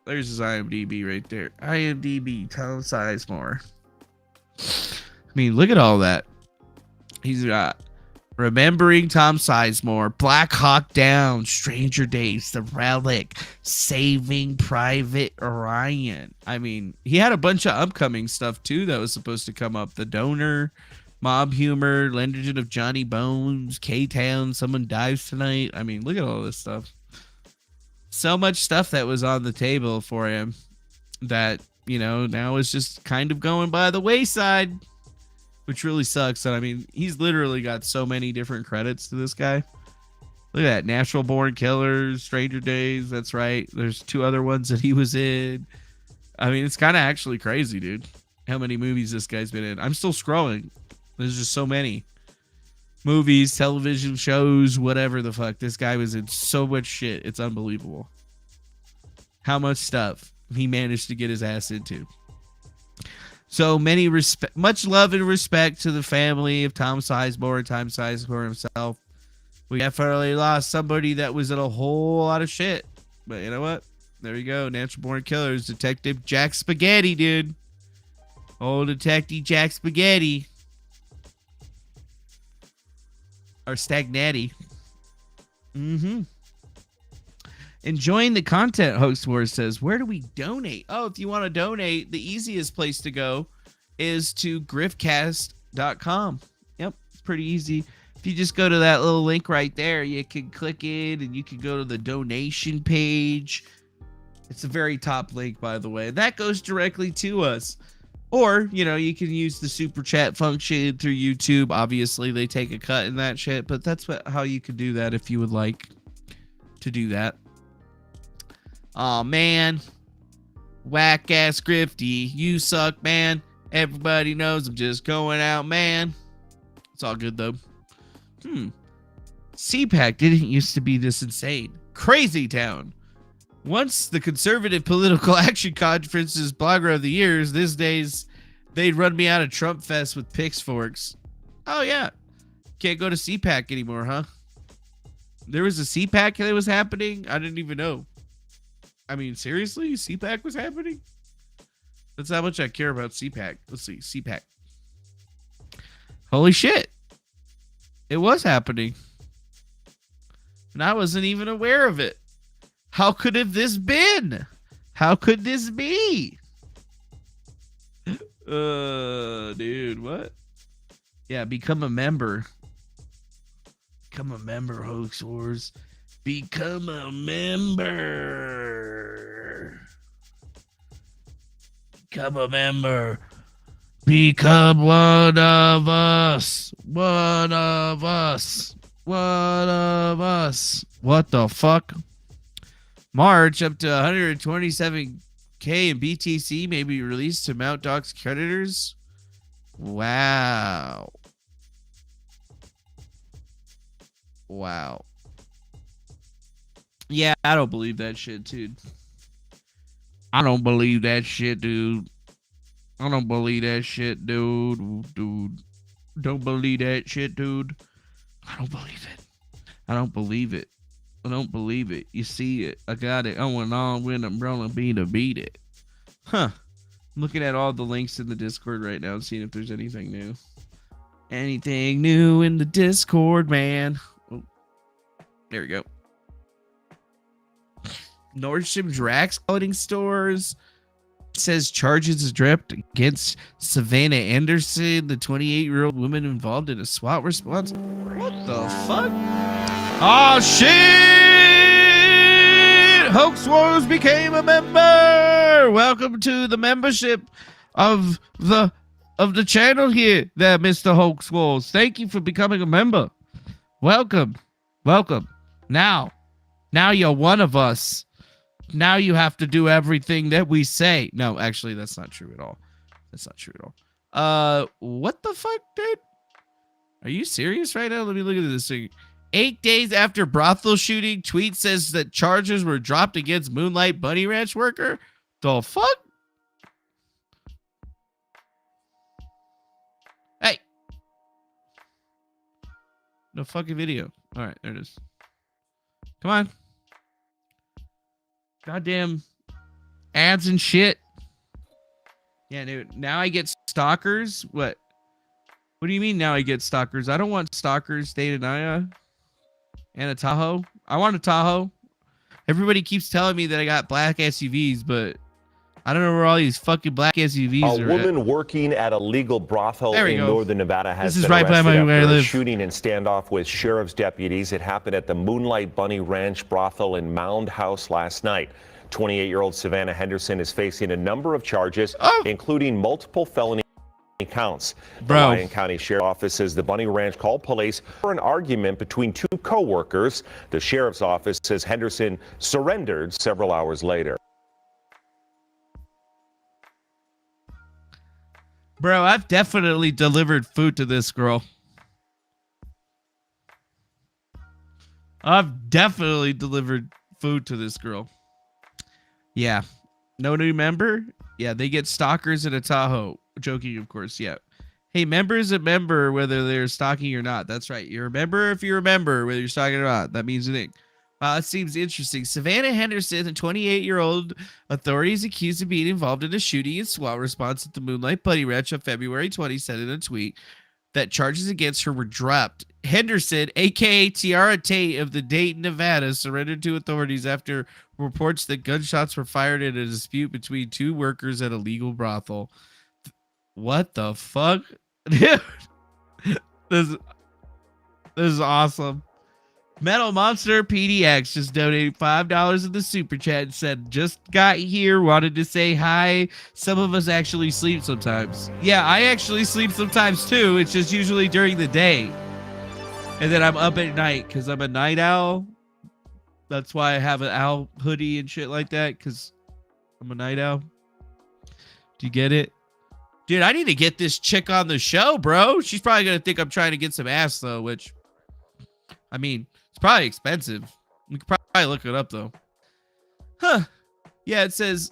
There's his IMDb right there. IMDb, Tom Sizemore. I mean, look at all that. He's got Remembering Tom Sizemore, Black Hawk Down, Stranger Days, The Relic, Saving Private Ryan. I mean, he had a bunch of upcoming stuff too that was supposed to come up. The Donor, Mob Humor, Legend of Johnny Bones, K-Town, Someone Dies Tonight. I mean, look at all this stuff. So much stuff that was on the table for him that, you know, now is just kind of going by the wayside, which really sucks. And I mean, he's literally got so many different credits to this guy. Look at that. Natural Born Killers, Stranger Days. That's right. There's 2 other ones that he was in. I mean, it's kind of actually crazy, dude, how many movies this guy's been in. I'm still scrolling. There's just so many movies, television shows, whatever the fuck. This guy was in so much shit. It's unbelievable how much stuff he managed to get his ass into. So much love and respect to the family of Tom Sizemore and Tom Sizemore himself. We definitely lost somebody that was in a whole lot of shit. But you know what? There you go. Natural Born Killers, Detective Jack Spaghetti, dude. Old Detective Jack Spaghetti. Or Stagnetti. Enjoying the content, Host Wars says. Where do we donate? Oh, if you want to donate, the easiest place to go is to griftcast.com. Yep, it's pretty easy. If you just go to that little link right there, you can click it and you can go to the donation page. It's the very top link, by the way. That goes directly to us. Or, you know, you can use the super chat function through YouTube. Obviously, they take a cut in that shit, but that's how you could do that if you would like to do that. Oh man, whack ass Grifty, you suck, man. Everybody knows I'm just going out, man. It's all good though. CPAC didn't used to be this insane. Crazy town. Once the Conservative Political Action Conference's Blogger of the Years, these days they'd run me out of Trump Fest with pitchforks. Oh yeah, can't go to CPAC anymore, huh? There was a CPAC that was happening. I didn't even know. I mean, seriously? CPAC was happening? That's how much I care about CPAC. Let's see. CPAC. Holy shit. It was happening. And I wasn't even aware of it. How could have this been? How could this be? Dude, what? Yeah, become a member. Become a member, Hoax Wars. Become a member. Become a member. Become one of us. One of us. One of us. What the fuck? March up to 127K in BTC may be released to Mt. Gox's creditors. Wow. Wow. Yeah, I don't believe that shit, dude. I don't believe that shit, dude. I don't believe that shit, dude. Dude. Don't believe that shit, dude. I don't believe it. I don't believe it. I don't believe it. You see it. I got it. I went on with Umbrella B to beat it. Huh. I'm looking at all the links in the Discord right now and seeing if there's anything new. Anything new in the Discord, man. Oh, there we go. Nordstrom's Rack's clothing stores. It says charges dropped against Savannah Anderson, the 28-year-old woman involved in a SWAT response. What the fuck? Oh shit! Hoax Wars became a member. Welcome to the membership of the channel here, there, Mr. Hoax Wars. Thank you for becoming a member. Welcome, welcome. Now you're one of us. Now you have to do everything that we say. No, actually, that's not true at all. That's not true at all. What the fuck, dude? Are you serious right now? Let me look at this thing. 8 days after brothel shooting, tweet says that charges were dropped against Moonlight Bunny Ranch worker. The fuck? Hey. No fucking video. All right, there it is. Come on. Goddamn ads and shit. Yeah, dude. Now I get stalkers. What? What do you mean now I get stalkers? I don't want stalkers, Daytonaya and a Tahoe. I want a Tahoe. Everybody keeps telling me that I got black SUVs, but I don't know where all these fucking black SUVs are. A woman working at a legal brothel in northern Nevada has been right by arrested where I after a live. shooting and standoff with sheriff's deputies. It happened at the Moonlight Bunny Ranch brothel in Mound House last night. 28-year-old Savannah Henderson is facing a number of charges, including multiple felony counts. The Lyon County Sheriff's Office says the Bunny Ranch called police for an argument between two co-workers. The Sheriff's Office says Henderson surrendered several hours later. Bro, I've definitely delivered food to this girl. I've definitely delivered food to this girl. Yeah. No new member? Yeah, they get stalkers in a Tahoe. Joking, of course, yeah. Hey, member is a member whether they're stalking or not. That's right. You're a member if you're a member, whether you're stalking or not. That means a thing. Wow, it seems interesting. Savannah Henderson, a 28-year-old, authorities accused of being involved in a shooting and SWAT response at the Moonlight Bunny Ranch on February 20, said in a tweet that charges against her were dropped. Henderson, a.k.a. Tiara Tate of the Dayton, Nevada, surrendered to authorities after reports that gunshots were fired in a dispute between two workers at a legal brothel. What the fuck? Dude, this is awesome. Metal Monster PDX just donated $5 in the super chat and said, just got here, wanted to say hi. Some of us actually sleep sometimes. Yeah, I actually sleep sometimes too. It's just usually during the day. And then I'm up at night because I'm a night owl. That's why I have an owl hoodie and shit like that, because I'm a night owl. Do you get it? Dude, I need to get this chick on the show, bro. She's probably going to think I'm trying to get some ass, though, which, I mean, it's probably expensive. We could probably look it up, though. Huh. Yeah, it says,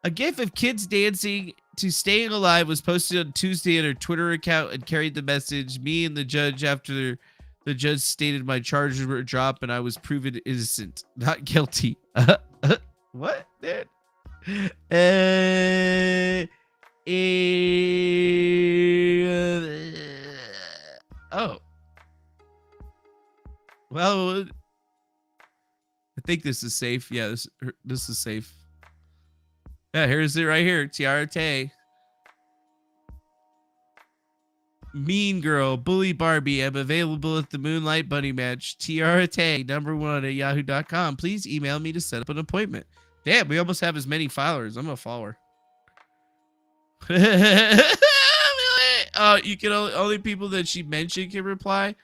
a gif of kids dancing to Staying Alive was posted on Tuesday on her Twitter account and carried the message, me and the judge, after the judge stated my charges were dropped and I was proven innocent, not guilty. What, dude? Oh. Well, I think this is safe. Yeah, this is safe. Yeah, here's it right here. Tiara Tay. Mean Girl, Bully Barbie. I'm available at the Moonlight Bunny Match. Tiara Tay, #1 at yahoo.com. Please email me to set up an appointment. Damn, we almost have as many followers. I'm a follower. Oh, you can only people that she mentioned can reply.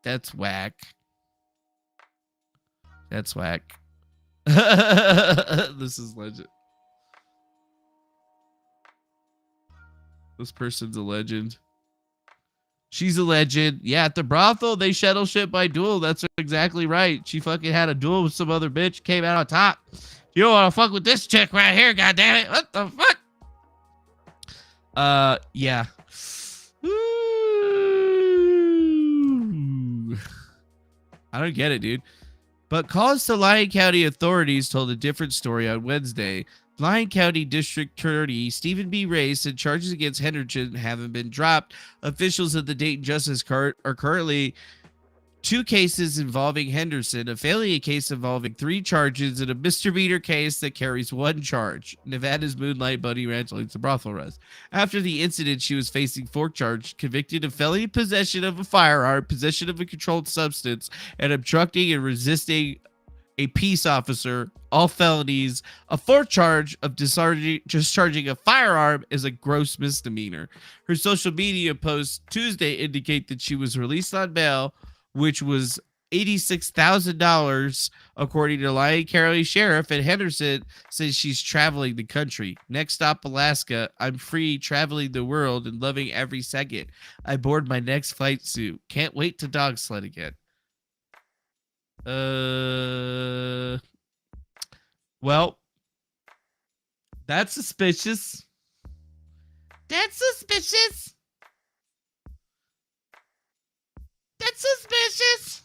That's whack. That's whack. This is legend. This person's a legend. She's a legend. Yeah, at the brothel, they shuttle shit by duel. That's exactly right. She fucking had a duel with some other bitch, came out on top. You don't want to fuck with this chick right here, goddammit. What the fuck? Yeah. Ooh. I don't get it, dude. But calls to Lyon County authorities told a different story on Wednesday. Lyon County District Attorney Stephen B. Ray said charges against Henderson haven't been dropped. Officials at the Dayton Justice Court are currently 2 cases involving Henderson, a felony case involving 3 charges, and a misdemeanor case that carries 1 charge. Nevada's Moonlight Bunny Ranch leads to brothel arrest. After the incident, she was facing 4 charges, convicted of felony possession of a firearm, possession of a controlled substance, and obstructing and resisting a peace officer, all felonies. A 4th charge of discharging a firearm is a gross misdemeanor. Her social media posts Tuesday indicate that she was released on bail, which was $86,000, according to Lyon County Sheriff. And Henderson says she's traveling the country. Next stop, Alaska. I'm free, traveling the world and loving every second. I board my next flight soon. Can't wait to dog sled again. Well, that's suspicious. That's suspicious. That's suspicious.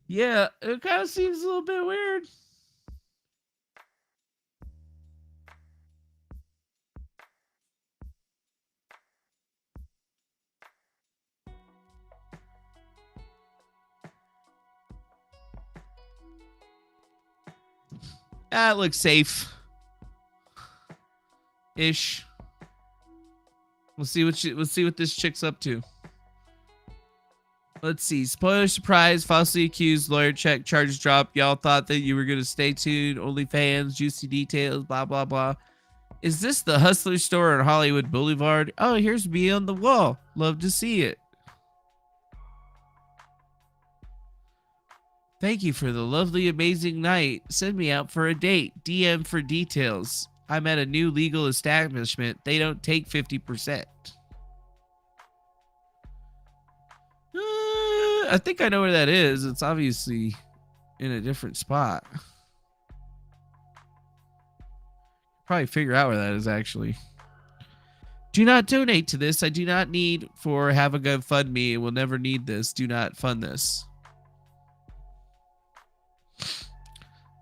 Yeah, it kind of seems a little bit weird. That looks safe. Ish. We'll see what this chick's up to. Let's see. Spoiler surprise. Falsely accused. Lawyer check. Charges dropped. Y'all thought that you were going to stay tuned. OnlyFans. Juicy details. Blah, blah, blah. Is this the Hustler store on Hollywood Boulevard? Oh, here's me on the wall. Love to see it. Thank you for the lovely, amazing night. Send me out for a date. DM for details. I'm at a new legal establishment. They don't take 50%. I think I know where that is. It's obviously in a different spot. Probably figure out where that is, actually. Do not donate to this. I do not need for have a GoFundMe. I will never need this. Do not fund this.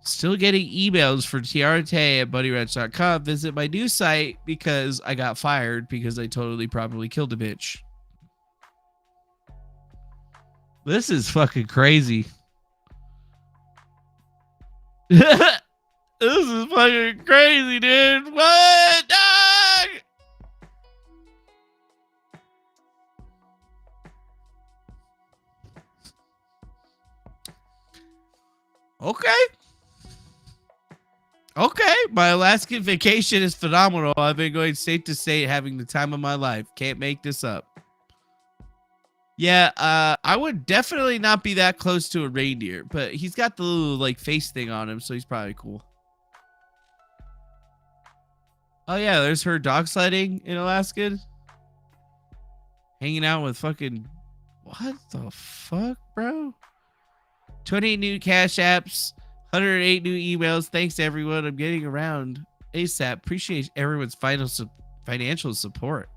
Still getting emails for TRT at BuddyRanch.com. Visit my new site because I got fired because I totally probably killed a bitch. This is fucking crazy. This is fucking crazy, dude. What? Dog? Okay. Okay. My Alaskan vacation is phenomenal. I've been going state to state, having the time of my life. Can't make this up. Yeah, I would definitely not be that close to a reindeer, but he's got the little like face thing on him, so he's probably cool. Oh yeah, there's her dog sledding in Alaska. Hanging out with fucking... What the fuck, bro? 28 new cash apps, 108 new emails. Thanks everyone. I'm getting around ASAP. Appreciate everyone's financial support.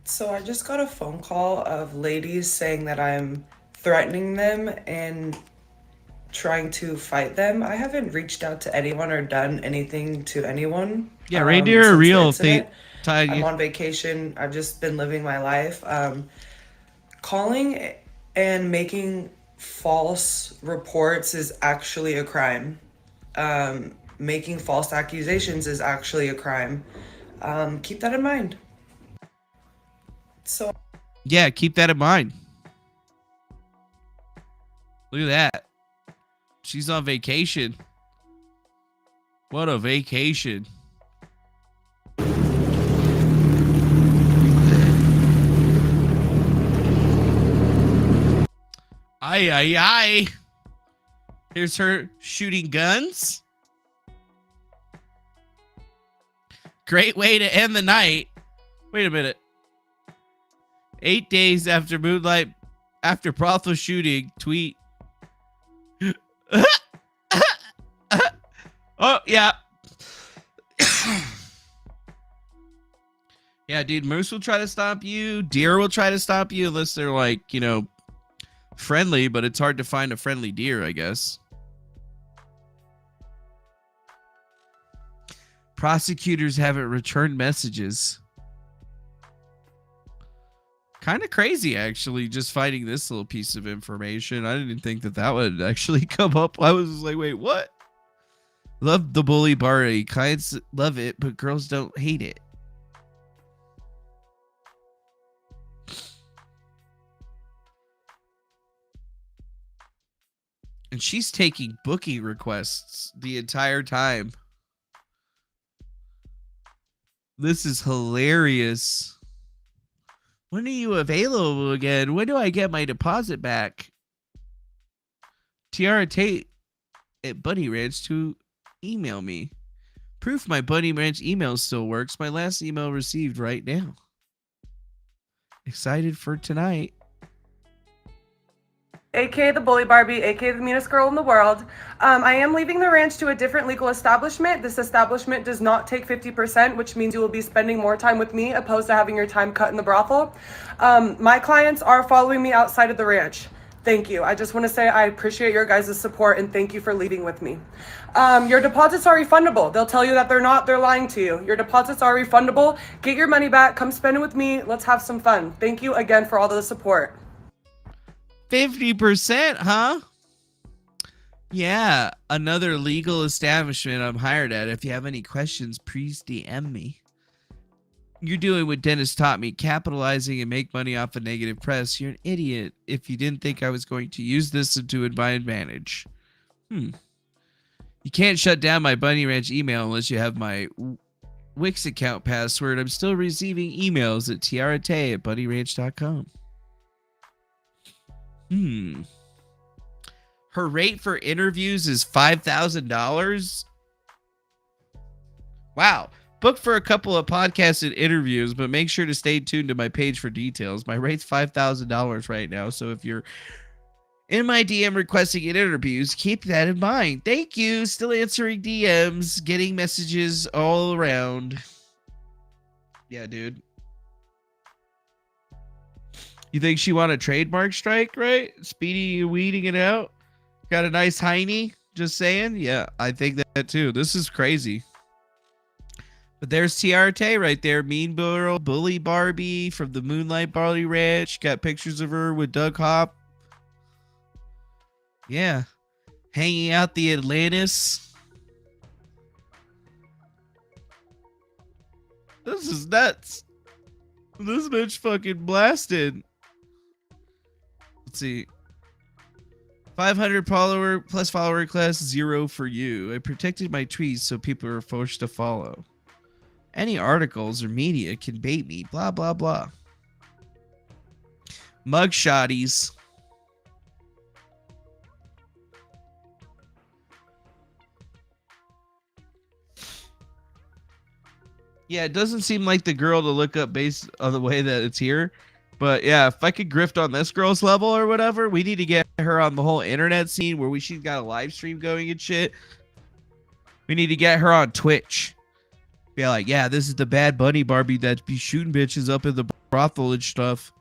So I just got a phone call of ladies saying that I'm threatening them and trying to fight them. I haven't reached out to anyone or done anything to anyone. Yeah, reindeer are real. I'm on vacation. I've just been living my life. Calling and making false reports is actually a crime. Making false accusations is actually a crime. Keep that in mind. So yeah, keep that in mind. Look at that. She's on vacation. What a vacation. Aye, aye, aye. Here's her shooting guns. Great way to end the night. Wait a minute. 8 days after Moonlight, after brothel shooting, tweet. Oh, yeah. Yeah, dude, moose will try to stop you. Deer will try to stop you unless they're like, you know, friendly, but it's hard to find a friendly deer, I guess. Prosecutors haven't returned messages. Kind of crazy, actually, just finding this little piece of information. I didn't think that that would actually come up. I was just like, wait, what? Love the bully party. Clients love it, but girls don't hate it. And she's taking booking requests the entire time. This is hilarious. When are you available again? When do I get my deposit back? Tiara Tate at Bunny Ranch to email me. Proof my Bunny Ranch email still works. My last email received right now. Excited for tonight. aka the Bully Barbie, aka the meanest girl in the world. I am leaving the ranch to a different legal establishment. This establishment does not take 50%, which means you will be spending more time with me opposed to having your time cut in the brothel. My clients are following me outside of the ranch. Thank you. I just want to say I appreciate your guys' support and thank you for leaving with me. Your deposits are refundable. They'll tell you that they're not. They're lying to you. Your deposits are refundable. Get your money back. Come spend it with me. Let's have some fun. Thank you again for all the support. 50%, huh? Yeah, another legal establishment I'm hired at. If you have any questions, please DM me. You're doing what Dennis taught me, capitalizing and make money off of negative press. You're an idiot if you didn't think I was going to use this to my advantage. You can't shut down my Bunny Ranch email unless you have my Wix account password. I'm still receiving emails at tiarate@bunnyranch.com. Her rate for interviews is $5,000. Wow. Book for a couple of podcasts and interviews, but make sure to stay tuned to my page for details. My rate's $5,000 right now, so if you're in my DM requesting interviews, keep that in mind. Thank you. Still answering DMs, getting messages all around. Yeah, dude. You think she won a trademark strike, right? Speedy weeding it out. Got a nice hiney. Just saying. Yeah, I think that too. This is crazy. But there's Tiarte right there. Mean Girl, Bully Barbie from the Moonlight Barley Ranch. Got pictures of her with Doug Hop. Yeah. Hanging out the Atlantis. This is nuts. This bitch fucking blasted. Let's see. 500 follower plus follower request, 0 for you. I protected my tweets so people are forced to follow. Any articles or media can bait me. Blah, blah, blah. Mugshotties. Yeah, it doesn't seem like the girl to look up based on the way that it's here. But yeah, if I could grift on this girl's level or whatever, we need to get her on the whole internet scene where she's got a live stream going and shit. We need to get her on Twitch. Be like, yeah, this is the bad Bunny Barbie that be shooting bitches up in the brothel and stuff.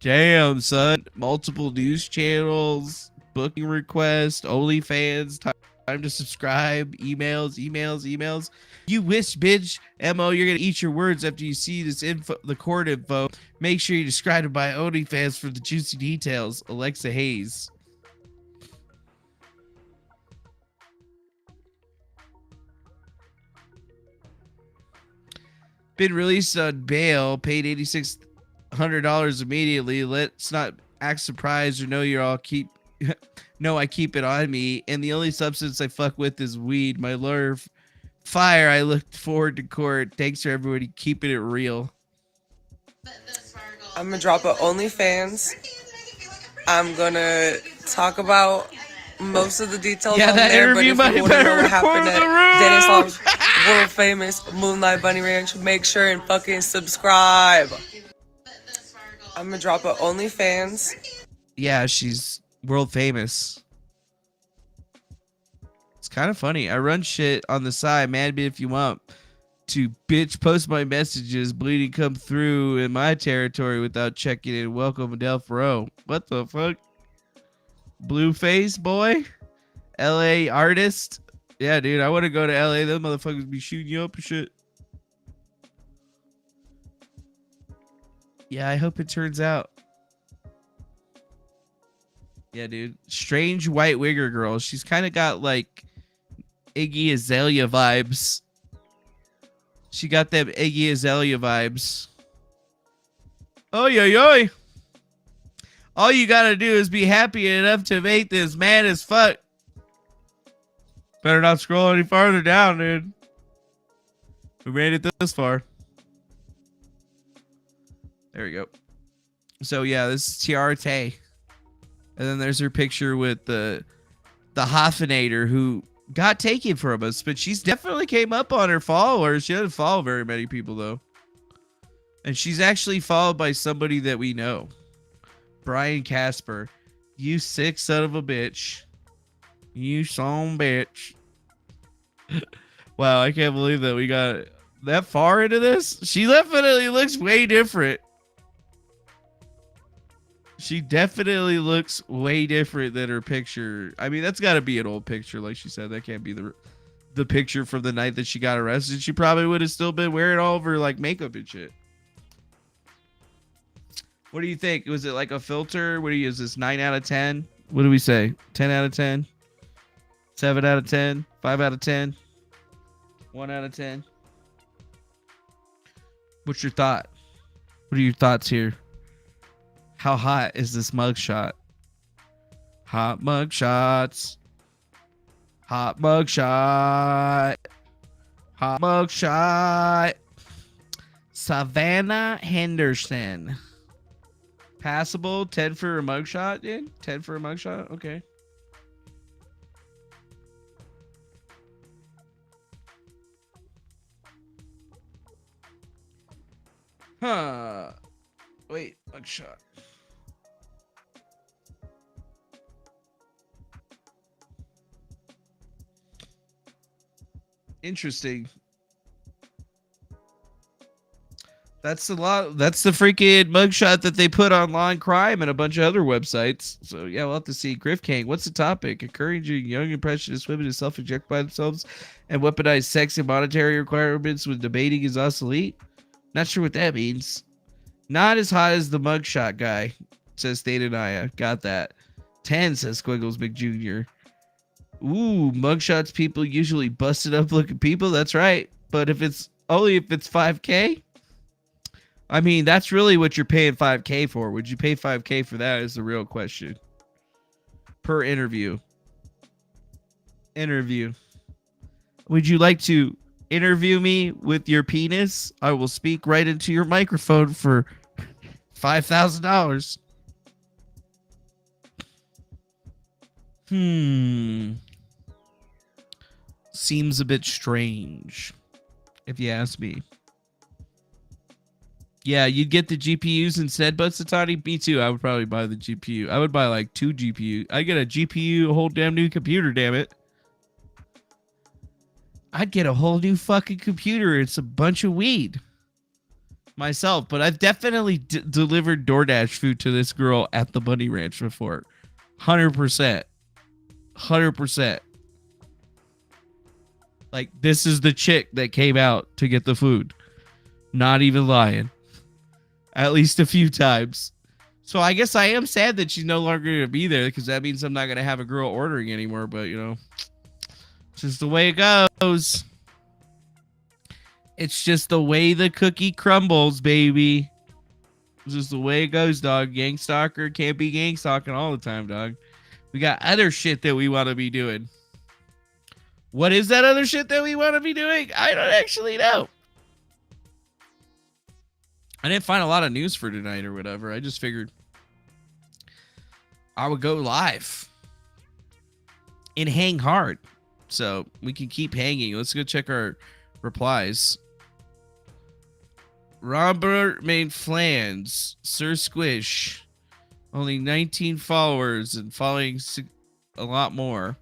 Damn, son. Multiple news channels, booking requests, OnlyFans, time to subscribe, emails. You wish, bitch. Mo, you're going to eat your words after you see this info, the court info. Make sure you subscribe to my OnlyFans for the juicy details. Alexa Hayes. Been released on bail, paid $8,600 immediately. Let's not act surprised or know you're all no, I keep it on me, and the only substance I fuck with is weed. My lawyer fire. I look forward to court. Thanks for everybody keeping it real. I'm gonna drop an OnlyFans. I'm gonna talk about most of the details on that there, interview but if you want to know what happened at Dennis Long's world famous Moonlight Bunny Ranch, make sure and fucking subscribe. I'm gonna drop an OnlyFans. Yeah, she's world famous. It's kind of funny. I run shit on the side. Mad me if you want to, bitch. Post my messages. Bleeding come through in my territory without checking in. Welcome, Adele Fro. What the fuck? Blueface boy? LA artist? Yeah, dude. I want to go to LA. Those motherfuckers be shooting you up and shit. Yeah, I hope it turns out. Yeah, dude. Strange white wigger girl. She's kind of got like Iggy Azalea vibes. She got them Iggy Azalea vibes. Oh, yo. All you gotta do is be happy enough to make this mad as fuck. Better not scroll any farther down, dude. We made it this far. There we go. So yeah, this is Tiarte. And then there's her picture with the Hoffinator who got taken from us, but she's definitely came up on her followers. She doesn't follow very many people though. And she's actually followed by somebody that we know. Brian Casper. You sick son of a bitch. You son bitch. Wow, I can't believe that we got that far into this. She definitely looks way different. She definitely looks way different than her picture. I mean, that's got to be an old picture, like she said. That can't be the picture from the night that she got arrested. She probably would have still been wearing all of her like makeup and shit. What do you think? Was it like a filter? What do you use? This 9 out of 10? What do we say? 10 out of 10? 7 out of 10? 5 out of 10? 1 out of 10? What's your thought? What are your thoughts here? How hot is this mugshot? Hot mugshots. Hot mugshot. Hot mugshot. Savannah Henderson. Passable. 10 for a mugshot, dude? 10 for a mugshot? Okay. Huh. Wait, mugshot. Interesting. That's a lot. That's the freaking mugshot that they put on Law and Crime and a bunch of other websites. So yeah, we'll have to see. Griftcast, what's the topic? Encouraging young impressionist women to self-inject by themselves and weaponize sex and monetary requirements when debating is obsolete. Not sure what that means. Not as hot as the mugshot guy, says Naya. Got that. 10, says Squiggles McJr. Ooh, mugshots people usually busted up looking people. That's right. But if it's 5K, I mean, that's really what you're paying 5K for. Would you pay 5K for that is the real question. Per interview. Would you like to interview me with your penis? I will speak right into your microphone for $5,000. Seems a bit strange, if you ask me. Yeah, you'd get the GPUs instead, but Satani, me too. I would probably buy the GPU. I would buy like 2 GPUs. I get a GPU, a whole damn new computer, damn it. I'd get a whole new fucking computer. It's a bunch of weed. Myself, but I've definitely delivered DoorDash food to this girl at the Bunny Ranch before. 100%. 100%. Like, this is the chick that came out to get the food. Not even lying. At least a few times. So I guess I am sad that she's no longer going to be there, because that means I'm not going to have a girl ordering anymore. But, you know, it's just the way it goes. It's just the way the cookie crumbles, baby. It's just the way it goes, dog. Gang stalker can't be gang stalking all the time, dog. We got other shit that we want to be doing. What is that other shit that we want to be doing? I don't actually know. I didn't find a lot of news for tonight or whatever. I just figured I would go live and hang hard so we can keep hanging. Let's go check our replies. Robert made flans. Sir Squish. Only 19 followers and following a lot more.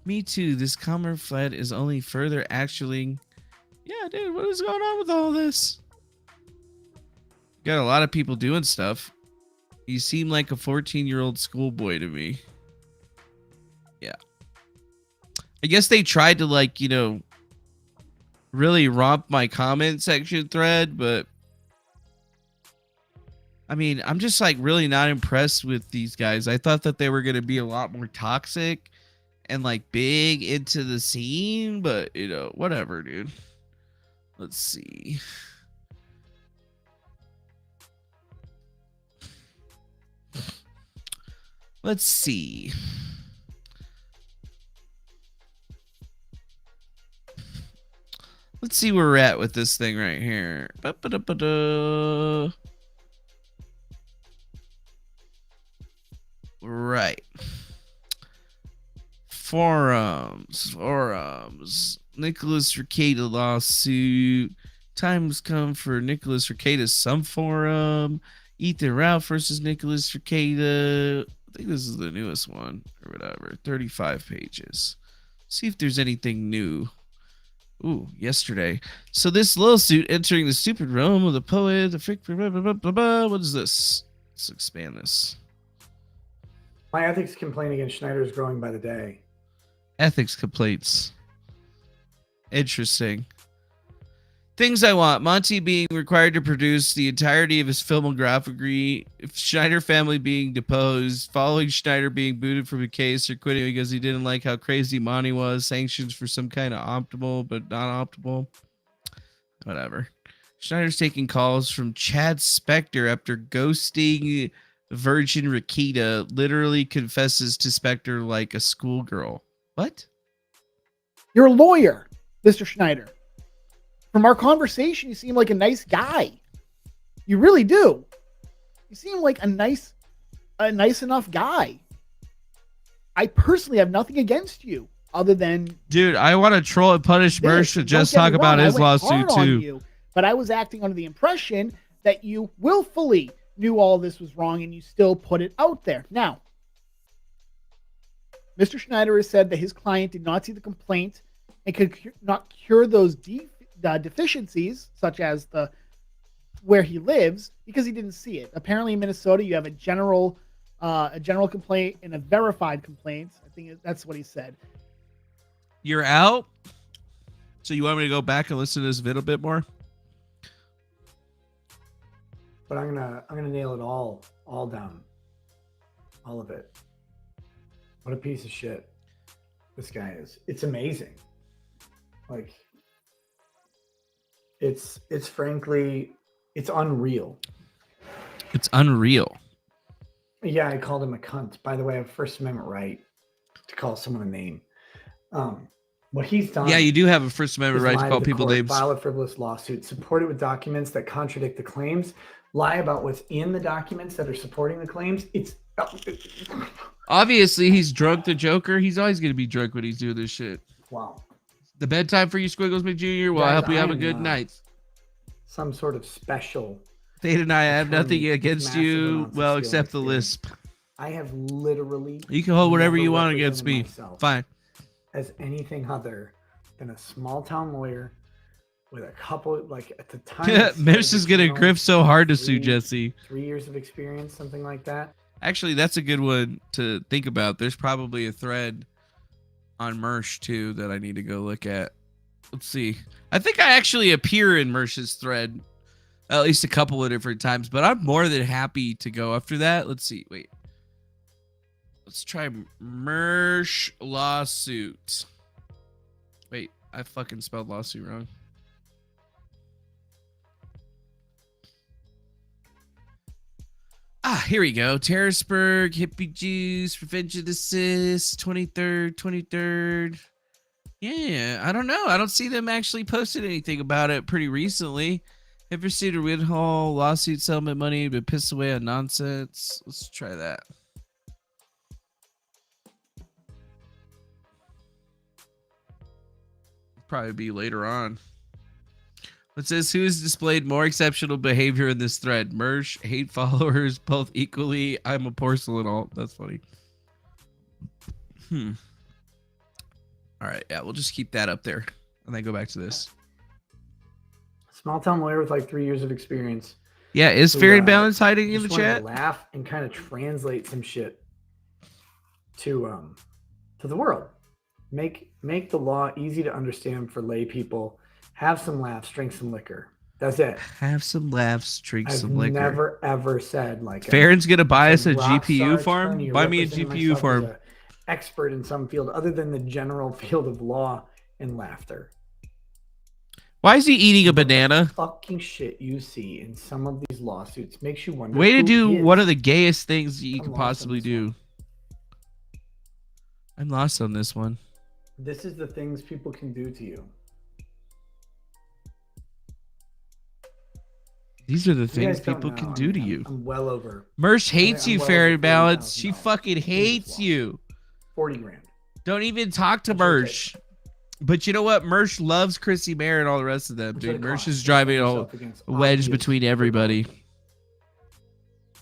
Me too. This common flat is only further actually. Yeah, dude, what is going on with all this? Got a lot of people doing stuff. You seem like a 14-year-old schoolboy to me. Yeah. I guess they tried to, like, you know, really romp my comment section thread, but I mean, I'm just like really not impressed with these guys. I thought that they were going to be a lot more toxic and like big into the scene, but you know, whatever, dude. Let's see. Let's see. Let's see where we're at with this thing right here. Ba-ba-da-ba-da. Right. Forums. Nicholas Rekieta lawsuit. Time has come for Nicholas Rekieta's some forum. Ethan Ralph versus Nicholas Rekieta. I think this is the newest one or whatever. 35 pages. See if there's anything new. Ooh, yesterday. So this lawsuit entering the stupid realm of the poet, the frick, blah, blah, blah, blah, blah. What is this? Let's expand this. My ethics complaint against Schneider is growing by the day. Ethics complaints. Interesting. Things I want. Monty being required to produce the entirety of his filmography. Schneider family being deposed. Following Schneider being booted from a case or quitting because he didn't like how crazy Monty was. Sanctions for some kind of optimal but not optimal. Whatever. Schneider's taking calls from Chad Spector after ghosting Virgin Rekieta. Literally confesses to Spector like a schoolgirl. What? You're a lawyer, Mr. Schneider. From our conversation, you seem like a nice guy. You really do. You seem like a nice enough guy. I personally have nothing against you other than... Dude, I want to troll and punish Mersh to just talk about his lawsuit too. But I was acting under the impression that you willfully knew all this was wrong and you still put it out there. Now, Mr. Schneider has said that his client did not see the complaint and could not cure those deficiencies, such as where he lives, because he didn't see it. Apparently, in Minnesota, you have a general complaint and a verified complaint. I think that's what he said. You're out. So you want me to go back and listen to this vid a bit more? But I'm gonna nail it all down. All of it. What a piece of shit this guy is. It's amazing. Like, it's frankly, it's unreal. It's unreal. Yeah, I called him a cunt. By the way, I have First Amendment right to call someone a name. What he's done. Yeah, you do have a First Amendment right to call people names. File a frivolous lawsuit, support it with documents that contradict the claims, lie about what's in the documents that are supporting the claims. It's obviously he's drunk, the Joker. He's always going to be drunk when he's doing this shit. Wow. The bedtime for you, Squiggles McJr. Well, I hope you have a good night. Some sort of special. Tate and I have nothing against you, well, except the lisp. I have literally. You can hold whatever you want against me. Fine. As anything other than a small town lawyer with a couple, like at the time. Mish is going to grift so hard to sue Jesse. 3 years of experience, something like that. Actually, that's a good one to think about. There's probably a thread on Mersh too that I need to go look at. Let's see. I think I actually appear in Mersh's thread at least a couple of different times, but I'm more than happy to go after that. Let's see. Wait. Let's try Mersh lawsuit. Wait, I fucking spelled lawsuit wrong. Here we go. Terraceburg, Hippie Juice, Revenge of the Sis, 23rd. Yeah, I don't know. I don't see them actually posted anything about it pretty recently. Ever seen a Ridhall lawsuit settlement money to piss away on nonsense? Let's try that. Probably be later on. It says, who has displayed more exceptional behavior in this thread? Mersh, hate followers, both equally. I'm a porcelain alt. That's funny. All right, yeah, we'll just keep that up there and then go back to this. Small town lawyer with like 3 years of experience. Yeah, is Fair and Balance hiding in the chat? Laugh and kind of translate some shit to the world. Make the law easy to understand for lay people. Have some laughs, drink some liquor. That's it. Have some laughs, drink some liquor. I've never ever said like Farron's gonna buy us a GPU farm. Buy me a GPU farm. Expert in some field other than the general field of law and laughter. Why is he eating a banana? The fucking shit you see in some of these lawsuits makes you wonder. Way to do one of the gayest things that you could possibly do. I'm lost on this one. This is the things people can do to you. These are the You things guys don't people know. can I do mean, to you. I'm well over. Mersh hates I'm you, well Fairy over Balance. She $40,000. fucking hates you. 40 grand. Don't even talk to Mersh. But you know what? Mersh loves Chrissy Mayer and all the rest of them, That's what dude. it Mersh costs is to driving defend a yourself against wedge obvious between everybody.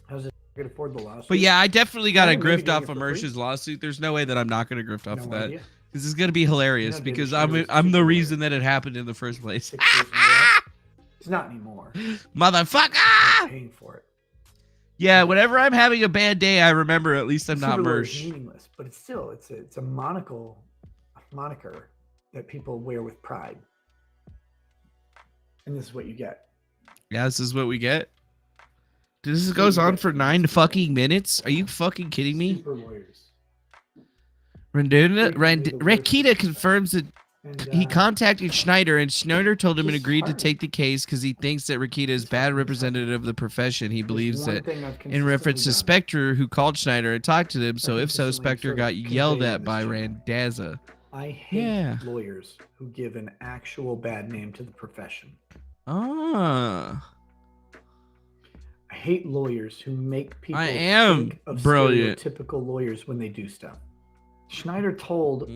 How's it going to afford the lawsuit? But yeah, I definitely got to I think maybe grift doing off it of for free. Mersh's lawsuit. There's no way that I'm not going to grift off of No that. idea. This is going to be hilarious You know, David because Schneider was a I'm the super reason that it happened in the first place. 6 years in a row. It's not anymore. Motherfucker! I'm paying for it. Yeah, whenever I'm having a bad day, I remember at least I'm not Super lawyer is Mersh. meaningless, but it's still it's a moniker that people wear with pride. And this is what you get. Yeah, this is what we get. This goes on for 9 fucking minutes. Are you fucking kidding me? Super lawyers. Rakita confirms that he contacted Schneider, and Schneider told him and agreed to take the case because he thinks that Rakita is bad representative of the profession. He believes that in reference to Spectre, who called Schneider and talked to them. So if so, Spectre got yelled at by Randazza. I hate lawyers who give an actual bad name to the profession. Ah. I hate lawyers who make people think of brilliant. stereotypical lawyers when they do stuff. Schneider told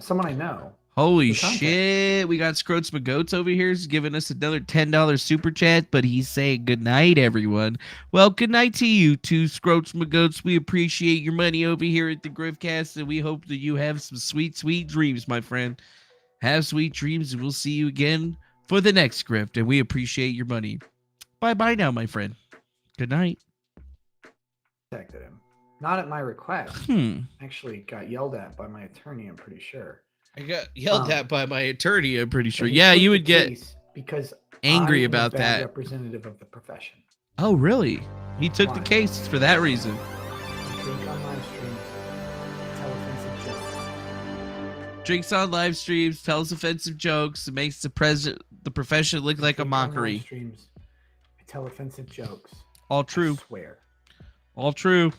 someone I know. Holy shit. We got Scroats McGoats over here. He's giving us another $10 super chat, but he's saying good night, everyone. Well, good night to you too, Scroats McGoats. We appreciate your money over here at the Griftcast, and we hope that you have some sweet, sweet dreams, my friend. Have sweet dreams, and we'll see you again for the next Grift, and we appreciate your money. Bye-bye now, my friend. Good night. Contacted him. Not at my request. Actually got yelled at by my attorney, I'm pretty sure. I got yelled at by my attorney, I'm pretty sure. And he Yeah, took you the would get case because angry I am a about bad that. representative of the profession. Oh, really? He took the case for that reason. Drink on live streams. Tell offensive jokes. Drinks on live streams, tells offensive jokes, and makes the profession look like a Drink on live mockery. streams. I tell offensive jokes. All true. I swear. All true.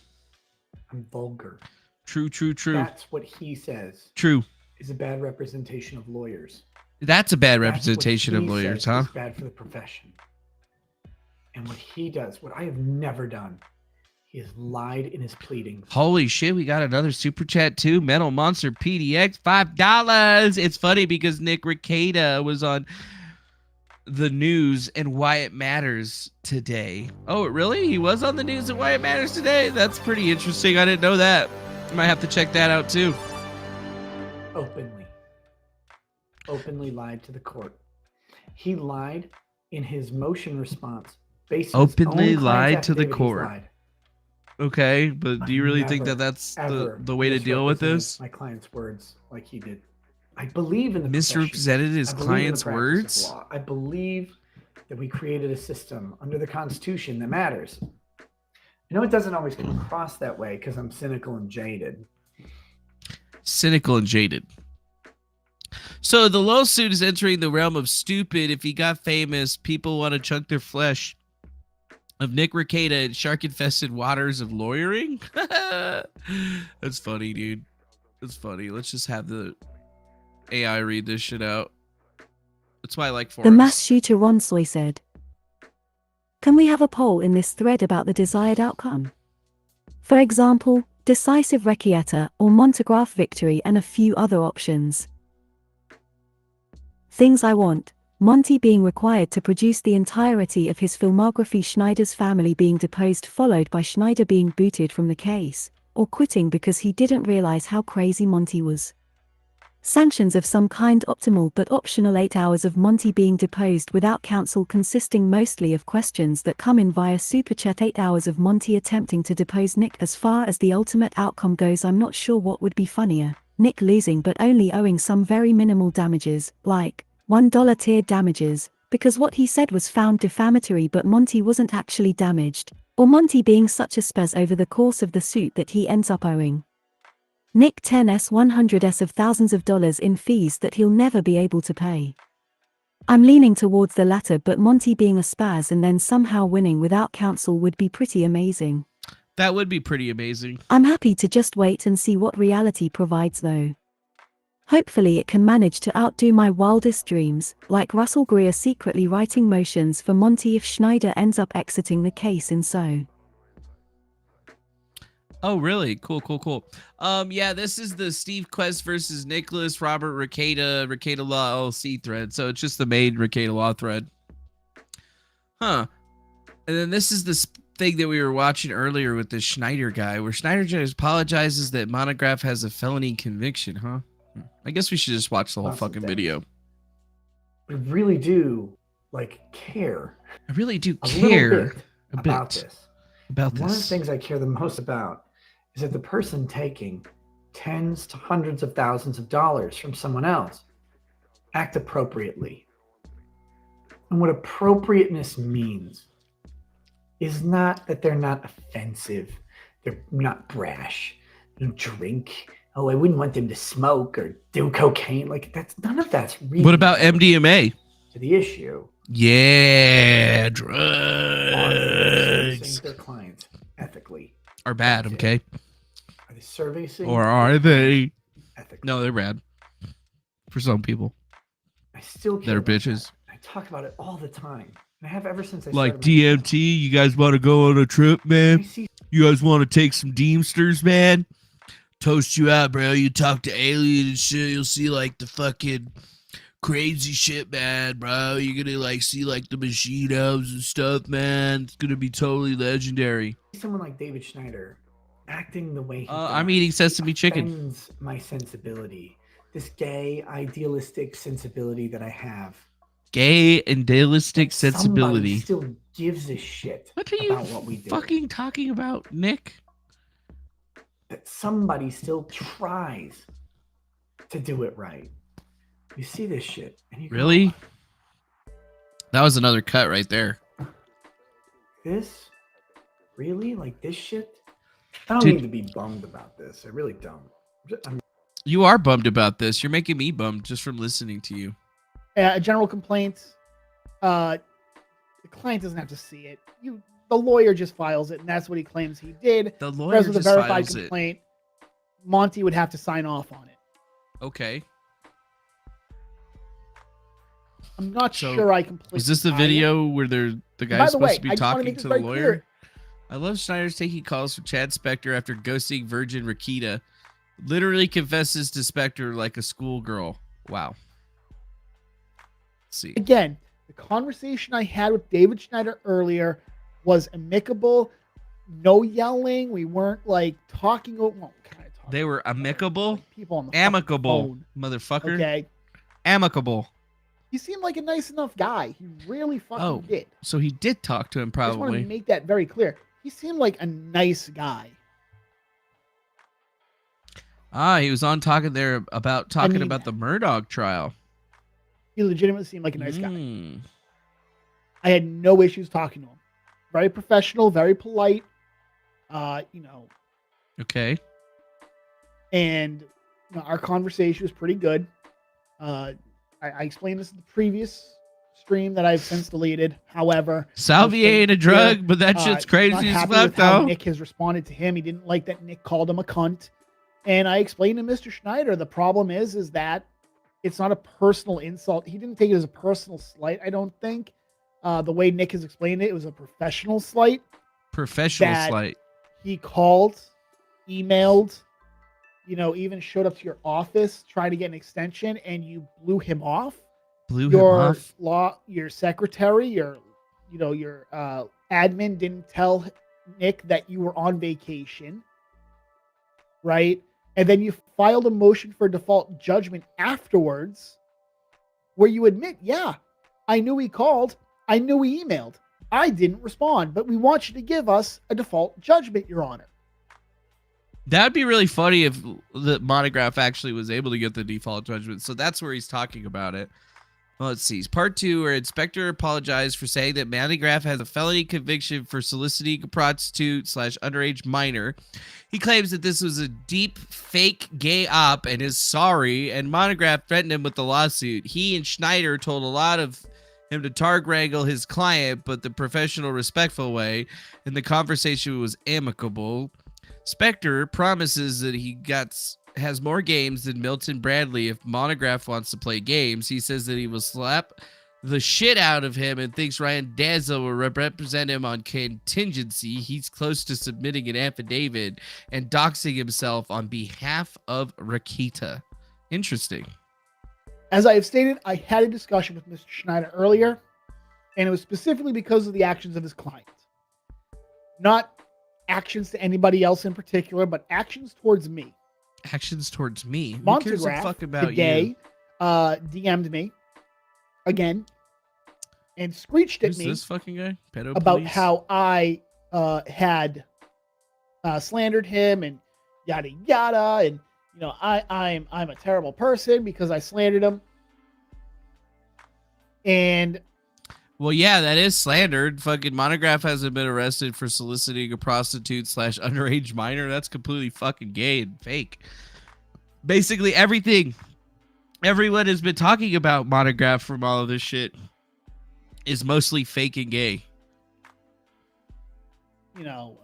I'm vulgar. True, true, true. That's what he says. True. Is a bad representation of lawyers. That's a bad That's what representation of he lawyers, says huh? is bad for the profession. And what he does, what I have never done, he has lied in his pleadings. Holy shit, we got another super chat too. Metal Monster PDX, $5. It's funny because Nick Ricada was on the news and Why It Matters today. Oh, really? He was on the news and Why It Matters today? That's pretty interesting. I didn't know that. Might have to check that out too. Openly lied to the court. He lied in his motion response. Based Openly lied to the court. Okay, but do you really think that that's the way to deal with this? My client's words like he did. I believe in the misrepresented his client's words. Law. I believe that we created a system under the Constitution that matters. I know it doesn't always come across that way because I'm cynical and jaded. Cynical and jaded. So the lawsuit is entering the realm of stupid. If he got famous, people want to chunk their flesh of Nick Ricada in shark-infested waters of lawyering. That's funny, dude. That's funny. Let's just have the AI read this shit out. That's why I like forums. The mass shooter Ron Soy said, "Can we have a poll in this thread about the desired outcome? For example, decisive Requieta or Montegraph victory and a few other options. Things I want: Monty being required to produce the entirety of his filmography, Schneider's family being deposed followed by Schneider being booted from the case, or quitting because he didn't realize how crazy Monty was. Sanctions of some kind, optimal but optional 8 hours of Monty being deposed without counsel consisting mostly of questions that come in via super chat, 8 hours of Monty attempting to depose Nick. As far as the ultimate outcome goes, I'm not sure what would be funnier, Nick losing but only owing some very minimal damages, like $1 tier damages, because what he said was found defamatory but Monty wasn't actually damaged, or Monty being such a spaz over the course of the suit that he ends up owing Nick 10s 100s of thousands of dollars in fees that he'll never be able to pay. I'm leaning towards the latter, but Monty being a spaz and then somehow winning without counsel would be pretty amazing." That would be pretty amazing. I'm happy to just wait and see what reality provides, though. Hopefully it can manage to outdo my wildest dreams, like Russell Greer secretly writing motions for Monty if Schneider ends up exiting the case in So. Oh, really? Cool. Yeah, this is the Steve Quest versus Nicholas Robert Rekieta Law LLC thread. So it's just the main Rekieta Law thread. Huh. And then this is this thing that we were watching earlier with the Schneider guy, where Schneider just apologizes that Monograph has a felony conviction, huh? I guess we should just watch the whole fucking video. I really do, care. I really do a care about this. About One of the this. things I care the most about is that the person taking tens to hundreds of thousands of dollars from someone else act appropriately. And what appropriateness means is not that they're not offensive, they're not brash, they don't drink. Oh, I wouldn't want them to smoke or do cocaine. None of that's really. What about MDMA? To the issue. Yeah, Servicing drugs their clients ethically. are bad, okay? Are they servicing? Or are they? Ethically. No, they're bad. For some people. I still care They're about bitches. that. I talk about it all the time. And I have ever since I Like started my- DMT, you guys want to go on a trip, man? You guys want to take some Deemsters, man? Toast you out, bro. You talk to alien and shit, you'll see the fucking crazy shit, man, bro. You're gonna see the machine elves and stuff, man. It's gonna be totally legendary. Someone like David Schneider acting the way he I'm eating sesame chicken. offends my sensibility. This gay, idealistic sensibility that I have. Gay idealistic sensibility. Somebody still gives a shit What are you about what we do. fucking talking about, Nick? That somebody still tries to do it right. You see this shit, and you go, Really? That was another cut right there. This? Really? This shit? I don't Dude. need to be bummed about this. I really don't. You are bummed about this. You're making me bummed just from listening to you. A general complaint. The client doesn't have to see it. The lawyer just files it, and that's what he claims he did. The lawyer Whereas with a just verified files it. complaint, Monty would have to sign off on it. Okay. I'm not So, sure I completely. Is this the buy it. video where the By guy's the way, supposed to be I just wanna talking make to this the very lawyer? clear. I love Schneider's taking calls from Chad Spector after ghosting Virgin Rekieta. Literally confesses to Spector like a schoolgirl. Wow. Let's see. Again, the conversation I had with David Schneider earlier was amicable, no yelling. We weren't talking. Well, kind of talking. They were amicable? People on the Amicable, phone. motherfucker. Okay. Amicable. He seemed like a nice enough guy. He really fucking did. So he did talk to him I just want probably. to make that very clear. He seemed like a nice guy. He was on talking about the Murdoch trial. He legitimately seemed like a nice guy. Hmm. I had no issues talking to him. Very professional, very polite. Okay. And our conversation was pretty good. I explained this in the previous stream that I've since deleted. However, Salvia ain't a drug, but that shit's crazy not as happy fuck, with how though. Nick has responded to him. He didn't like that Nick called him a cunt. And I explained to Mr. Schneider, the problem is that it's not a personal insult. He didn't take it as a personal slight, I don't think. The way Nick has explained it, it was a professional slight. Professional that slight. He called, emailed, even showed up to your office, tried to get an extension, and you blew him off. Your secretary, your admin didn't tell Nick that you were on vacation, right? And then you filed a motion for default judgment afterwards, where you admit, yeah, I knew he called, I knew he emailed, I didn't respond, but we want you to give us a default judgment, Your Honor. That'd be really funny if the Monograph actually was able to get the default judgment. So that's where he's talking about it. Well, let's see. Part 2, where Inspector apologized for saying that Monograph has a felony conviction for soliciting a prostitute / underage minor. He claims that this was a deep, fake gay op and is sorry, and Monograph threatened him with the lawsuit. He and Schneider told a lot of him to targ wrangle his client, but the professional, respectful way, and the conversation was amicable. Spectre promises that he has more games than Milton Bradley if Monograph wants to play games. He says that he will slap the shit out of him and thinks Ryan Dazzle will represent him on contingency. He's close to submitting an affidavit and doxing himself on behalf of Rakita. Interesting. As I have stated, I had a discussion with Mr. Schneider earlier, and it was specifically because of the actions of his client. Not actions to anybody else in particular, but actions towards me. Actions towards me? Montegraph, Who cares a fuck about the gay, you? DM'd me again and screeched at Who's me this fucking guy? Pedo about police? how I had slandered him and yada yada, and you know I'm a terrible person because I slandered him. And well, yeah, that is slandered. Fucking Monograph hasn't been arrested for soliciting a prostitute / underage minor. That's completely fucking gay and fake. Basically, everyone has been talking about Monograph from all of this shit is mostly fake and gay. you know,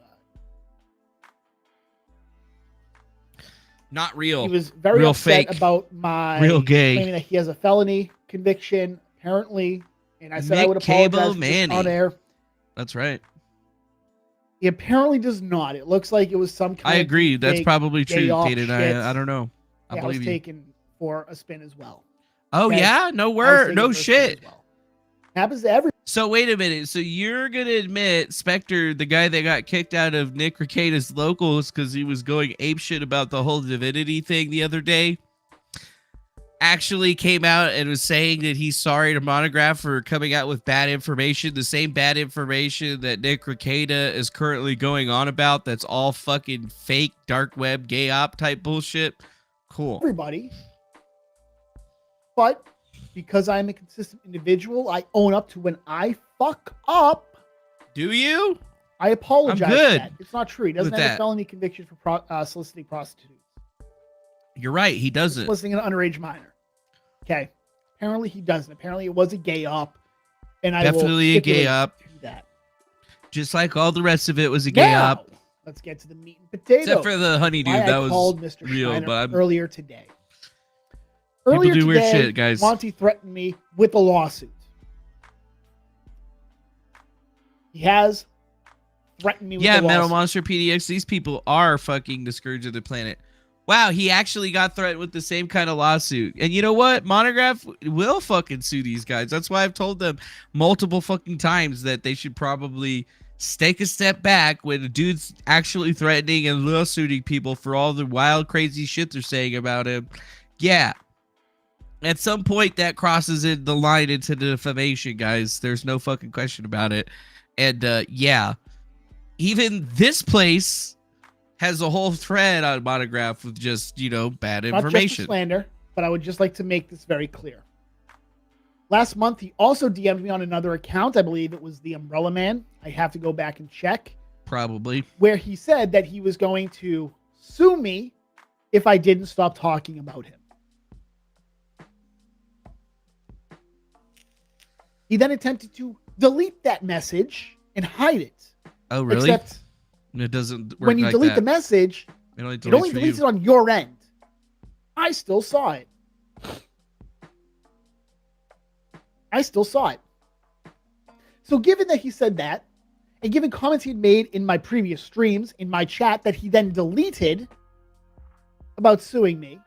not real. He was very real upset fake. about my real gay. claiming that he has a felony conviction apparently, and I said I Mick would apologize Cable for this on Manny. air. That's right. He apparently does not. It looks like it was some kind I of agree. That's fake probably gay true, off Kaden. shit. I don't know. I Yeah, I was believe you. taken for a spin as well. Oh Okay? yeah, no I was word, taken no for a spin shit. as well. Happens to every. So wait a minute. So you're gonna admit Spectre, the guy that got kicked out of Nick Rekieta's locals because he was going apeshit about the whole divinity thing the other day, actually came out and was saying that he's sorry to Monograph for coming out with bad information, the same bad information that Nick Rekieta is currently going on about. That's all fucking fake dark web gay op type bullshit. Cool. Everybody. But because I'm a consistent individual, I own up to when I fuck up. Do you? I apologize. I'm good For that. It's not true. He doesn't with have that. a felony conviction for soliciting prostitutes. You're right. He doesn't. Soliciting an underage minor. Okay. Apparently he doesn't. Apparently it was a gay op. And I Definitely will a gay stipulate op. to that. Just like all the rest of it was a gay Now, op. let's get to the meat and potatoes. Except for the honeydew. Why That I was called Mr. real, Schneider but I'm- earlier today. People Earlier do weird today, shit, guys. Monty threatened me with a lawsuit. He has threatened me with Yeah, a Metal lawsuit. Monster PDX. These people are fucking the scourge of the planet. Wow, he actually got threatened with the same kind of lawsuit. And you know what? Monograph will fucking sue these guys. That's why I've told them multiple fucking times that they should probably take a step back when a dude's actually threatening and lawsuiting people for all the wild, crazy shit they're saying about him. Yeah. At some point, that crosses in the line into defamation, guys. There's no fucking question about it. And yeah, even this place has a whole thread on Monograph with just, you know, bad Not just information. a slander, but I would just like to make this very clear. Last month, he also DM'd me on another account. I believe it was the Umbrella Man. I have to go back and check. Probably. Where he said that he was going to sue me if I didn't stop talking about him. He then attempted to delete that message and hide it. Oh, really? Except It doesn't work when you like delete that. the message, It only it only deletes for deletes you. it on your end. I still saw it. So given that he said that, and given comments he had made in my previous streams, in my chat, that he then deleted about suing me,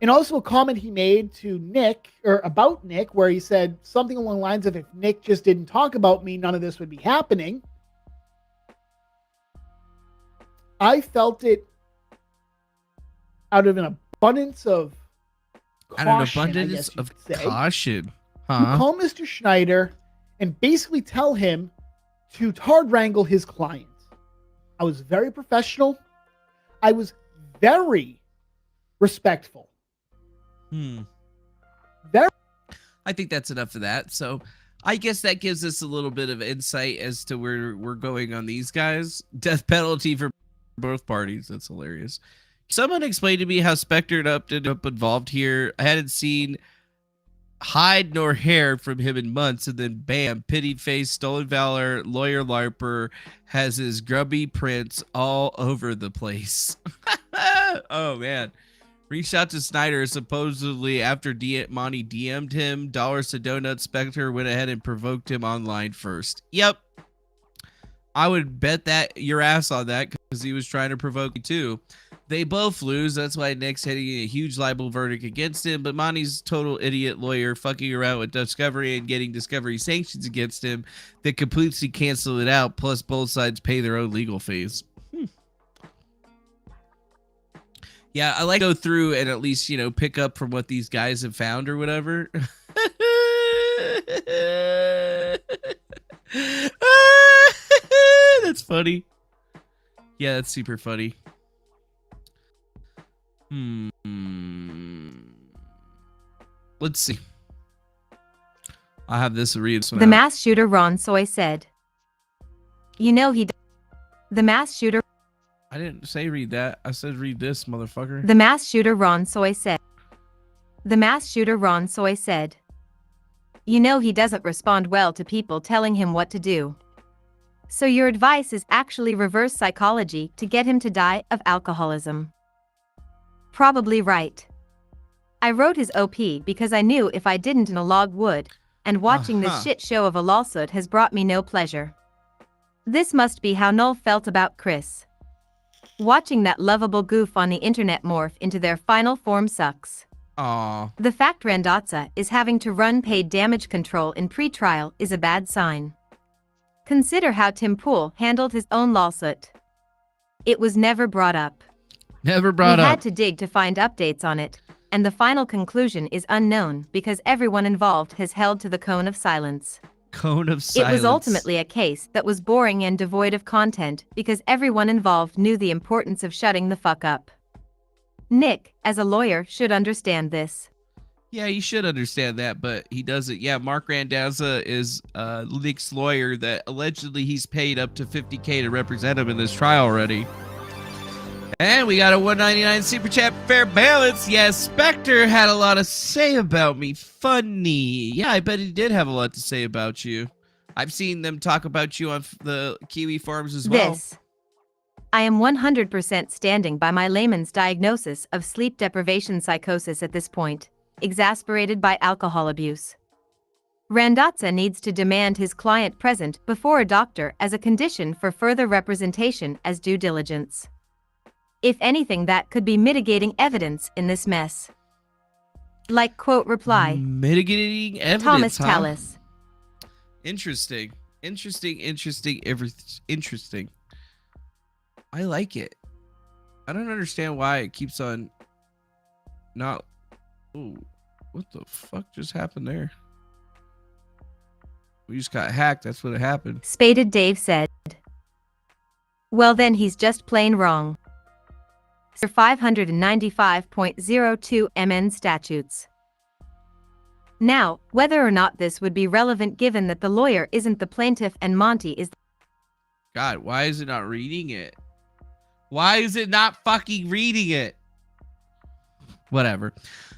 and also a comment he made to Nick, or about Nick, where he said something along the lines of, if Nick just didn't talk about me, none of this would be happening. I felt it out of an abundance of caution, Out of an I guess abundance you of could say. caution. You Huh? call Mr. Schneider and basically tell him to tard wrangle his client. I was very professional. I was very respectful. Very. I think that's enough of that. So I guess that gives us a little bit of insight as to where we're going on these guys. Death penalty for both parties. That's hilarious. Someone explained to me how Spectre ended up involved here. I hadn't seen hide nor hair from him in months, and then bam, pitied face, stolen valor, lawyer LARPer has his grubby prints all over the place. Oh man. Reached out to Snyder supposedly after Monty DM'd him. Dollars to Donut Spectre went ahead and provoked him online first. Yep. I would bet that your ass on that because he was trying to provoke you too. They both lose. That's why Nick's hitting a huge libel verdict against him. But Monty's total idiot lawyer fucking around with Discovery and getting Discovery sanctions against him that completely cancel it out. Plus, both sides pay their own legal fees. Yeah, I like to go through and at least, you know, pick up from what these guys have found or whatever. That's funny. Yeah, that's super funny. Let's see. I have this read. The mass shooter Ron Soy said, "You know the mass shooter." I didn't say read that. I said read this, motherfucker. The mass shooter Ron Soy said. The mass shooter Ron Soy said, "You know he doesn't respond well to people telling him what to do. So your advice is actually reverse psychology to get him to die of alcoholism." Probably right. I wrote his OP because I knew if I didn't a log would, and watching this shit show of a lawsuit has brought me no pleasure. This must be how Null felt about Chris. Watching that lovable goof on the internet morph into their final form sucks. Aww. The fact Randazza is having to run paid damage control in pre-trial is a bad sign. Consider how Tim Pool handled his own lawsuit. It was never brought up. Never brought We up. had to dig to find updates on it, and the final conclusion is unknown because everyone involved has held to the cone of silence. Cone of silence. It was ultimately a case that was boring and devoid of content because everyone involved knew the importance of shutting the fuck up. Nick, as a lawyer, should understand this. Yeah, you should understand that, but he doesn't. Yeah, Mark Randazza is Nick's lawyer that allegedly he's paid up to $50K to represent him in this trial already. And we got a $1.99 super chat, fair balance. Yeah, Spectre had a lot to say about me. Funny. Yeah, I bet he did have a lot to say about you. I've seen them talk about you on the Kiwi forums as well. I am 100% standing by my layman's diagnosis of sleep deprivation psychosis at this point, exasperated by alcohol abuse. Randazza needs to demand his client present before a doctor as a condition for further representation as due diligence. If anything, that could be mitigating evidence in this mess. Like quote reply. Mitigating evidence, Thomas huh? Tallis. Interesting. Interesting. I like it. I don't understand why it keeps on not... Ooh, what the fuck just happened there? We just got hacked. That's what happened. Spaded Dave said. Well then he's just plain wrong. 595.02 MN statutes. Now, whether or not this would be relevant given that the lawyer isn't the plaintiff and Monty is... God, why is it not reading it? Why is it not fucking reading it? Whatever.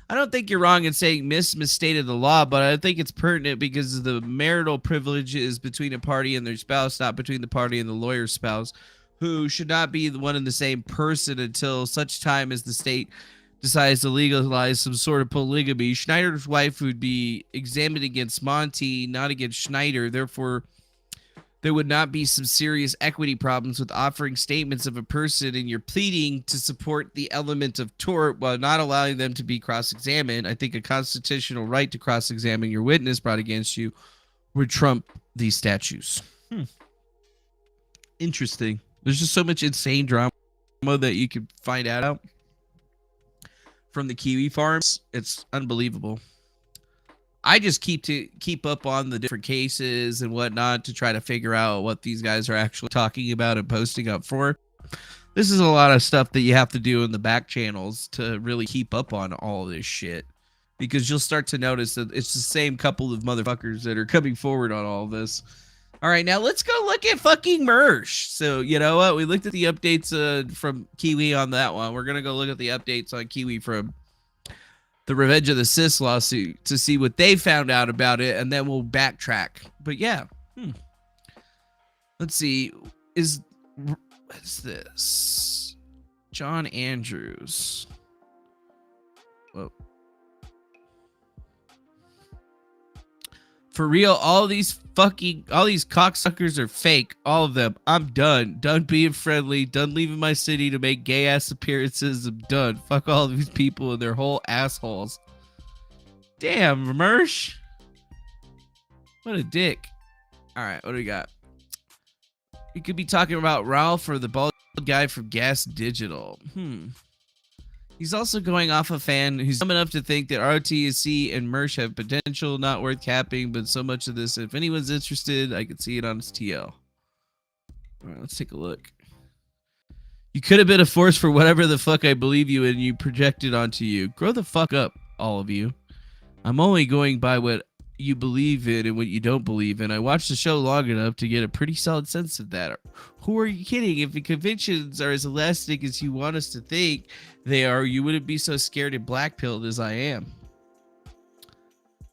I don't think you're wrong in saying misstated the law, but I think it's pertinent because the marital privileges between a party and their spouse, not between the party and the lawyer's spouse, who should not be the one and the same person until such time as the state decides to legalize some sort of polygamy. Schneider's wife would be examined against Monty, not against Schneider. Therefore, there would not be some serious equity problems with offering statements of a person and you're pleading to support the element of tort while not allowing them to be cross-examined. I think a constitutional right to cross-examine your witness brought against you would trump these statutes. Interesting. There's just so much insane drama that you can find out from the Kiwi farms. It's unbelievable. I just keep up on the different cases and whatnot to try to figure out what these guys are actually talking about and posting up for. This is a lot of stuff that you have to do in the back channels to really keep up on all this shit. Because you'll start to notice that it's the same couple of motherfuckers that are coming forward on all this. All right, now let's go look at fucking Mersh. So, you know what? We looked at the updates from Kiwi on that one. We're going to go look at the updates on Kiwi from the Revenge of the Sis lawsuit to see what they found out about it, and then we'll backtrack. But yeah. Let's see. What's this? John Andrews. Whoa. For real, all these cocksuckers are fake. All of them. I'm done. Done being friendly. Done leaving my city to make gay ass appearances. I'm done. Fuck all these people and their whole assholes. Damn, Mersh. What a dick. All right, what do we got? We could be talking about Ralph or the bald guy from Gas Digital. He's also going off a fan who's dumb enough to think that ROTC and Mersh have potential not worth capping, but so much of this, if anyone's interested, I could see it on his TL. All right, let's take a look. You could have been a force for whatever the fuck I believe you and you projected onto you. Grow the fuck up, all of you. I'm only going by what you believe in and what you don't believe in. I watched the show long enough to get a pretty solid sense of that. Who are you kidding? If the convictions are as elastic as you want us to think they are, you wouldn't be so scared and blackpilled as I am.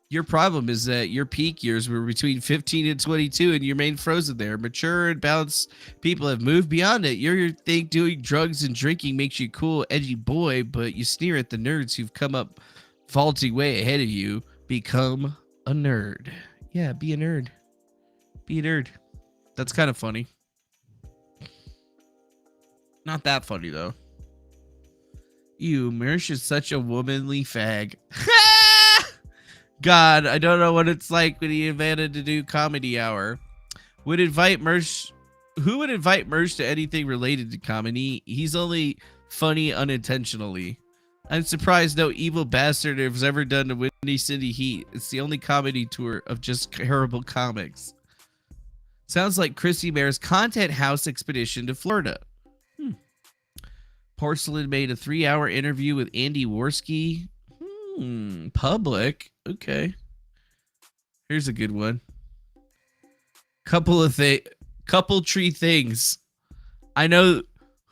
Your problem is that your peak years were between 15 and 22 and you remain frozen there. Mature and balanced people have moved beyond it. You think doing drugs and drinking makes you cool, edgy boy, but you sneer at the nerds who've come up vaulting way ahead of you. Become a nerd. Yeah, be a nerd. Be a nerd. That's kind of funny. Not that funny, though. Ew, Mersh is such a womanly fag. God, I don't know what it's like when he invited to do comedy hour. Who would invite Mersh to anything related to comedy? He's only funny unintentionally. I'm surprised no evil bastard has ever done the Windy City Heat. It's the only comedy tour of just terrible comics. Sounds like Chrissy Mare's Content House expedition to Florida. Porcelain made a 3-hour interview with Andy Worski. Public. Okay. Here's a good one. Couple tree things. I know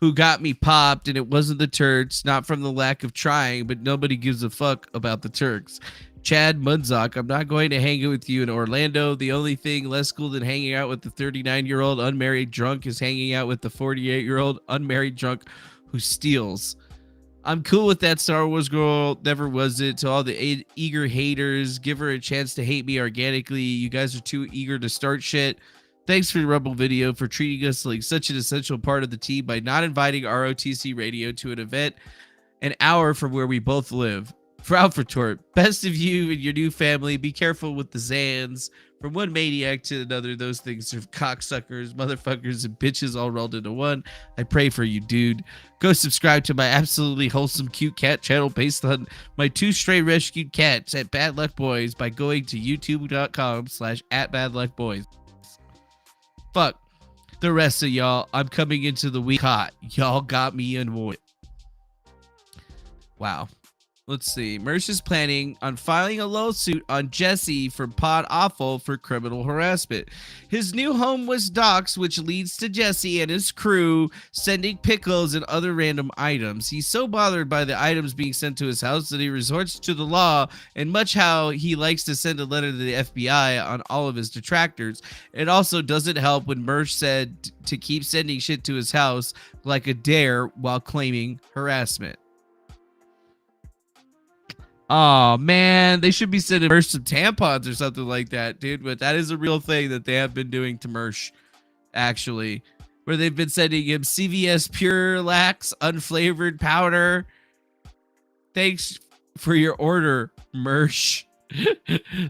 who got me popped, and it wasn't the Turks, not from the lack of trying, but nobody gives a fuck about the Turks. Chad Munzak, I'm not going to hang out with you in Orlando. The only thing less cool than hanging out with the 39-year-old unmarried drunk is hanging out with the 48-year-old unmarried drunk who steals. I'm cool with that Star Wars girl. Never was it. To all the eager haters, give her a chance to hate me organically. You guys are too eager to start shit. Thanks for the Rebel video for treating us like such an essential part of the team by not inviting ROTC Radio to an event an hour from where we both live. Frau Vertort, best of you and your new family. Be careful with the Zans. From one maniac to another, those things are cocksuckers, motherfuckers, and bitches all rolled into one. I pray for you, dude. Go subscribe to my absolutely wholesome cute cat channel based on my 2 stray rescued cats at Bad Luck Boys by going to youtube.com/@badluckboys. Fuck the rest of y'all. I'm coming into the week hot. Y'all got me annoyed. Wow. Let's see. Mersh is planning on filing a lawsuit on Jesse from Pod Awful for criminal harassment. His new home was doxxed, which leads to Jesse and his crew sending pickles and other random items. He's so bothered by the items being sent to his house that he resorts to the law, and much how he likes to send a letter to the FBI on all of his detractors. It also doesn't help when Mersh said to keep sending shit to his house like a dare while claiming harassment. Oh, man, they should be sending Mersh some tampons or something like that, dude. But that is a real thing that they have been doing to Mersh, actually. Where they've been sending him CVS Pure Lax unflavored powder. Thanks for your order, Mersh.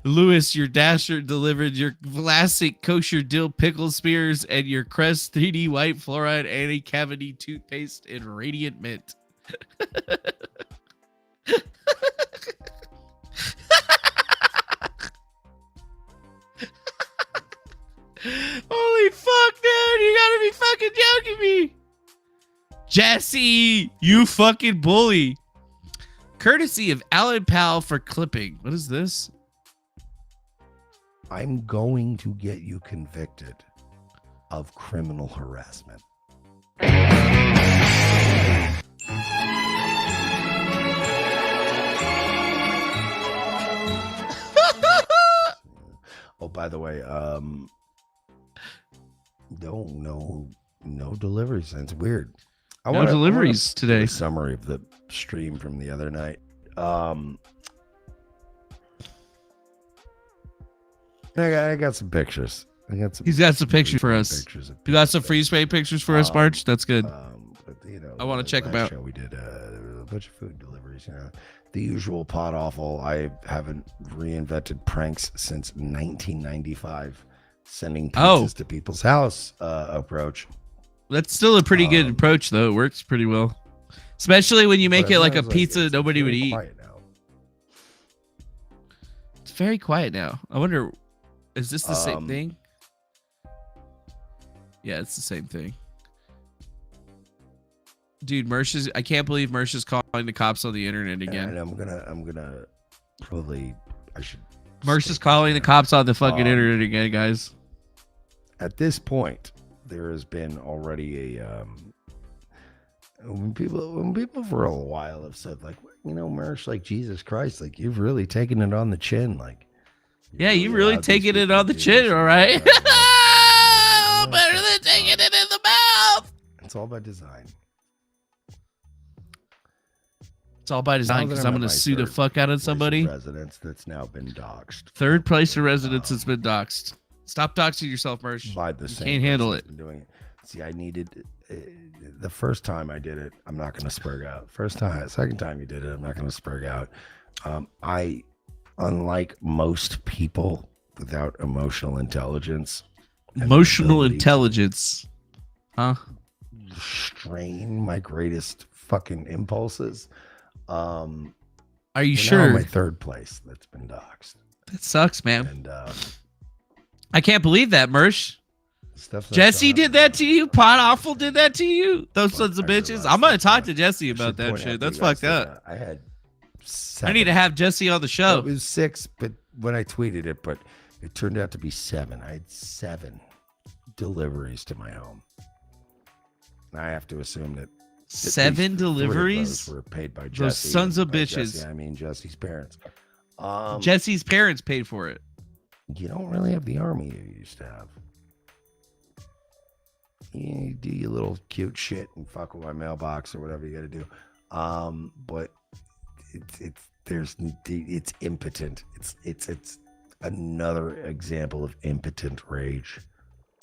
Lewis, your dasher delivered your classic kosher dill pickle spears and your Crest 3D white fluoride anti-cavity toothpaste in radiant mint. Holy fuck, dude, you gotta be fucking joking me. Jesse, you fucking bully. Courtesy of Alan Powell for clipping. What is this? I'm going to get you convicted of criminal harassment. by the way, no deliveries. That's weird. No deliveries today. A summary of the stream from the other night. I got some pictures. He's got some pictures for us. You got some freeze frame pictures for us, March? That's good. But, I want to check them out. We did a bunch of food deliveries. The usual pot awful. I haven't reinvented pranks since 1995. Sending pizzas to people's house approach. That's still a pretty good approach, though. It works pretty well, especially when you make it like a pizza nobody would eat. It's very quiet now. I wonder, is this the same thing? Yeah, it's the same thing. Dude, I can't believe Mersh is calling the cops on the internet again. And I'm gonna probably, Mersh is calling the cops on the fucking internet again, guys. At this point, there has been already a when people for a while have said like, Mersh, like, Jesus Christ, like, you've really taken it on the chin, like. Yeah, you've really taken it on the chin, all right. Better than taking it in the mouth. It's all by design. It's all by design because I'm going to sue the fuck out of somebody. Residence that's now been doxxed. Third place of residence has been doxxed. Stop doxing yourself, Mersh. By the you can't handle it. Doing it. See, I needed the first time I did it. I'm not going to spurg out. Second time you did it, I'm not going to spurg out. I, unlike most people without emotional intelligence. Emotional intelligence, huh? Strain my greatest fucking impulses. Are you sure? My third place that's been doxxed. That sucks, man. And I can't believe that, Mersh. Jesse did that to you. Pot Awful did that to you. Those sons of bitches. I'm gonna talk to Jesse about that shit. That's fucked up. I had 7. I need to have Jesse on the show. It was 6, but when I tweeted it, but it turned out to be 7. I had 7 deliveries to my home. I have to assume that 7 deliveries were paid by Jesse. Those sons of bitches. Jesse, I mean Jesse's parents. Jesse's parents paid for it. You don't really have the army you used to have. You do your little cute shit and fuck with my mailbox or whatever you got to do. But it's impotent. It's another example of impotent rage.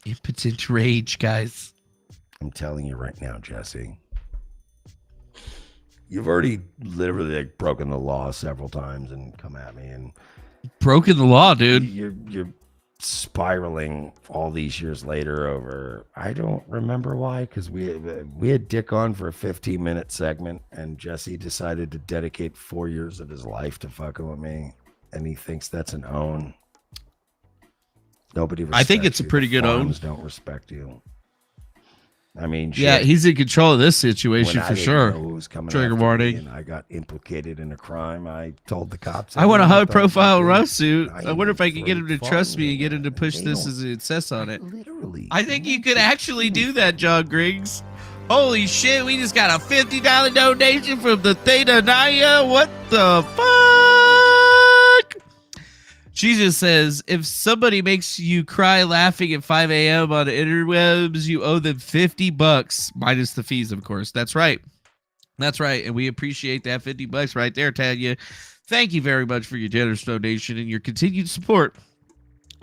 Impotent rage, guys. I'm telling you right now, Jesse. You've already literally like broken the law several times and come at me and broken the law, dude. You're spiraling all these years later over. I don't remember why, because we had Dick on for a 15-minute segment, and Jesse decided to dedicate 4 years of his life to fucking with me, and he thinks that's an own. Nobody respects I think it's a pretty good own. Don't respect you. I mean, yeah, he's in control of this situation for sure. Trigger warning. And I got implicated in a crime. I told the cops. I want a high-profile lawsuit. I wonder if I can get him to trust me and get him to push this as it says on it. Literally. I think you could actually do that, John Griggs. Holy shit, we just got a $50 donation from the Theta Naya. What the fuck? She just says, if somebody makes you cry laughing at 5 a.m. on the interwebs, you owe them $50 minus the fees, of course. That's right. That's right. And we appreciate that $50 right there, Tanya. Thank you very much for your generous donation and your continued support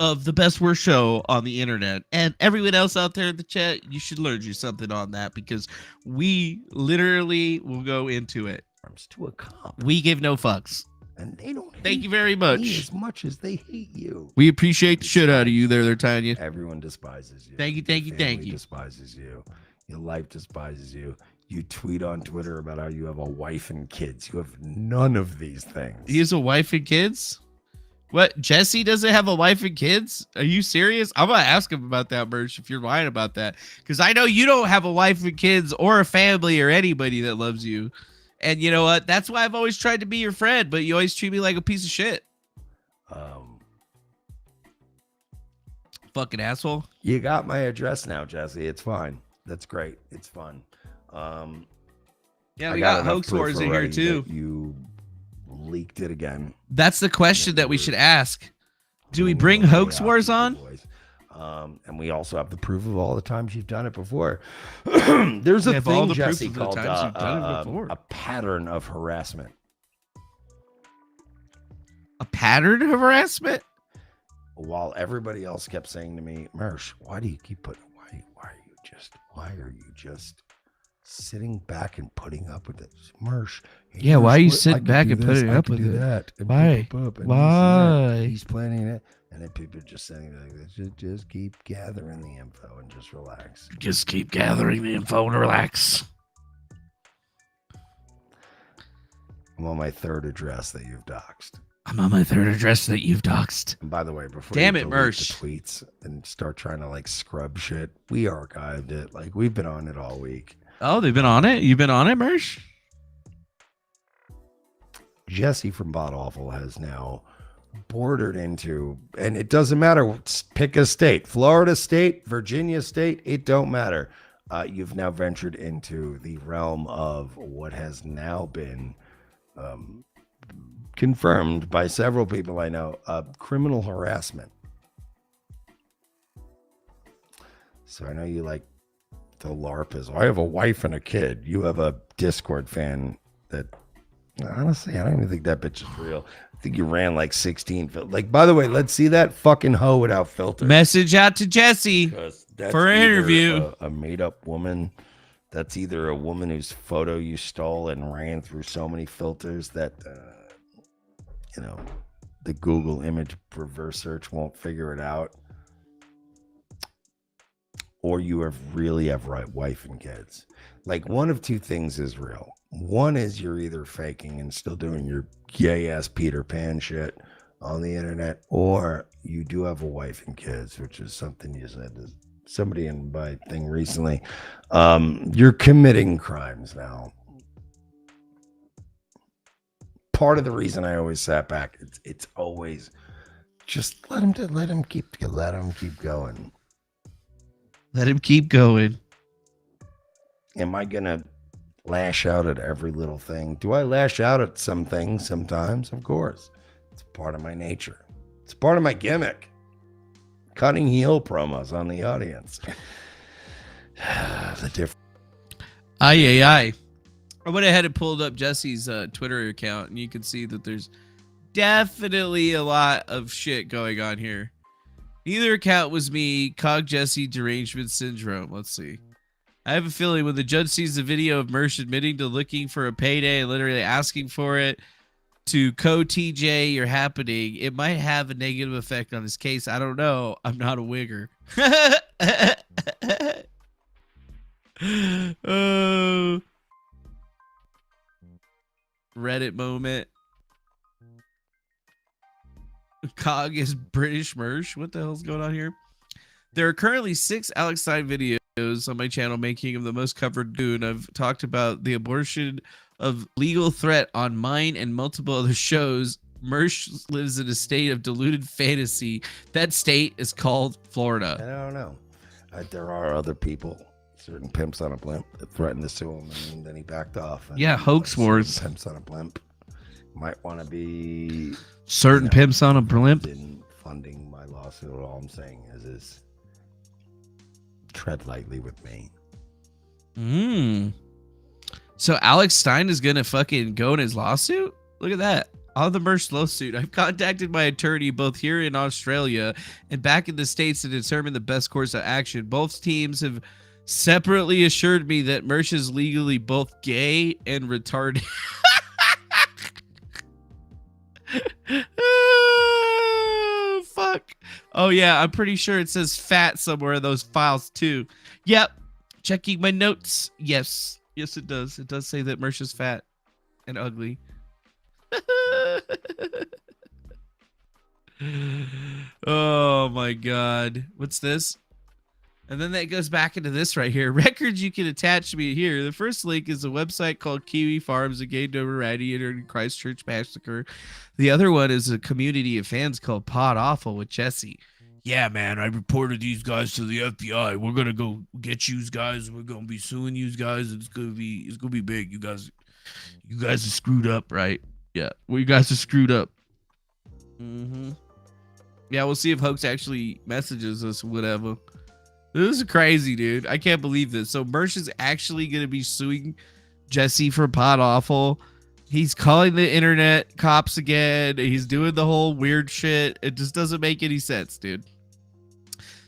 of the best worst show on the internet. And everyone else out there in the chat, you should learn you something on that, because we literally will go into it. To a cop. We give no fucks. And they don't thank you very much. As much as they hate you. We appreciate the shit out of you there, Tanya. Everyone despises you. Thank you, thank you, thank you. Despises you. Your life despises you. You tweet on Twitter about how you have a wife and kids. You have none of these things. He has a wife and kids? What? Jesse doesn't have a wife and kids? Are you serious? I'm going to ask him about that, Merch, if you're lying about that. Because I know you don't have a wife and kids or a family or anybody that loves you. And you know what? That's why I've always tried to be your friend, but you always treat me like a piece of shit. Fucking asshole. You got my address now, Jesse. It's fine. That's great. It's fun. Yeah, we got Hoax Wars in here too. You leaked it again. That's the question that we should ask. Do we bring Hoax Wars on? And we also have the proof of all the times you've done it before. There's a thing, Jesse, called a pattern of harassment. A pattern of harassment? While everybody else kept saying to me, Mersh, why do you keep putting, why are you just sitting back and putting up with it? Mersh. Yeah, why are you sitting back and putting up with it? Why? Why? He's planning it. And then people are just saying like this, just keep gathering the info and just relax. Just keep gathering the info and relax. I'm on my third address that you've doxed. I'm on my third address that you've doxed. And by the way, before Damn you it, delete Mersh. the tweets and start trying to like scrub shit, we archived it. Like we've been on it all week. Oh, they've been on it? You've been on it, Mersh? Jesse from Bot Awful has now bordered into, and it doesn't matter, pick a state, Florida state, Virginia state, it don't matter. You've now ventured into the realm of what has now been confirmed by several people I know, criminal harassment. So I know you like the LARP is, I have a wife and a kid. You have a Discord fan that, honestly, I don't even think that bitch is real. I think you ran like 16. Like, by the way, let's see that fucking hoe without filter. Message out to Jesse for an interview. A made up woman. That's either a woman whose photo you stole and ran through so many filters that, the Google image reverse search won't figure it out. Or you really have right wife and kids. Like, one of two things is real. One is you're either faking and still doing your gay ass Peter Pan shit on the internet, or you do have a wife and kids, which is something you said to somebody in my thing recently. You're committing crimes now. Part of the reason I always sat back, it's always just let him keep going. Let him keep going. Am I gonna lash out at every little thing? Do I lash out at some things sometimes? Of course. It's part of my nature. It's part of my gimmick. Cutting heel promos on the audience. The difference. I went ahead and pulled up Jesse's Twitter account, and you can see that there's definitely a lot of shit going on here. Neither account was me. Cog Jesse derangement syndrome. Let's see. I have a feeling when the judge sees the video of Mersh admitting to looking for a payday and literally asking for it to TJ you're happening, it might have a negative effect on his case. I don't know. I'm not a wigger. Oh. Reddit moment. Cog is British Mersh. What the hell's going on here? There are currently 6 Alex Stein videos on my channel making him the most covered dude. I've talked about the abortion of legal threat on mine and multiple other shows. Mersh lives in a state of deluded fantasy. That state is called Florida. I don't know. There are other people, certain pimps on a blimp, that threatened to sue him, and then he backed off. Yeah, hoax wars. Pimps on a blimp might want to be certain pimps on a blimp in funding my lawsuit. All I'm saying is tread lightly with me. So Alex Stein is gonna fucking go in his lawsuit? Look at that. On the Mersh lawsuit, I've contacted my attorney both here in Australia and back in the States to determine the best course of action. Both teams have separately assured me that Mersh is legally both gay and retarded. Oh, fuck. Oh, yeah, I'm pretty sure it says fat somewhere in those files, too. Yep. Checking my notes. Yes. Yes, it does. It does say that Mersh is fat and ugly. Oh, my God. What's this? And then that goes back into this right here. Records you can attach to me here. The first link is a website called Kiwi Farms, a gay notoriety in Christchurch Massacre. The other one is a community of fans called Pod Awful with Jesse. Yeah, man, I reported these guys to the FBI. We're gonna go get you guys. We're gonna be suing you guys. It's gonna be big. You guys are screwed up, right? Yeah, well, you guys are screwed up. Yeah, we'll see if Hoax actually messages us, whatever. This is crazy, dude. I can't believe this. So Mersh is actually going to be suing Jesse for Pod Awful. He's calling the internet cops again. He's doing the whole weird shit. It just doesn't make any sense, dude.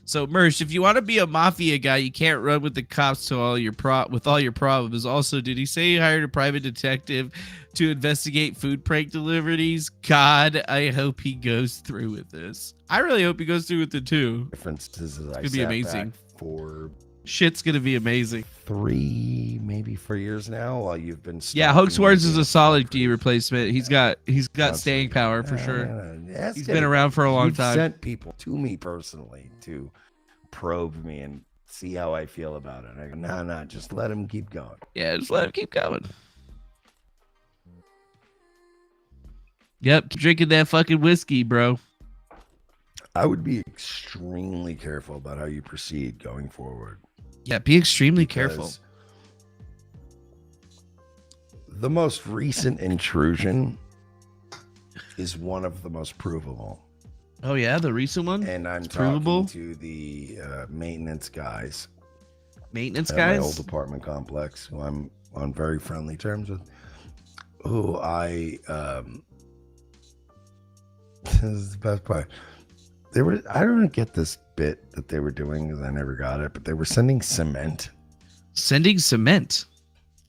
So Mersh, if you want to be a mafia guy, you can't run with the cops to all your problems. Also, did he say he hired a private detective to investigate food prank deliveries? God, I hope he goes through with this. I really hope he goes through with it too. Differences is It's gonna be amazing. For shit's gonna be amazing. 3, maybe 4 years now, while you've been. Yeah, Hoax Wars is a solid key replacement. He's got staying power for sure. He's been around for a long time. Sent people to me personally to probe me and see how I feel about it. I go, nah, just let him keep going. Yeah, just let him keep going. Yep, keep drinking that fucking whiskey, bro. I would be extremely careful about how you proceed going forward. Yeah, be extremely careful. The most recent intrusion is one of the most provable. Oh yeah, the recent one. And I'm provable talking to the maintenance guys. Maintenance at guys. My old apartment complex, who I'm on very friendly terms with. Who I this is the best part. I don't get this bit that they were doing because I never got it, but they were sending cement. Sending cement.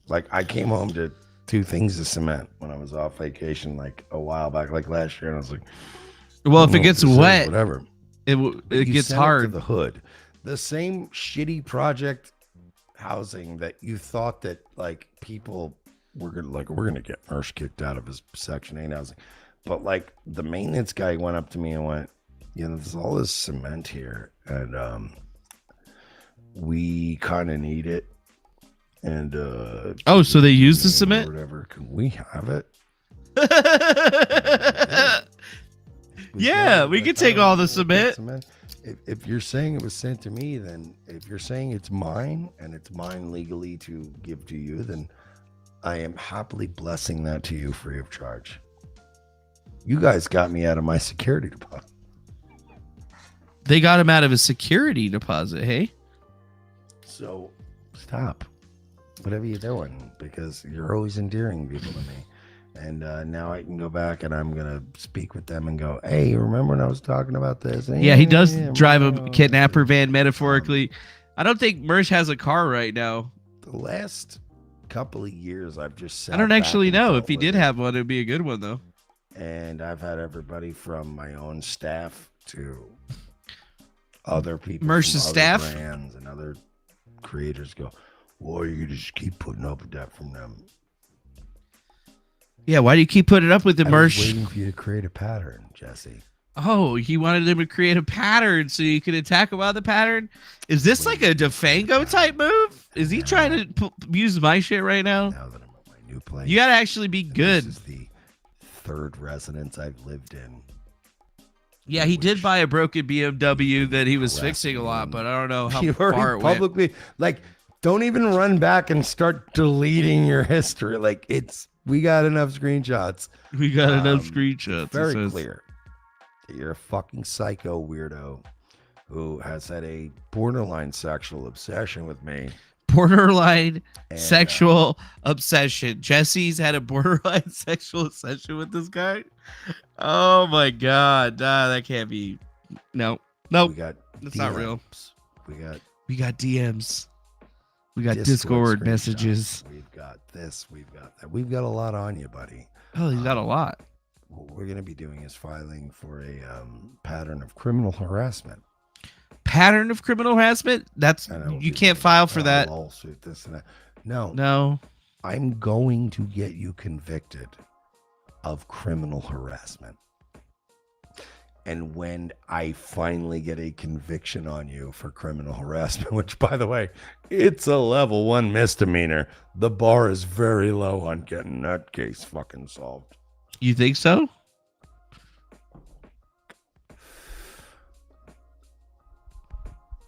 Like I came home to 2 things of cement when I was off vacation like a while back, like last year, and I was like, well, if it gets wet, whatever, it gets hard. To the hood, the same shitty project housing that you thought that like people were gonna get Mersh kicked out of his Section 8 housing, but like the maintenance guy went up to me and went, there's all this cement here, and we kind of need it. And so they use the cement? Or whatever. Can we have it? Yeah, we could take all the cement. If you're saying it was sent to me, then if you're saying it's mine and it's mine legally to give to you, then I am happily blessing that to you free of charge. You guys got me out of my security deposit. They got him out of his security deposit, hey? So stop. Whatever you're doing, because you're always endearing people to me. And now I can go back and I'm going to speak with them and go, hey, remember when I was talking about this? Yeah, he does drive a kidnapper van metaphorically. I don't think Mersh has a car right now. The last couple of years, I've just I don't actually know. If he did have one, it would be a good one, though. And I've had everybody from my own staff to other people, Mersh's staff, brands and other creators go, well, you just keep putting up with that from them. Yeah, why do you keep putting up with the Mersh? Waiting for you to create a pattern, Jesse. Oh, he wanted them to create a pattern so you could attack him on the pattern? Is this like a Defango type move? Is he trying to use my shit right now? Now that I'm at my new place. You gotta actually be good. This is the 3rd residence I've lived in. Yeah, he did buy a broken BMW that he was fixing a lot, but I don't know how far it went. Publicly, like, don't even run back and start deleting your history. Like, we got enough screenshots. We got enough screenshots. Very clear that you're a fucking psycho weirdo who has had a borderline sexual obsession with me. Borderline sexual obsession. Jesse's had a borderline sexual obsession with this guy. Oh my god, that can't be. No, We got that's DMs. not real. We got DMs. We got Discord messages. We've got this. We've got that. We've got a lot on you, buddy. Oh, he's got a lot. What we're going to be doing is filing for a pattern of criminal harassment. Pattern of criminal harassment? That's you can't file for that. Lawsuit, this and that. No. No. I'm going to get you convicted of criminal harassment. And when I finally get a conviction on you for criminal harassment, which, by the way, it's a level 1 misdemeanor, the bar is very low on getting that case fucking solved. You think so?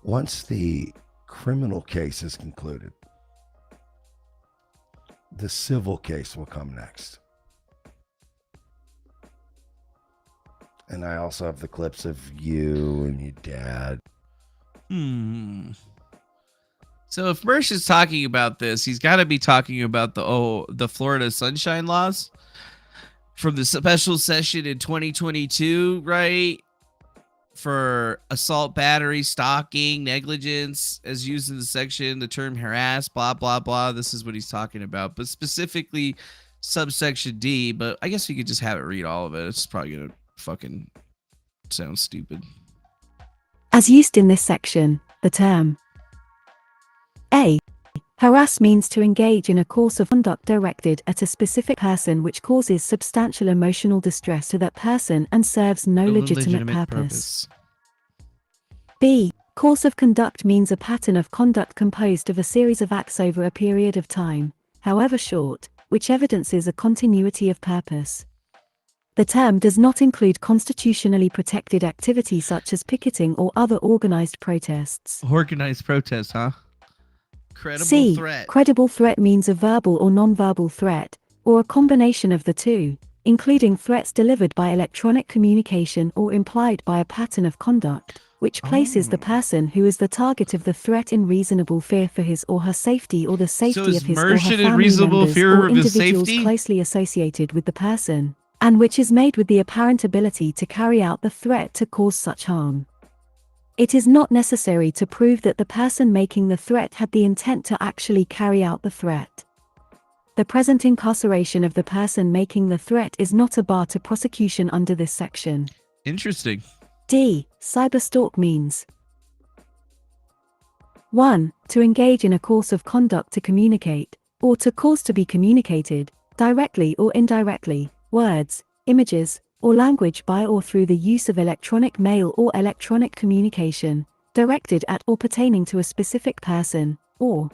Once the criminal case is concluded, the civil case will come next. And I also have the clips of you and your dad. So if Mersh is talking about this, he's got to be talking about the Florida Sunshine Laws from the special session in 2022, right? For assault, battery, stalking, negligence, as used in the section, the term harass, blah, blah, blah. This is what he's talking about, but specifically subsection D. But I guess we could just have it read all of it. It's probably going to fucking sound stupid. As used in this section, the term A. Harass means to engage in a course of conduct directed at a specific person which causes substantial emotional distress to that person and serves no legitimate purpose. B. Course of conduct means a pattern of conduct composed of a series of acts over a period of time, however short, which evidences a continuity of purpose. The term does not include constitutionally protected activity such as picketing or other organized protests. Organized protest, huh? Credible C. threat. Credible threat means a verbal or nonverbal threat, or a combination of the two, including threats delivered by electronic communication or implied by a pattern of conduct, which places the person who is the target of the threat in reasonable fear for his or her safety or the safety of his or her family members or individuals closely associated with the person, and which is made with the apparent ability to carry out the threat to cause such harm. It is not necessary to prove that the person making the threat had the intent to actually carry out the threat. The present incarceration of the person making the threat is not a bar to prosecution under this section. Interesting. D. Cyberstalk means 1. To engage in a course of conduct to communicate, or to cause to be communicated, directly or indirectly, words, images, or language by or through the use of electronic mail or electronic communication, directed at or pertaining to a specific person, or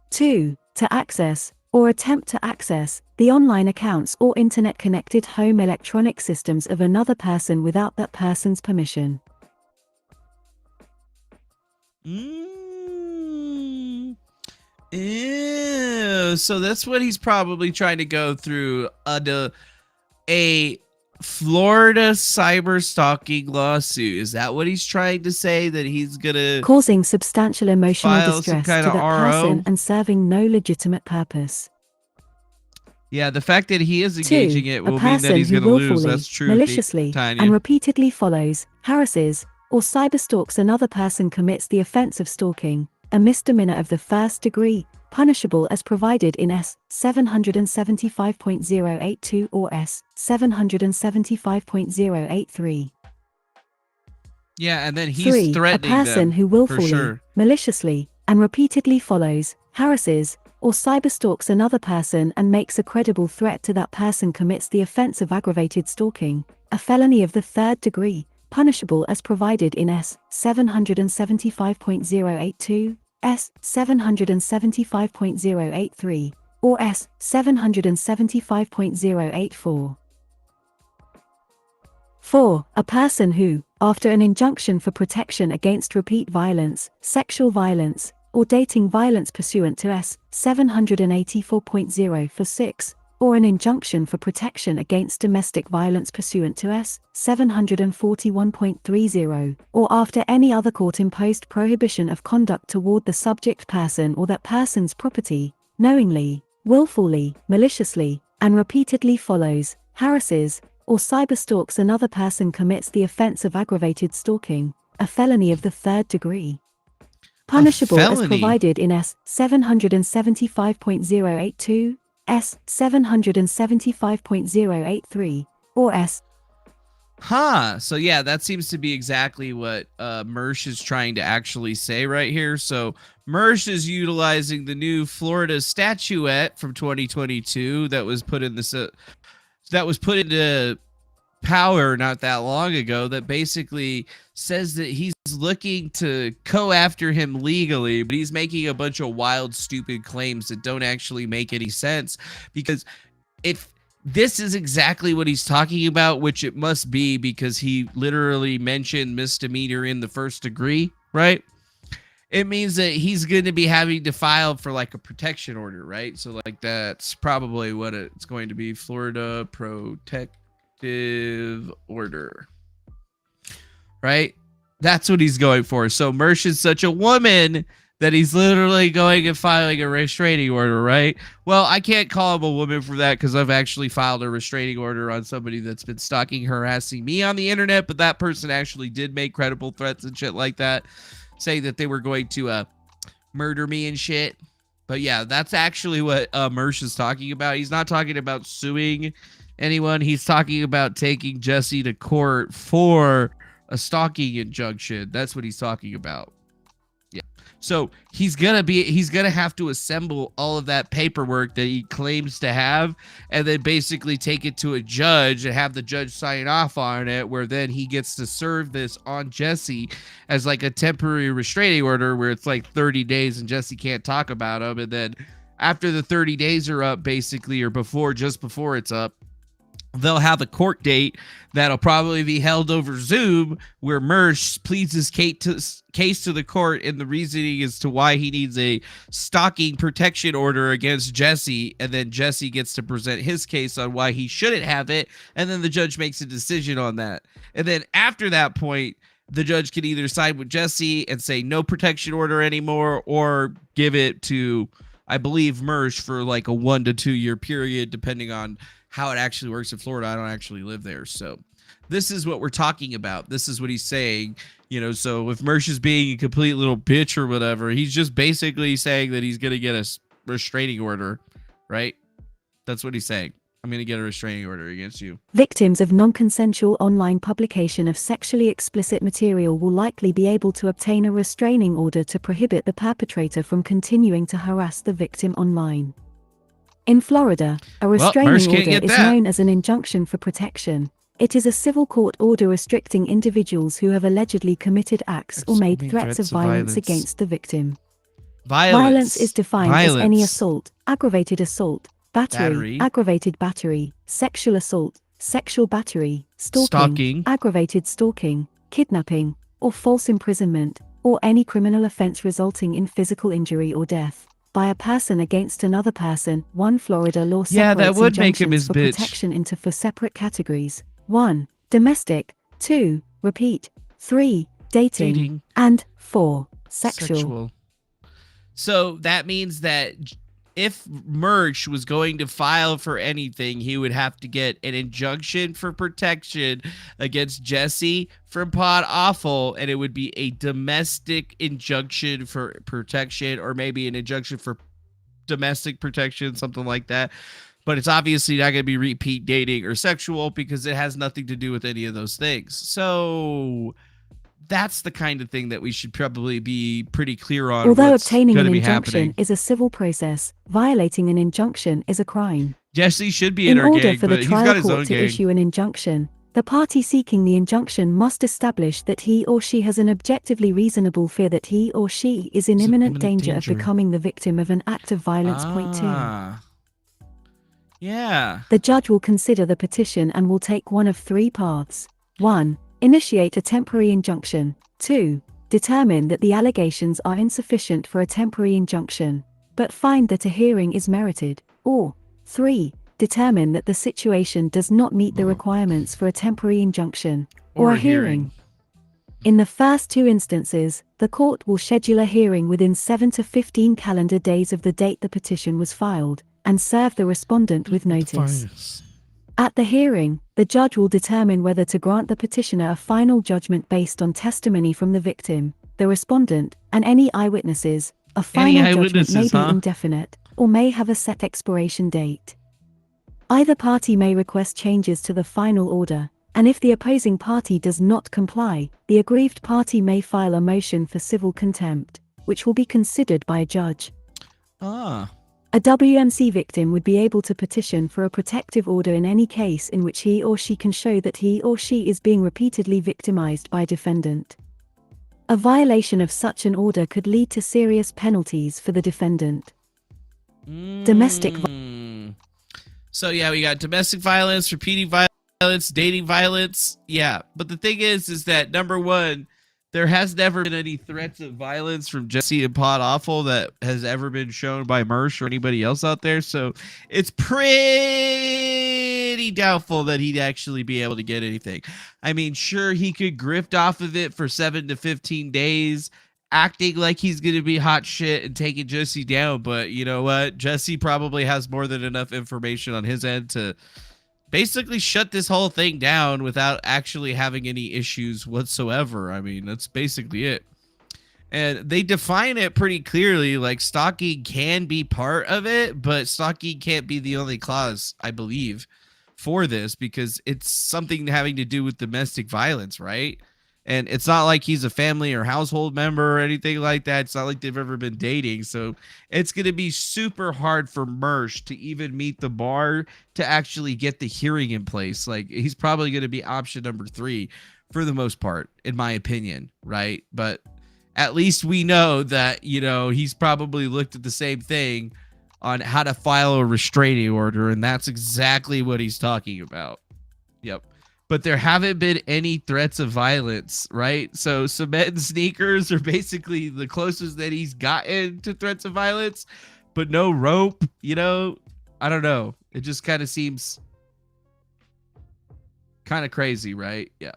2. To access, or attempt to access, the online accounts or internet-connected home electronic systems of another person without that person's permission. Ew, so that's what he's probably trying to go through. A Florida cyber stalking lawsuit. Is that what he's trying to say? That he's gonna causing substantial emotional file distress some kind to of that RO? person and serving no legitimate purpose. Yeah, the fact that he is engaging 2. it A will mean that person he's who gonna lose. willfully, That's true, maliciously, Tanya. and repeatedly follows, harasses, or cyberstalks another person commits the offense of stalking, a misdemeanor of the first degree, punishable as provided in S. 775.082 or S. 775.083. Yeah, and then he's 3. A threatening person them, who for willfully, sure. maliciously, and repeatedly follows, harasses, or cyberstalks another person and makes a credible threat to that person commits the offense of aggravated stalking, a felony of the third degree, punishable as provided in S. 775.082, S. 775.083, or S. 775.084. 4. A person who, after an injunction for protection against repeat violence, sexual violence, or dating violence pursuant to S. 784.0 for 6, or an injunction for protection against domestic violence pursuant to S. 741.30, or after any other court-imposed prohibition of conduct toward the subject person or that person's property, knowingly, willfully, maliciously, and repeatedly follows, harasses, or cyberstalks another person commits the offense of aggravated stalking, a felony of the third degree. Punishable as provided in S. 775.082, S. 775.083, or S. So yeah, that seems to be exactly what Mersh is trying to actually say right here. So Mersh is utilizing the new Florida statuette from 2022 that was put in into power not that long ago, that basically says that he's looking to go after him legally, but he's making a bunch of wild, stupid claims that don't actually make any sense, because if this is exactly what he's talking about, which it must be because he literally mentioned misdemeanor in the first degree, right? It means that he's going to be having to file for like a protection order, right? So like that's probably what it's going to be. Florida protective order. Right? That's what he's going for. So Mersh is such a woman that he's literally going and filing a restraining order, right? Well, I can't call him a woman for that because I've actually filed a restraining order on somebody that's been stalking, harassing me on the internet, but that person actually did make credible threats and shit like that, saying that they were going to murder me and shit. But yeah, that's actually what Mersh is talking about. He's not talking about suing anyone. He's talking about taking Jesse to court for a stalking injunction. That's what he's talking about. Yeah. So he's gonna have to assemble all of that paperwork that he claims to have, and then basically take it to a judge and have the judge sign off on it, where then he gets to serve this on Jesse as like a temporary restraining order, where it's like 30 days and Jesse can't talk about him. And then after the 30 days are up, basically, or just before it's up, they'll have a court date that'll probably be held over Zoom, where Mersh pleads his case to the court, and the reasoning as to why he needs a stalking protection order against Jesse, and then Jesse gets to present his case on why he shouldn't have it, and then the judge makes a decision on that. And then after that point, the judge can either side with Jesse and say no protection order anymore, or give it to, I believe, Mersh for like a 1 to 2 year period, depending on how it actually works in Florida. I don't actually live there. So this is what we're talking about. This is what he's saying. You know, so if Mersh is being a complete little bitch or whatever, he's just basically saying that he's going to get a restraining order, right? That's what he's saying. I'm going to get a restraining order against you. Victims of non-consensual online publication of sexually explicit material will likely be able to obtain a restraining order to prohibit the perpetrator from continuing to harass the victim online. In Florida, a restraining order is known as an injunction for protection. It is a civil court order restricting individuals who have allegedly committed acts or made threats of violence against the victim. Violence is defined as any assault, aggravated assault, battery, aggravated battery, sexual assault, sexual battery, stalking, aggravated stalking, kidnapping, or false imprisonment, or any criminal offense resulting in physical injury or death by a person against another person. One Florida law separates injunctions for protection into 4 separate categories. 1. Domestic. 2. Repeat. 3. Dating. And 4. Sexual. So that means that if Mersh was going to file for anything, he would have to get an injunction for protection against Jesse from Pod Awful, and it would be a domestic injunction for protection, or maybe an injunction for domestic protection, something like that. But it's obviously not going to be repeat dating or sexual, because it has nothing to do with any of those things. So that's the kind of thing that we should probably be pretty clear on. Although obtaining an injunction is a civil process, violating an injunction is a crime. Jesse should be in our gang, order for the but he's got trial his own court to gang. issue an injunction, the party seeking the injunction must establish that he or she has an objectively reasonable fear that he or she is in imminent danger of becoming the victim of an act of violence. Point 2. Yeah. The judge will consider the petition and will take one of 3 paths. 1. Initiate a temporary injunction. 2. Determine that the allegations are insufficient for a temporary injunction, but find that a hearing is merited. Or 3. Determine that the situation does not meet the requirements for a temporary injunction or a hearing. In the first 2 instances, the court will schedule a hearing within 7 to 15 calendar days of the date the petition was filed, and serve the respondent with notice. At the hearing, the judge will determine whether to grant the petitioner a final judgment based on testimony from the victim, the respondent, and any eyewitnesses. A final judgment may be indefinite, or may have a set expiration date. Either party may request changes to the final order, and if the opposing party does not comply, the aggrieved party may file a motion for civil contempt, which will be considered by a judge. A WMC victim would be able to petition for a protective order in any case in which he or she can show that he or she is being repeatedly victimized by a defendant. A violation of such an order could lead to serious penalties for the defendant. Domestic So yeah, we got domestic violence, repeating violence, dating violence. Yeah, but the thing is that number 1, there has never been any threats of violence from Jesse and Pod Awful that has ever been shown by Mersh or anybody else out there. So it's pretty highly doubtful that he'd actually be able to get anything. I mean, sure, he could grift off of it for 7 to 15 days, acting like he's going to be hot shit and taking Jesse down. But you know what? Jesse probably has more than enough information on his end to basically shut this whole thing down without actually having any issues whatsoever. I mean, that's basically it. And they define it pretty clearly, like stalking can be part of it, but stalking can't be the only clause, I believe, for this, because it's something having to do with domestic violence, right? And it's not like he's a family or household member or anything like that. It's not like they've ever been dating. So it's going to be super hard for Mersh to even meet the bar to actually get the hearing in place. Like, he's probably going to be option number 3 for the most part, in my opinion, right? But at least we know that, you know, he's probably looked at the same thing on how to file a restraining order, and that's exactly what he's talking about. Yep. But there haven't been any threats of violence, right? So cement and sneakers are basically the closest that he's gotten to threats of violence, but no rope, you know? I don't know. It just kind of seems kind of crazy, right? Yeah.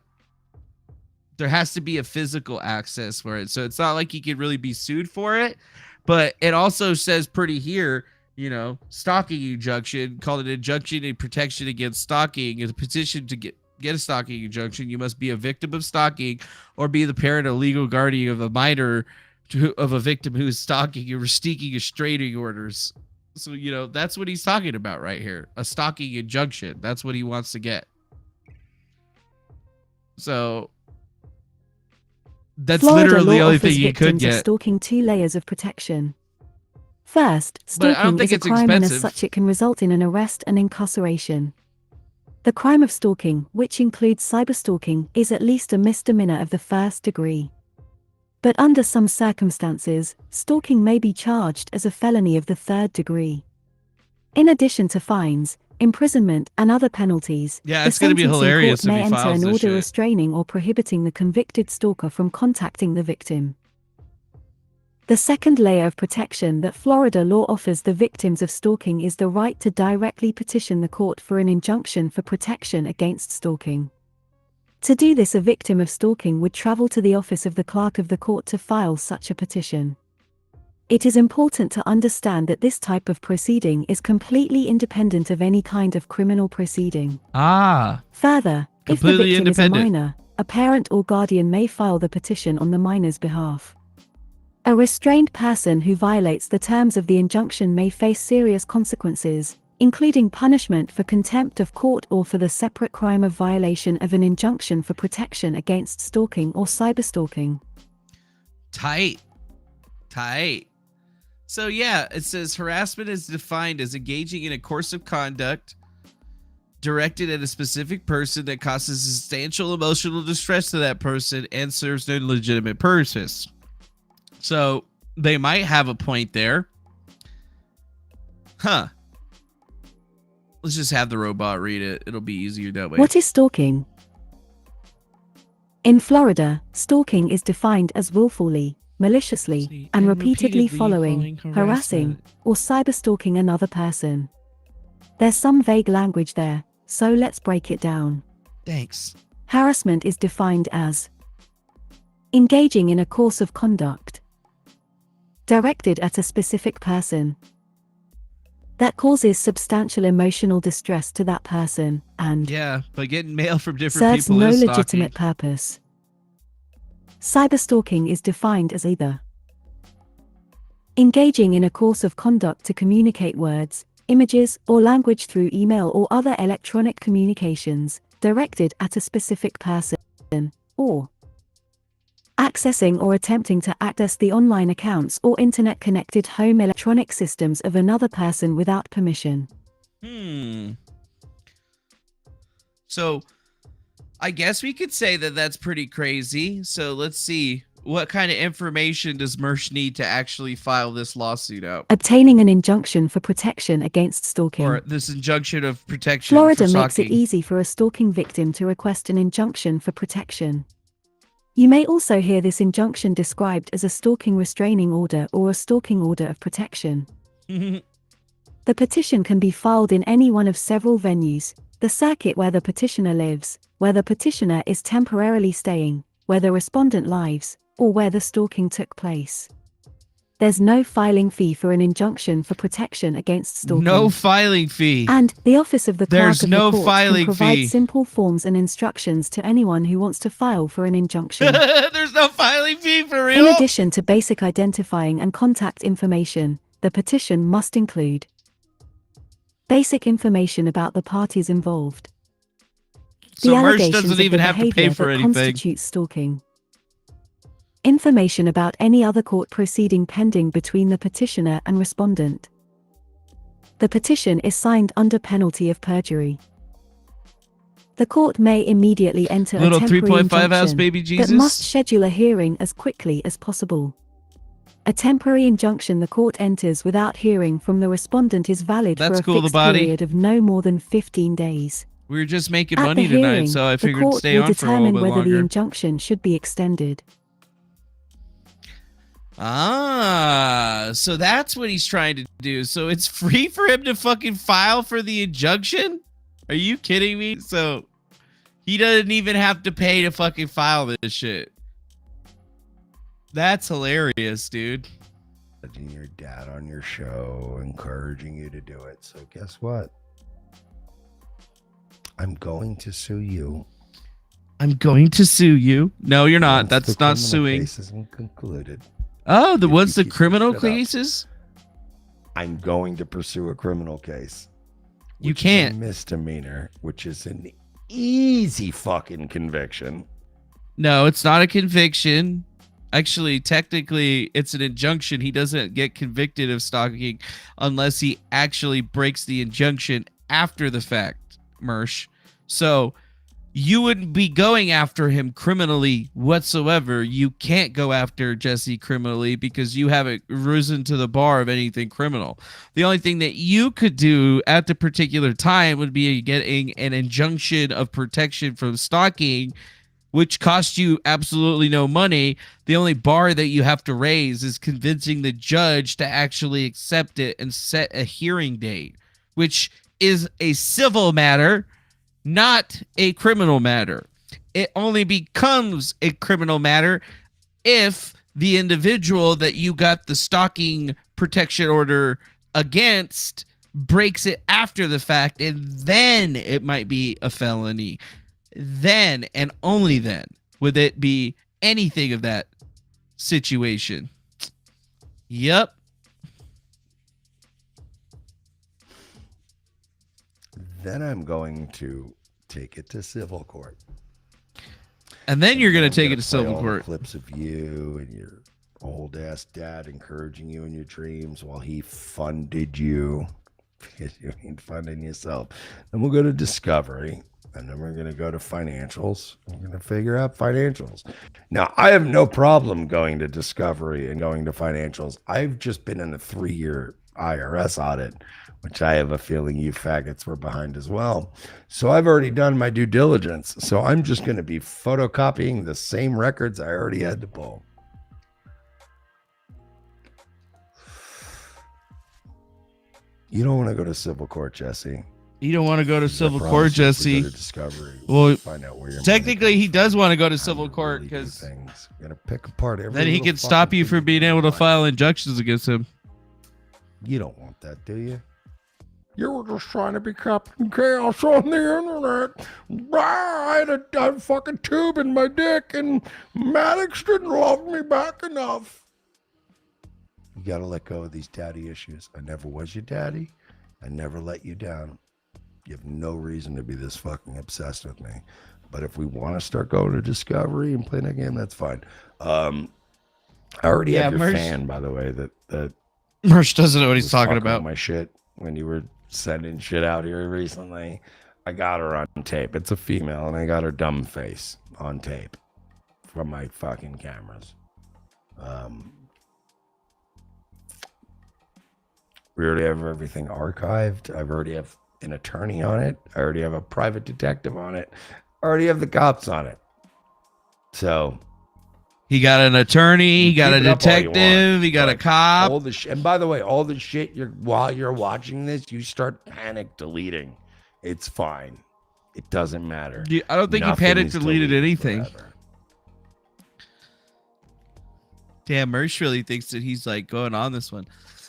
There has to be a physical access for it. So it's not like he could really be sued for it, but it also says pretty here, you know, stalking injunction, called an injunction in protection against stalking, is a petition to get a stalking injunction. You must be a victim of stalking or be the parent or legal guardian of a minor of a victim who is stalking or seeking restraining orders. So, you know, that's what he's talking about right here. A stalking injunction. That's what he wants to get. So that's Florida literally the law only offers thing you could victims of get. stalking 2 layers of protection. First, But I don't stalking think is a it's crime, and as expensive. such it can result in an arrest and incarceration. The crime of stalking, which includes cyberstalking, is at least a misdemeanor of the 1st degree. But under some circumstances, stalking may be charged as a felony of the 3rd degree. In addition to fines, imprisonment, and other penalties, Yeah, the it's gonna be sentencing hilarious court if may he enter files an this order shit. restraining or prohibiting the convicted stalker from contacting the victim. The second layer of protection that Florida law offers the victims of stalking is the right to directly petition the court for an injunction for protection against stalking. To do this, a victim of stalking would travel to the office of the clerk of the court to file such a petition. It is important to understand that this type of proceeding is completely independent of any kind of criminal proceeding. Further, if the Completely victim is a independent. minor, a parent or guardian may file the petition on the minor's behalf. A restrained person who violates the terms of the injunction may face serious consequences, including punishment for contempt of court or for the separate crime of violation of an injunction for protection against stalking or cyberstalking. Tight. So yeah, it says harassment is defined as engaging in a course of conduct directed at a specific person that causes substantial emotional distress to that person and serves no legitimate purpose. So they might have a point there. Let's just have the robot read it. It'll be easier that way. What is stalking? In Florida, stalking is defined as willfully, maliciously, and repeatedly following, harassing, or cyberstalking another person. There's some vague language there, so let's break it down. Thanks. Harassment is defined as engaging in a course of conduct directed at a specific person that causes substantial emotional distress to that person and but getting mail from different serves people no is legitimate stalking. purpose. Cyberstalking is defined as either engaging in a course of conduct to communicate words, images, or language through email or other electronic communications directed at a specific person, or accessing or attempting to access the online accounts or internet-connected home electronic systems of another person without permission. So I guess we could say that that's pretty crazy. So let's see. What kind of information does Mersh need to actually file this lawsuit out? Obtaining an injunction for protection against stalking. Or this injunction of protection Florida for makes it stalking. easy for a stalking victim to request an injunction for protection. You may also hear this injunction described as a stalking restraining order or a stalking order of protection. The petition can be filed in any one of several venues, the circuit where the petitioner lives, where the petitioner is temporarily staying, where the respondent lives, or where the stalking took place. There's no filing fee for an injunction for protection against stalking. No filing fee. And the Office of the Clerk There's of no the Court filing can provide fee. simple forms and instructions to anyone who wants to file for an injunction. There's no filing fee for real. In addition to basic identifying and contact information, the petition must include basic information about the parties involved, So the Merch allegations doesn't of even the have to pay behavior for that anything. constitutes stalking, information about any other court proceeding pending between the petitioner and respondent. The petition is signed under penalty of perjury. The court may immediately enter Little a temporary 3.5 ounce injunction, baby but Jesus. must schedule a hearing as quickly as possible. A temporary injunction the court enters without hearing from the respondent is valid That's for a cool, the fixed body. period of no more than 15 days. We were just making At money the tonight, hearing, so I the figured court stay will on for a little determine bit whether the longer. injunction should be extended. So that's what he's trying to do. So it's free for him to fucking file for the injunction? Are you kidding me? So he doesn't even have to pay to fucking file this shit. That's hilarious, dude. Your dad on your show, encouraging you to do it. So guess what? I'm going to sue you. I'm going to sue you. No, you're not. Once That's the not criminal suing. case isn't concluded. Oh, If what's you the keep criminal this shit up, cases? I'm going to pursue a criminal case. You which is a can't. misdemeanor, which is an easy fucking conviction. No, it's not a conviction. Actually, technically, it's an injunction. He doesn't get convicted of stalking unless he actually breaks the injunction after the fact, Mersh. So you wouldn't be going after him criminally whatsoever. You can't go after Jesse criminally because you haven't risen to the bar of anything criminal. The only thing that you could do at the particular time would be getting an injunction of protection from stalking, which costs you absolutely no money. The only bar that you have to raise is convincing the judge to actually accept it and set a hearing date, which is a civil matter, not a criminal matter. It only becomes a criminal matter if the individual that you got the stalking protection order against breaks it after the fact, and then it might be a felony. Then and only then would it be anything of that situation. Yep. Then I'm going to take it to civil court. And then you're going to I'm take gonna it to play civil all the court. Clips of you and your old ass dad encouraging you in your dreams while he funded you because you ain't funding yourself. Then we'll go to discovery. And then we're going to go to financials. We're going to figure out financials. Now, I have no problem going to discovery and going to financials. I've just been in a 3-year IRS audit, which I have a feeling you faggots were behind as well. So I've already done my due diligence. So I'm just going to be photocopying the same records I already had to pull. You don't want to go to civil court, Jesse. You don't want to go to civil I court, promise you, if we Jesse. go to discovery, Well, find out where your technically, he does want to go to civil court because gonna pick apart every then he little can stop fucking you thing from being able to file injunctions against him. You don't want that, do you? You were just trying to be Captain Chaos on the internet. I had a fucking tube in my dick, and Maddox didn't love me back enough. You gotta let go of these daddy issues. I never was your daddy. I never let you down. You have no reason to be this fucking obsessed with me. But if we want to start going to Discovery and playing that game, that's fine. I already have your fan, by the way, that Merch doesn't know what he's was talking fucking about. with my shit when you were sending shit out here recently. I got her on tape. It's a female, and I got her dumb face on tape from my fucking cameras. We already have everything archived. I already have an attorney on it. I already have a private detective on it. I already have the cops on it. So he got an attorney, he got a keep it up all you want, detective, he got a but cop. all the and by the way, all the shit while you're watching this, you start panic deleting. It's fine. It doesn't matter. I don't think Nothing he panic is deleted anything. forever. Damn, Mersh really thinks that he's like going on this one.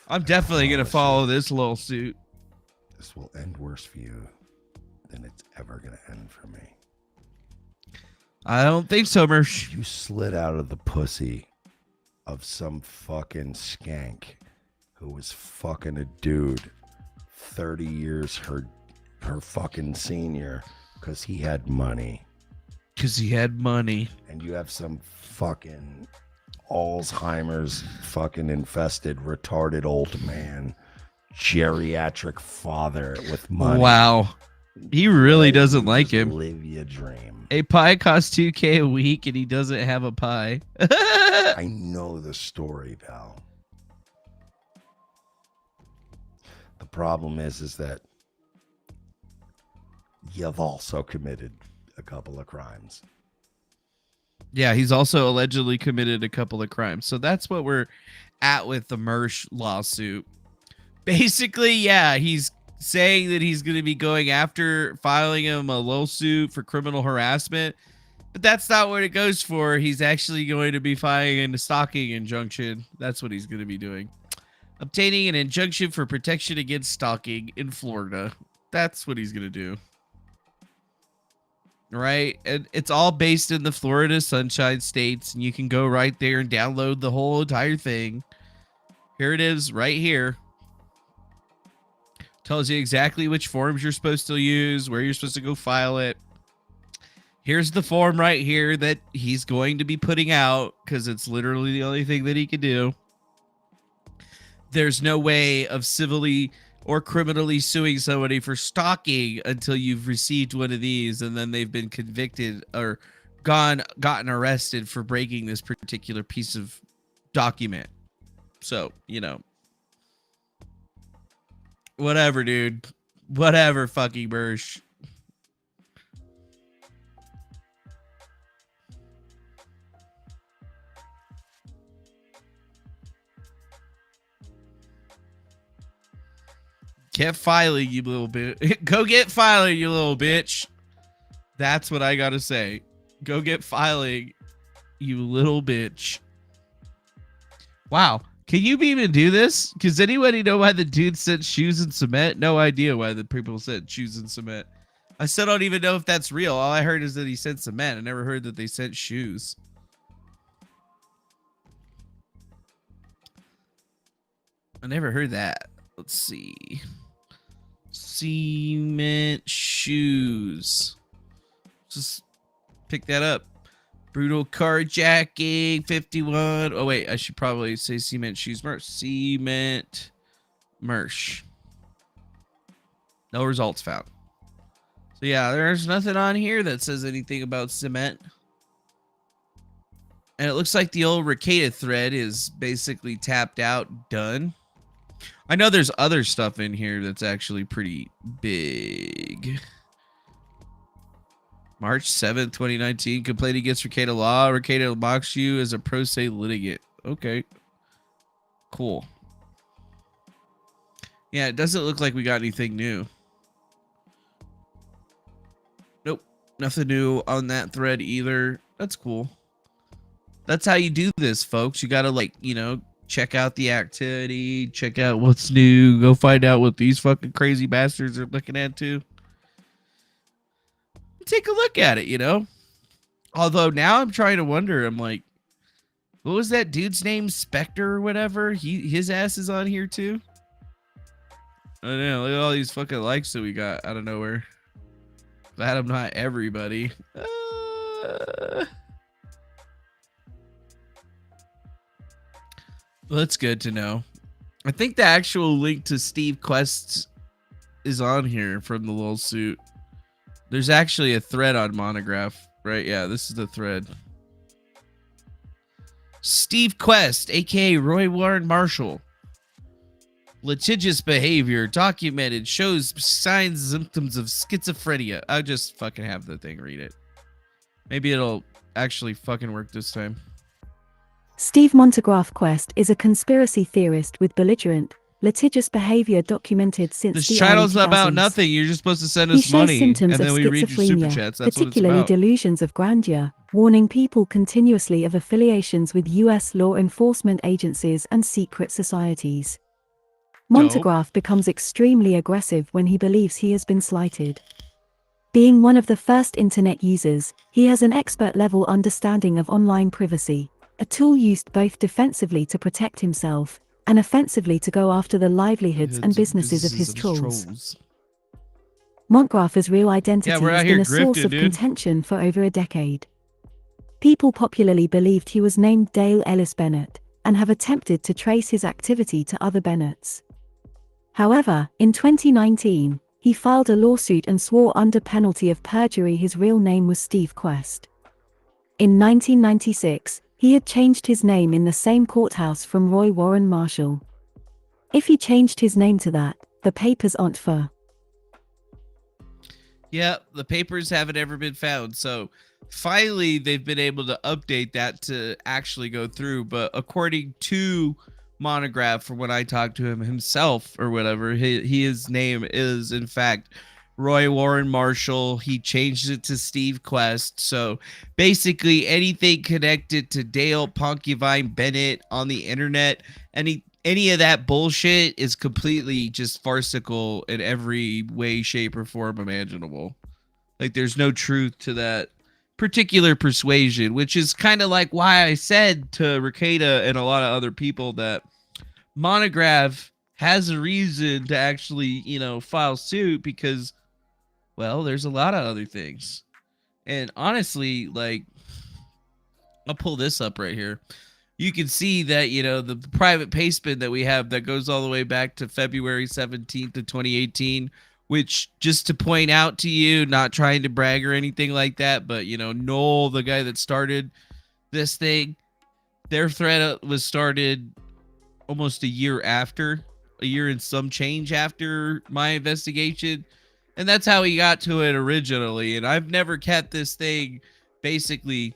I'm definitely gonna follow this little suit. This will end worse for you than it's ever gonna end for me. I don't think so, Mersh. You slid out of the pussy of some fucking skank who was fucking a dude 30 years her fucking senior because he had money. Because he had money. And you have some fucking Alzheimer's fucking infested, retarded old man, geriatric father with money. Wow. He really doesn't like him. Live your dream. A pie costs $2,000 a week and he doesn't have a pie. I know the story, pal. The problem is that you've also committed a couple of crimes. Yeah, he's also allegedly committed a couple of crimes. So that's what we're at with the Mersh lawsuit. Basically, yeah, he's saying that he's going to be going after filing him a lawsuit for criminal harassment. But that's not what it goes for. He's actually going to be filing a stalking injunction. That's what he's going to be doing. Obtaining an injunction for protection against stalking in Florida. That's what he's going to do. Right? And it's all based in the Florida Sunshine States. And you can go right there and download the whole entire thing. Here it is right here. Tells you exactly which forms you're supposed to use, where you're supposed to go file it. Here's the form right here that he's going to be putting out because it's literally the only thing that he can do. There's no way of civilly or criminally suing somebody for stalking until you've received one of these and then they've been convicted or gotten arrested for breaking this particular piece of document. So, you know. Whatever, dude. Whatever, fucking Mersh. Get filing, you little bit. Go get filing, you little bitch. That's what I gotta say. Go get filing, you little bitch. Wow. Can you even do this? Does anybody know why the dude sent shoes and cement? No idea why the people sent shoes and cement. I still don't even know if that's real. All I heard is that he sent cement. I never heard that they sent shoes. I never heard that. Let's see. Cement shoes. Just pick that up. Brutal carjacking 51. Oh wait, I should probably say cement shoes Mersh. Cement Mersh. No results found. So yeah, there's nothing on here that says anything about cement. And it looks like the old Ricada thread is basically tapped out, done. I know there's other stuff in here that's actually pretty big. March 7th, 2019. Complaint against Ricada Law. Ricada mocks you as a pro se litigant. Okay. Cool. Yeah, it doesn't look like we got anything new. Nope. Nothing new on that thread either. That's cool. That's how you do this, folks. You got to, like, you know, check out the activity. Check out what's new. Go find out what these fucking crazy bastards are looking at, too. Take a look at it, you know. Although now I'm trying to wonder, I'm like, what was that dude's name? Spectre or whatever? His ass is on here too. I don't know. Look at all these fucking likes that we got out of nowhere. Glad I'm not everybody. Well, that's good to know. I think the actual link to Steve Quest is on here from the little suit. There's actually a thread on Monograph, right? Yeah, this is the thread. Steve Quest, aka Roy Warren Marshall. Litigious behavior documented, shows signs and symptoms of schizophrenia. I'll just fucking have the thing read it. Maybe it'll actually fucking work this time. Steve Montegraph Quest is a conspiracy theorist with belligerent, litigious behavior documented since This the channel's early about 2000s. nothing. You're just supposed to send He us shows money, symptoms and then of we read your super schizophrenia, chats. That's what it's particularly about. delusions of grandeur, warning people continuously of affiliations with U.S. law enforcement agencies and secret societies. Montegraph becomes extremely aggressive when he believes he has been slighted. Being one of the first internet users, he has an expert-level understanding of online privacy, a tool used both defensively to protect himself and offensively to go after the livelihoods and businesses of his trolls. Montegraph's real identity we're out has here been a source grifting, of dude. contention for over a decade. People popularly believed he was named Dale Ellis Bennett, and have attempted to trace his activity to other Bennetts. However, in 2019, he filed a lawsuit and swore under penalty of perjury his real name was Steve Quest. In 1996, he had changed his name in the same courthouse from Roy Warren Marshall. If he changed his name to that, the papers aren't for. Yeah, the papers haven't ever been found. So finally, they've been able to update that to actually go through. But according to Monograph, from when I talked to him himself or whatever, his name is in fact Roy Warren Marshall. He changed it to Steve Quest. So basically, anything connected to Dale Ponkivine Bennett on the internet, any of that bullshit is completely just farcical in every way, shape, or form imaginable. Like, there's no truth to that particular persuasion, which is kind of like why I said to Ricada and a lot of other people that Monograph has a reason to actually, file suit because, well, there's a lot of other things. And honestly, like, I'll pull this up right here. You can see that, the private pay spin that we have that goes all the way back to February 17th of 2018, which, just to point out to you, not trying to brag or anything like that, but, Noel, the guy that started this thing, their thread was started almost a year and some change after my investigation. And that's how he got to it originally. And I've never kept this thing, basically,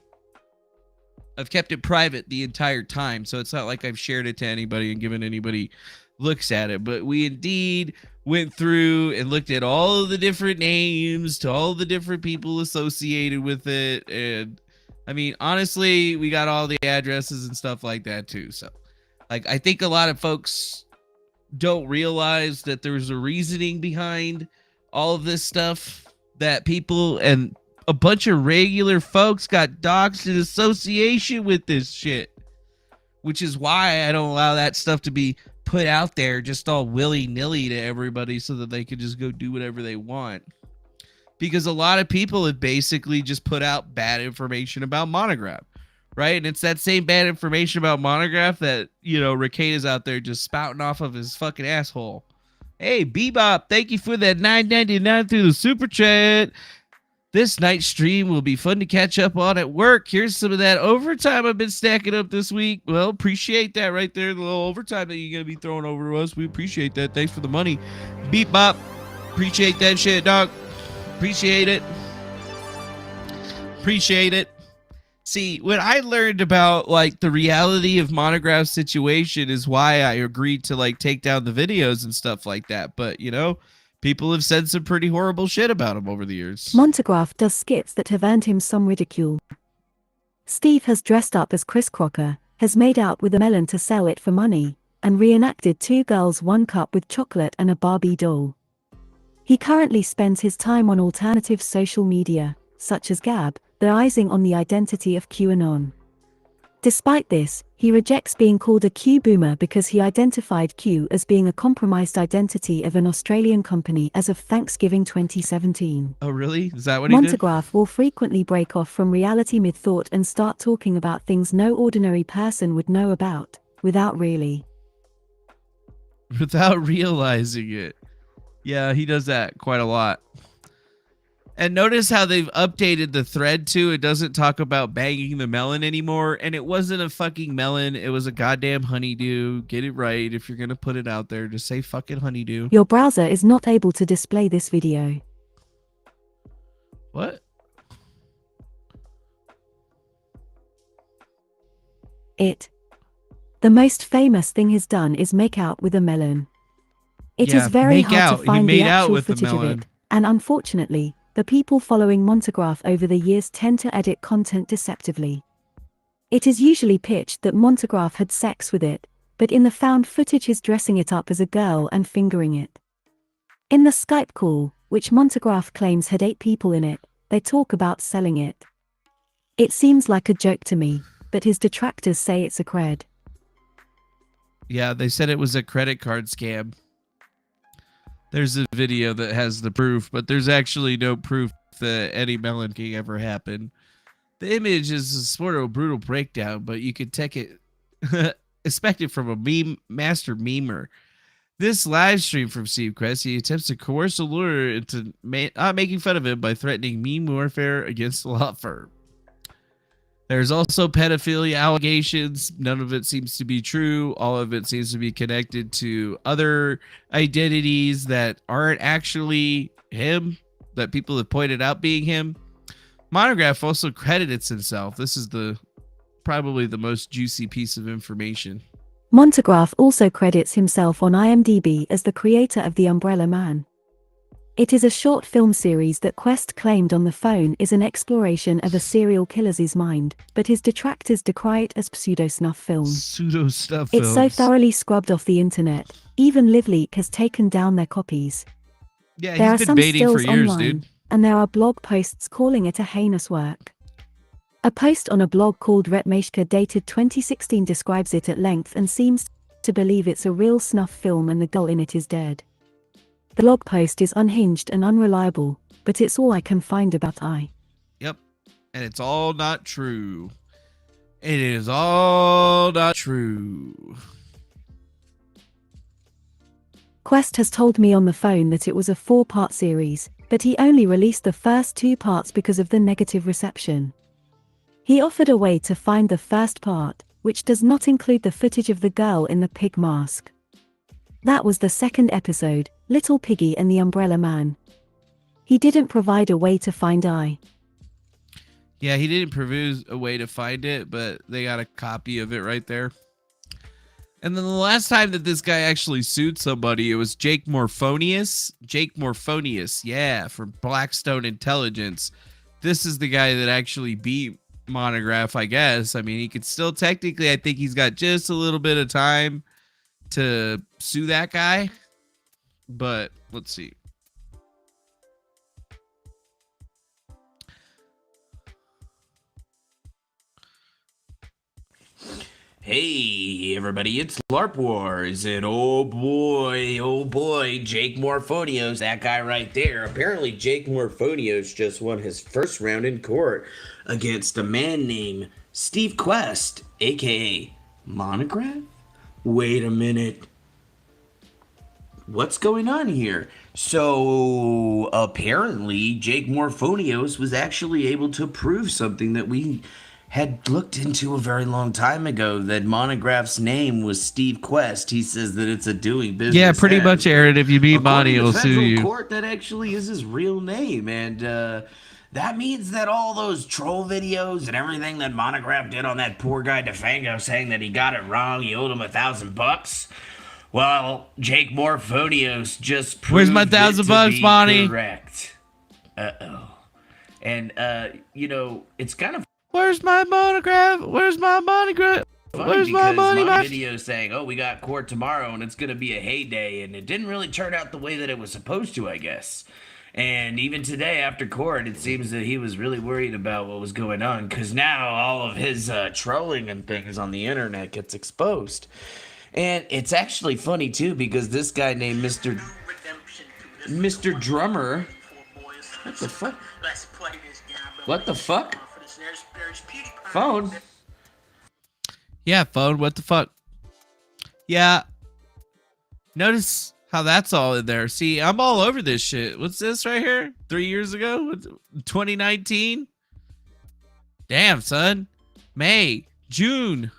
I've kept it private the entire time. So it's not like I've shared it to anybody and given anybody looks at it. But we indeed went through and looked at all of the different names to all the different people associated with it. And I mean, honestly, we got all the addresses and stuff like that too. So, like, I think a lot of folks don't realize that there's a reasoning behind all of this stuff, that people and a bunch of regular folks got doxxed in association with this shit, which is why I don't allow that stuff to be put out there just all willy-nilly to everybody so that they could just go do whatever they want. Because a lot of people have basically just put out bad information about Monograph, right? And it's that same bad information about Monograph that, Ricada's out there just spouting off of his fucking asshole. Hey, Bebop, thank you for that $9.99 through the super chat. This night stream will be fun to catch up on at work. Here's some of that overtime I've been stacking up this week. Well, appreciate that right there. The little overtime that you're going to be throwing over to us. We appreciate that. Thanks for the money. Bebop, appreciate that shit, dog. Appreciate it. Appreciate it. See, when I learned about, like, the reality of Monograph's situation is why I agreed to, like, take down the videos and stuff like that. But, people have said some pretty horrible shit about him over the years. Montegraph does skits that have earned him some ridicule. Steve has dressed up as Chris Crocker, has made out with a melon to sell it for money, and reenacted 2 girls 1 cup with chocolate and a Barbie doll. He currently spends his time on alternative social media, such as Gab, theorizing on the identity of QAnon. Despite this, he rejects being called a Q boomer because he identified Q as being a compromised identity of an Australian company as of Thanksgiving 2017. Oh, really? Is that what he did? Montegraph will frequently break off from reality myth thought and start talking about things no ordinary person would know about, without realizing it. Yeah, he does that quite a lot. And notice how they've updated the thread too. It doesn't talk about banging the melon anymore. And it wasn't a fucking melon. It was a goddamn honeydew. Get it right. If you're going to put it out there, just say fucking honeydew. Your browser is not able to display this video. What? The most famous thing he's done is make out with a melon. It is very hard to find the actual with the footage of melon. it, and unfortunately, the people following Montegraph over the years tend to edit content deceptively. It is usually pitched that Montegraph had sex with it, but in the found footage he's dressing it up as a girl and fingering it. In the Skype call, which Montegraph claims had 8 people in it, they talk about selling it. It seems like a joke to me, but his detractors say it's a cred. Yeah, they said it was a credit card scam. There's a video that has the proof, but there's actually no proof that any Melon King ever happened. The image is a sort of a brutal breakdown, but you can take it, expect it from a master memer. This live stream from Steve Quest, he attempts to coerce a lawyer into making fun of him by threatening meme warfare against the law firm. There's also pedophilia allegations. None of it seems to be true. All of it seems to be connected to other identities that aren't actually him, that people have pointed out being him. Monograph also credits himself. This is probably the most juicy piece of information. Montegraph also credits himself on IMDb as the creator of The Umbrella Man. It is a short film series that Quest claimed on the phone is an exploration of a serial killer's mind, but his detractors decry it as pseudo-snuff film. Pseudo-snuff It's so thoroughly scrubbed off the internet, even LiveLeak has taken down their copies. Yeah, There are he's been some baiting stills for years, online, dude. and there are blog posts calling it a heinous work. A post on a blog called Retmashka dated 2016 describes it at length and seems to believe it's a real snuff film and the girl in it is dead. The blog post is unhinged and unreliable, but it's all I can find about I. Yep. And it's all not true. It is all not true. Quest has told me on the phone that it was a 4-part series, but he only released the first 2 parts because of the negative reception. He offered a way to find the first part, which does not include the footage of the girl in the pig mask. That was the second episode, Little Piggy and the Umbrella Man. He didn't provide a way to find I. Yeah, he didn't provide a way to find it, but they got a copy of it right there. And then the last time that this guy actually sued somebody, it was Jake Morphonius. Jake Morphonius, yeah, from Blackstone Intelligence. This is the guy that actually beat Monograph, I guess. I mean, he could still technically, I think he's got just a little bit of time to sue that guy. But let's see. Hey everybody, it's LARP Wars, and oh boy, Jake Morphonios, that guy right there. Apparently Jake Morphonios just won his first round in court against a man named Steve Quest, aka Monograph? Wait a minute. What's going on here? So apparently Jake Morphonios was actually able to prove something that we had looked into a very long time ago, that Monograph's name was Steve Quest. He says that it's a doing business. Yeah, pretty much, Aaron. If you beat Monty, According he'll to sue federal you. court, that actually is his real name, and that means that all those troll videos and everything that Monograph did on that poor guy Defango, saying that he got it wrong, he owed him $1,000. Well, Jake Morphonios just proved Where's my it $1,000 to be Bonnie? correct. And you know, it's kind of Where's my monograph? Where's my monograph? funny Where's my because money? my My video saying, "Oh, we got court tomorrow, and it's gonna be a heyday," and it didn't really turn out the way that it was supposed to, I guess. And even today, after court, it seems that he was really worried about what was going on, because now all of his trolling and things on the internet gets exposed. And it's actually funny too, because this guy named Mr. Drummer. What the fuck? What the fuck? Phone. Yeah, phone. What the fuck? Yeah. Notice how that's all in there. See, I'm all over this shit. What's this right here? 3 years ago? 2019? Damn, son. May. June.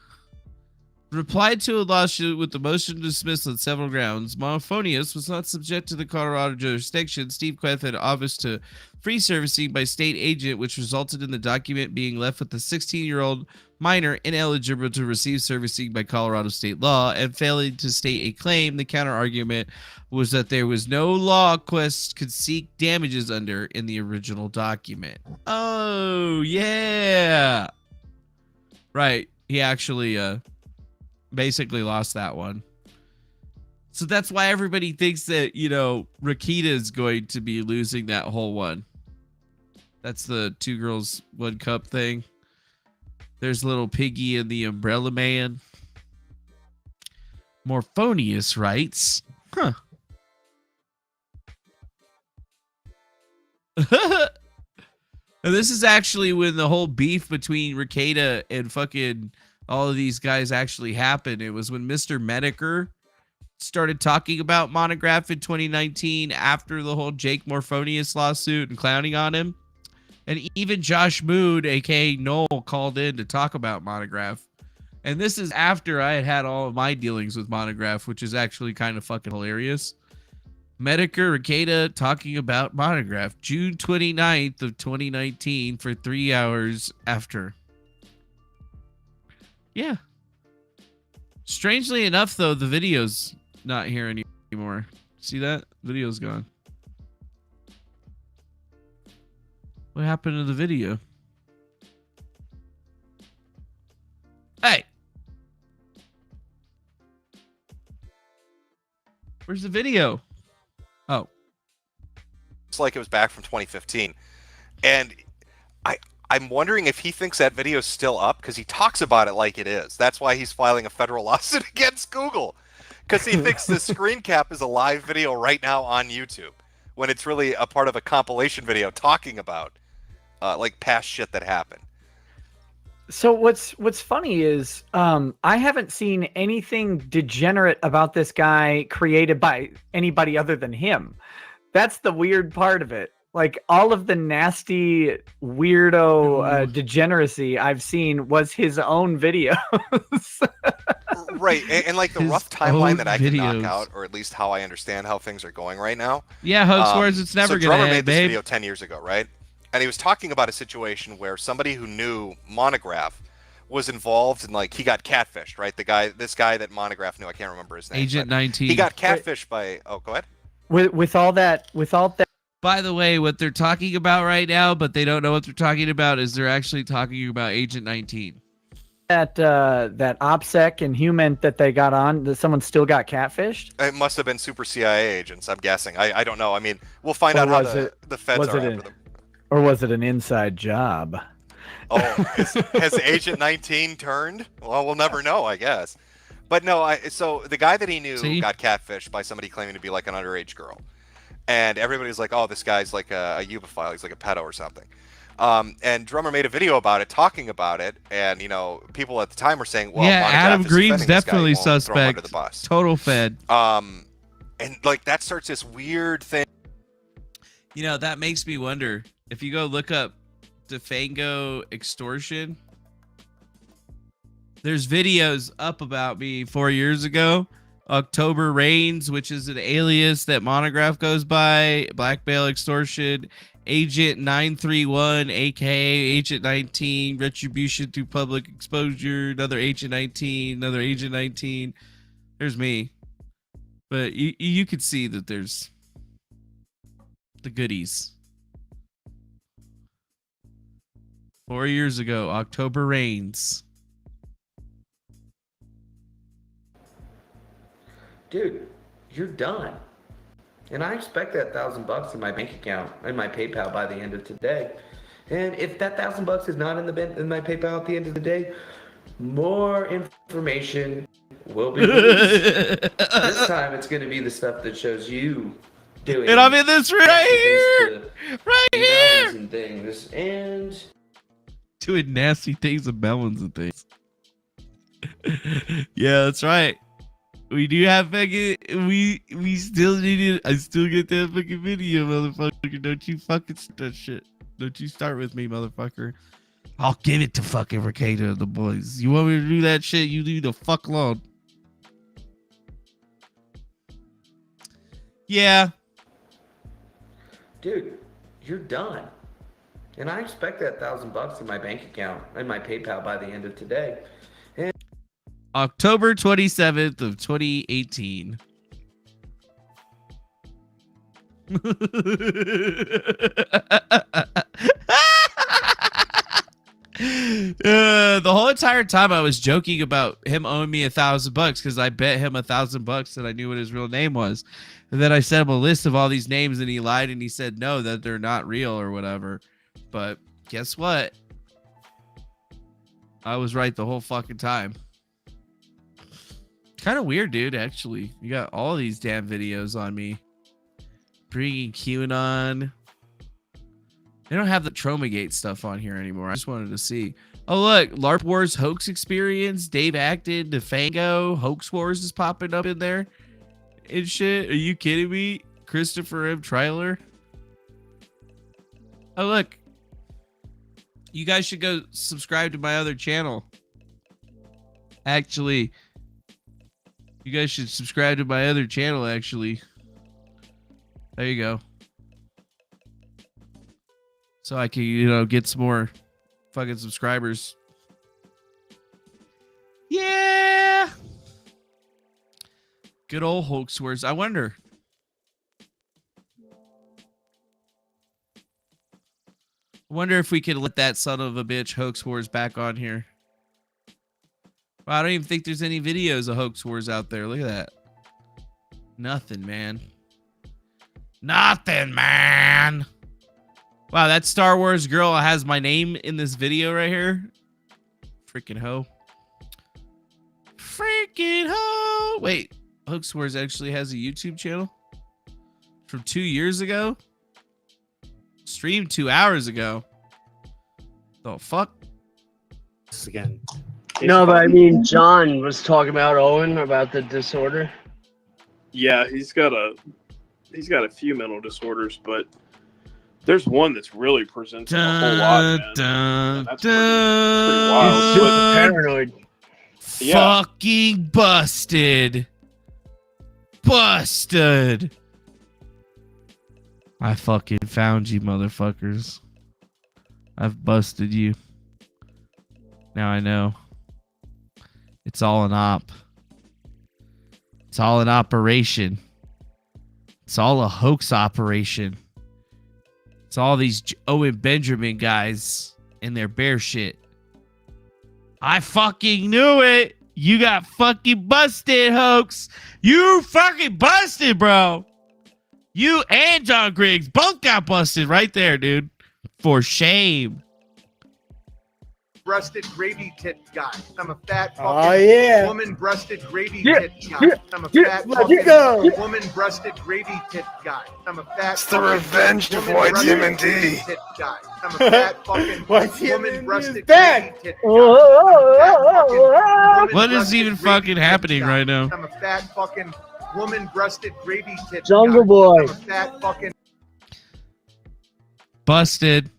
Replied to a lawsuit with the motion dismissed on several grounds. Morphonius was not subject to the Colorado jurisdiction. Steve Quest had office to free servicing by state agent, which resulted in the document being left with the 16-year-old minor ineligible to receive servicing by Colorado state law and failing to state a claim. The counter argument was that there was no law Quest could seek damages under in the original document. Oh, yeah. Right. He actually basically lost that one. So that's why everybody thinks that, Rakita is going to be losing that whole one. That's the 2 girls, 1 cup thing. There's little Piggy and the Umbrella Man. Morphonius writes, huh. And this is actually when the whole beef between Rakita and fucking all of these guys actually happened. It was when Mr. Medicare started talking about Monograph in 2019 after the whole Jake Morphonius lawsuit and clowning on him. And even Josh Mood, aka Noel, called in to talk about Monograph. And this is after I had all of my dealings with Monograph, which is actually kind of fucking hilarious. Medicare Rakita talking about Monograph, June 29th of 2019 for 3 hours after. Yeah. Strangely enough, though, the video's not here anymore. See that? Video's gone. What happened to the video? Hey! Where's the video? Oh. It's like it was back from 2015. And I'm wondering if he thinks that video is still up, because he talks about it like it is. That's why he's filing a federal lawsuit against Google, because he thinks the screen cap is a live video right now on YouTube, when it's really a part of a compilation video talking about like past shit that happened. So what's funny is I haven't seen anything degenerate about this guy created by anybody other than him. That's the weird part of it. Like, all of the nasty weirdo degeneracy I've seen was his own videos. Right, and like the rough timeline that I can knock out, or at least how I understand how things are going right now. Yeah, Hoax Wars, it's never so gonna Drummer end, made this babe. video 10 years ago, right? And he was talking about a situation where somebody who knew Monograph was involved in, like, he got catfished, right? This guy that Monograph knew, I can't remember his name. Agent 19. He got catfished by, oh, go ahead. With all that. By the way, what they're talking about right now, but they don't know what they're talking about, is they're actually talking about Agent 19. That OPSEC and human that they got on, that someone still got catfished? It must have been super CIA agents, I'm guessing. I don't know. I mean, we'll find out how the feds are after them. Or was it an inside job? Oh, has Agent 19 turned? Well, we'll never know, I guess. But no, so the guy that he knew got catfished by somebody claiming to be like an underage girl. And everybody's like, oh, this guy's like a eubophile. He's like a pedo or something. And Drummer made a video about it, talking about it. And, people at the time were saying, well, yeah, Monograph Adam is Green's defending this guy. definitely He won't throw him suspect. under the bus. Total fed. And like that starts this weird thing. That makes me wonder, if you go look up Defango extortion, there's videos up about me 4 years ago. October Reigns, which is an alias that Monograph goes by, Blackmail Extortion, Agent 931, aka Agent 19, Retribution through Public Exposure, another Agent 19, another Agent 19. There's me. But you could see that there's the goodies. 4 years ago, October Reigns. Dude, you're done. And I expect that $1,000 in my bank account, in my PayPal by the end of today. And if that $1,000 is not in my PayPal at the end of the day, more information will be released. This time it's going to be the stuff that shows you doing. And I'm in this right here, right here, and things, and doing nasty things and melons and things. Yeah, that's right. We do have fucking, we still need it. I still get that fucking video, motherfucker. Don't you fucking start that shit. Don't you start with me, motherfucker. I'll give it to fucking Rakita and the boys. You want me to do that shit? You do the fuck alone. Yeah. dude, you're done. And I expect that $1,000 in my bank account and my PayPal by the end of today. And October 27th of 2018. The whole entire time I was joking about him owing me $1,000 because I bet him $1,000 and I knew what his real name was. And then I sent him a list of all these names and he lied and he said no, that they're not real or whatever. But guess what? I was right the whole fucking time. Kind of weird, dude, actually. You got all these damn videos on me. Bringing QAnon. They don't have the Tromagate stuff on here anymore. I just wanted to see. Oh, look. LARP Wars Hoax Experience. Dave Acton. Defango. Hoax Wars is popping up in there. And shit. Are you kidding me? Christopher M. Trailer. Oh, look. You guys should go subscribe to my other channel. Actually, you guys should subscribe to my other channel, actually. There you go. So I can, you know, get some more fucking subscribers. Yeah. Good old hoax wars. I wonder. If we could let that son of a bitch Hoax Wars back on here. Well, I don't even think there's any videos of Hoax Wars out there. Look at that. Nothing, man. Nothing, man. Wow, that Star Wars girl has my name in this video right here. Freaking hoe. Freaking hoe. Wait, Hoax Wars actually has a YouTube channel? From 2 years ago? Streamed 2 hours ago. The fuck? Again. No, but I mean, John was talking about Owen about the disorder. Yeah, he's got a few mental disorders, but there's one that's really presenting a whole lot, man. That's pretty wild. He's super paranoid. Yeah. Fucking busted. Busted. I fucking found you, motherfuckers. I've busted you. Now I know. It's all an op. It's all an operation. It's all a hoax operation. It's all these Owen Benjamin guys and their bear shit. I fucking knew it. You got fucking busted, hoax. You fucking busted, bro. You and John Griggs both got busted right there, dude. For shame. Breasted gravy tit guy. I'm a fat fucking woman breasted gravy Yeah, tit guy. yeah, I'm a yeah, fat let it go. fucking woman breasted gravy tit guy. I'm a fat It's the revenge of YTMND. tit guy. I'm a fat fucking woman breasted back. tit guy. What is even fucking happening right now? I'm a fat fucking woman breasted gravy tit Jungle guy. Boy. I'm a fat fucking Busted.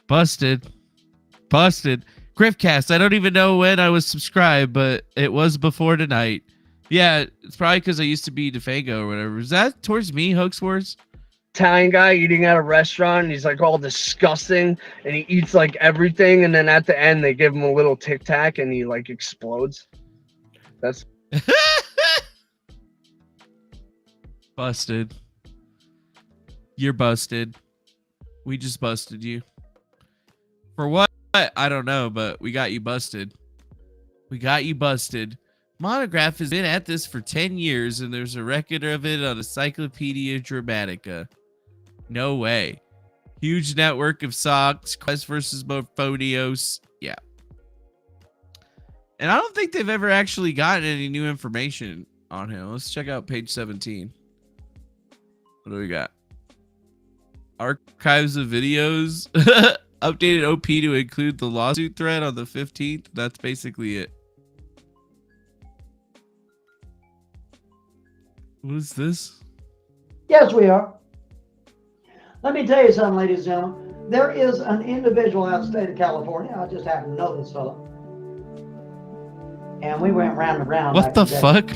Busted. Busted. Griftcast. I don't even know when I was subscribed, but it was before tonight. Yeah, it's probably because I used to be Defango or whatever. Is that towards me, Hoax Wars? Italian guy eating at a restaurant, and he's like all disgusting, and he eats like everything, and then at the end they give him a little Tic Tac, and he like explodes. That's Busted. You're busted. We just busted you. For what? I don't know, but we got you busted. We got you busted. Monograph has been at this for 10 years, and there's a record of it on Encyclopedia Dramatica. No way. Huge network of socks. Quest versus Morphonios. Yeah. And I don't think they've ever actually gotten any new information on him. Let's check out page 17. What do we got? Archives of videos. Updated OP to include the lawsuit thread on the 15th. That's basically it. What is this? Yes, we are. Let me tell you something, ladies and gentlemen. There is an individual out of the state of California. I just happen to know this fellow. And we went round and round. What the fuck?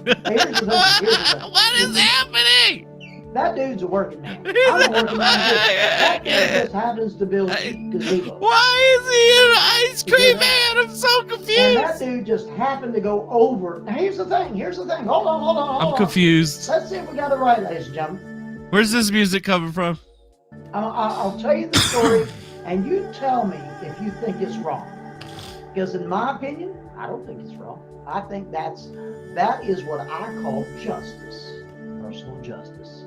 What is happening? That dude's a working man. I'm a working man too. That dude just happens to build cheap gazebos. Why is he an ice cream man? I'm so confused. And that dude just happened to go over. Now here's the thing. Hold on. I'm confused. Let's see if we got it right, ladies and gentlemen. Where's this music coming from? I'll tell you the story, and you tell me if you think it's wrong. Because in my opinion, I don't think it's wrong. I think that is what I call justice, personal justice.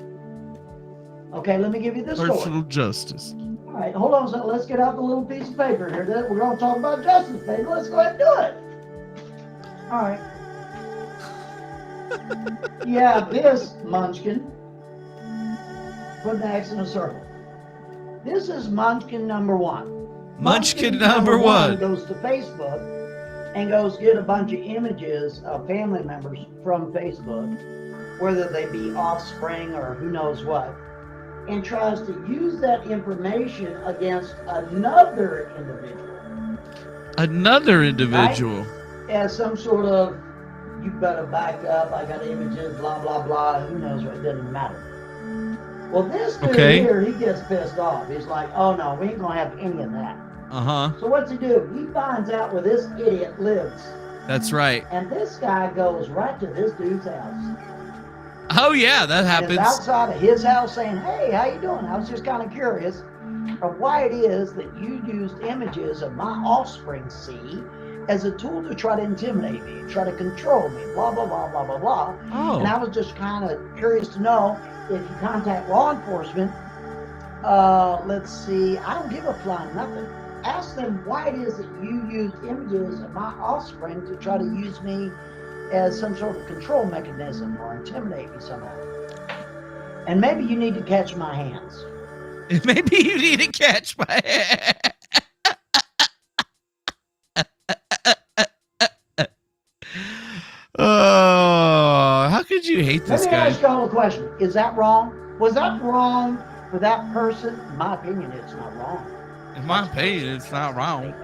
Okay, let me give you this story. Personal justice. All right, hold on a second. Let's get out the little piece of paper here. We're going to talk about justice, baby. Let's go ahead and do it. All right. You have this munchkin. Put the X in a circle. This is munchkin number one. Munchkin number one goes to Facebook and goes get a bunch of images of family members from Facebook, whether they be offspring or who knows what, and tries to use that information against another individual. Another individual. Right? As some sort of, you better back up, I got images, blah, blah, blah, who knows what, it doesn't matter. Well, this dude here, he gets pissed off. He's like, oh no, we ain't gonna have any of that. Uh-huh. So what's he do? He finds out where this idiot lives. That's right. And this guy goes right to this dude's house. Oh yeah, that happens. He's outside of his house saying, hey, how you doing? I was just kind of curious of why it is that you used images of my offspring, see, as a tool to try to intimidate me, try to control me, blah, blah, blah, blah, blah, blah. Oh. And I was just kind of curious to know if you contact law enforcement, let's see, I don't give a flying nothing. Ask them why it is that you used images of my offspring to try to use me as some sort of control mechanism or intimidate me somehow. And maybe you need to catch my hands. Maybe you need to catch my hands. Oh, how could you hate this guy? Let me ask y'all a question. Is that wrong? Was that wrong for that person? In my opinion, it's not wrong. In my opinion, it's not wrong.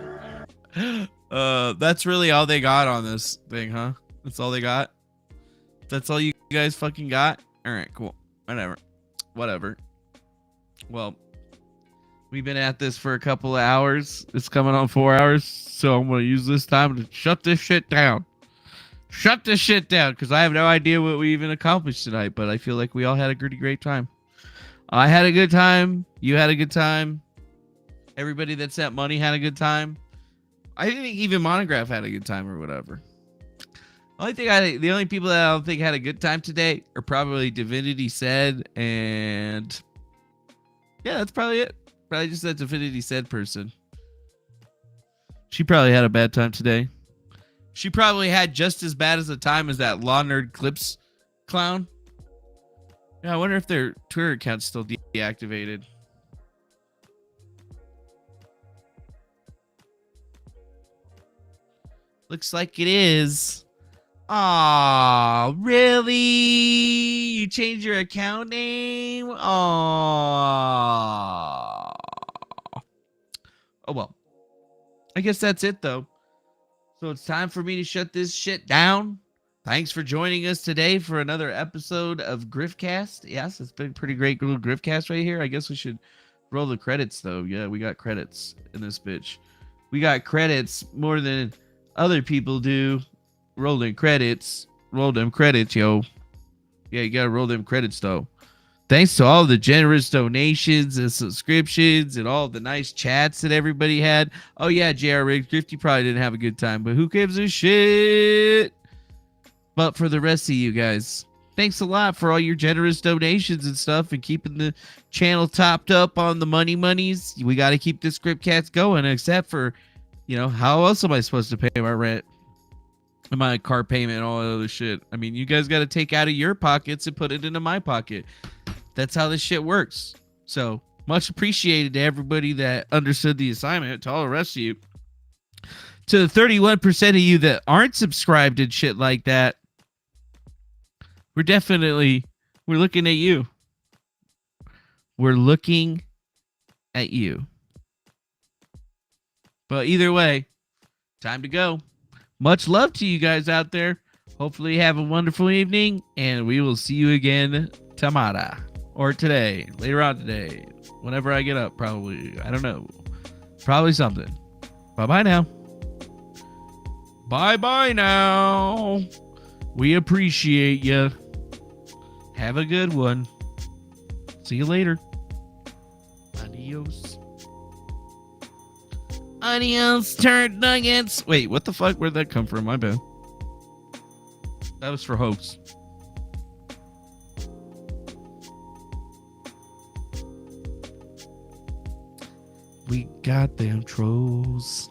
That's really all they got on this thing, huh? That's all they got? That's all you guys fucking got? All right, cool. Whatever. Well, we've been at this for a couple of hours. It's coming on 4 hours, so I'm going to use this time to shut this shit down. Shut this shit down, because I have no idea what we even accomplished tonight, but I feel like we all had a pretty great time. I had a good time. You had a good time. Everybody that sent money had a good time. I think even Monograph had a good time or whatever. The only people that I don't think had a good time today are probably Divinity Said, and yeah, that's probably it. Probably just that Divinity Said person. She probably had a bad time today. She probably had just as bad as a time as that Law Nerd Clips clown. Yeah, I wonder if their Twitter account's still deactivated. Looks like it is. Aw, really? You changed your account name? Aw. Oh, well. I guess that's it, though. So it's time for me to shut this shit down. Thanks for joining us today for another episode of Griftcast. Yes, it's been a pretty great little Griftcast right here. I guess we should roll the credits, though. Yeah, we got credits in this bitch. We got credits more than other people do. Roll them credits. Roll them credits, yo. Yeah, you gotta roll them credits, though. Thanks to all the generous donations and subscriptions and all the nice chats that everybody had. Oh, yeah, J.R. Riggs, Grifty probably didn't have a good time, but who gives a shit? But for the rest of you guys, thanks a lot for all your generous donations and stuff and keeping the channel topped up on the monies. We got to keep this Griftcast going, except for, you know, how else am I supposed to pay my rent? And my car payment and all that other shit. I mean, you guys got to take out of your pockets and put it into my pocket. That's how this shit works. So much appreciated to everybody that understood the assignment, to all the rest of you. To the 31% of you that aren't subscribed and shit like that, we're looking at you. We're looking at you. But either way, time to go. Much love to you guys out there. Hopefully you have a wonderful evening, and we will see you again tomorrow. or today, later on today, whenever I get up, probably. I don't know. Probably something. Bye-bye now. Bye-bye now. We appreciate you. Have a good one. See you later. Adios. Adios, turd nuggets. Wait, what the fuck? Where'd that come from? My bad. That was for hosts. We got them trolls.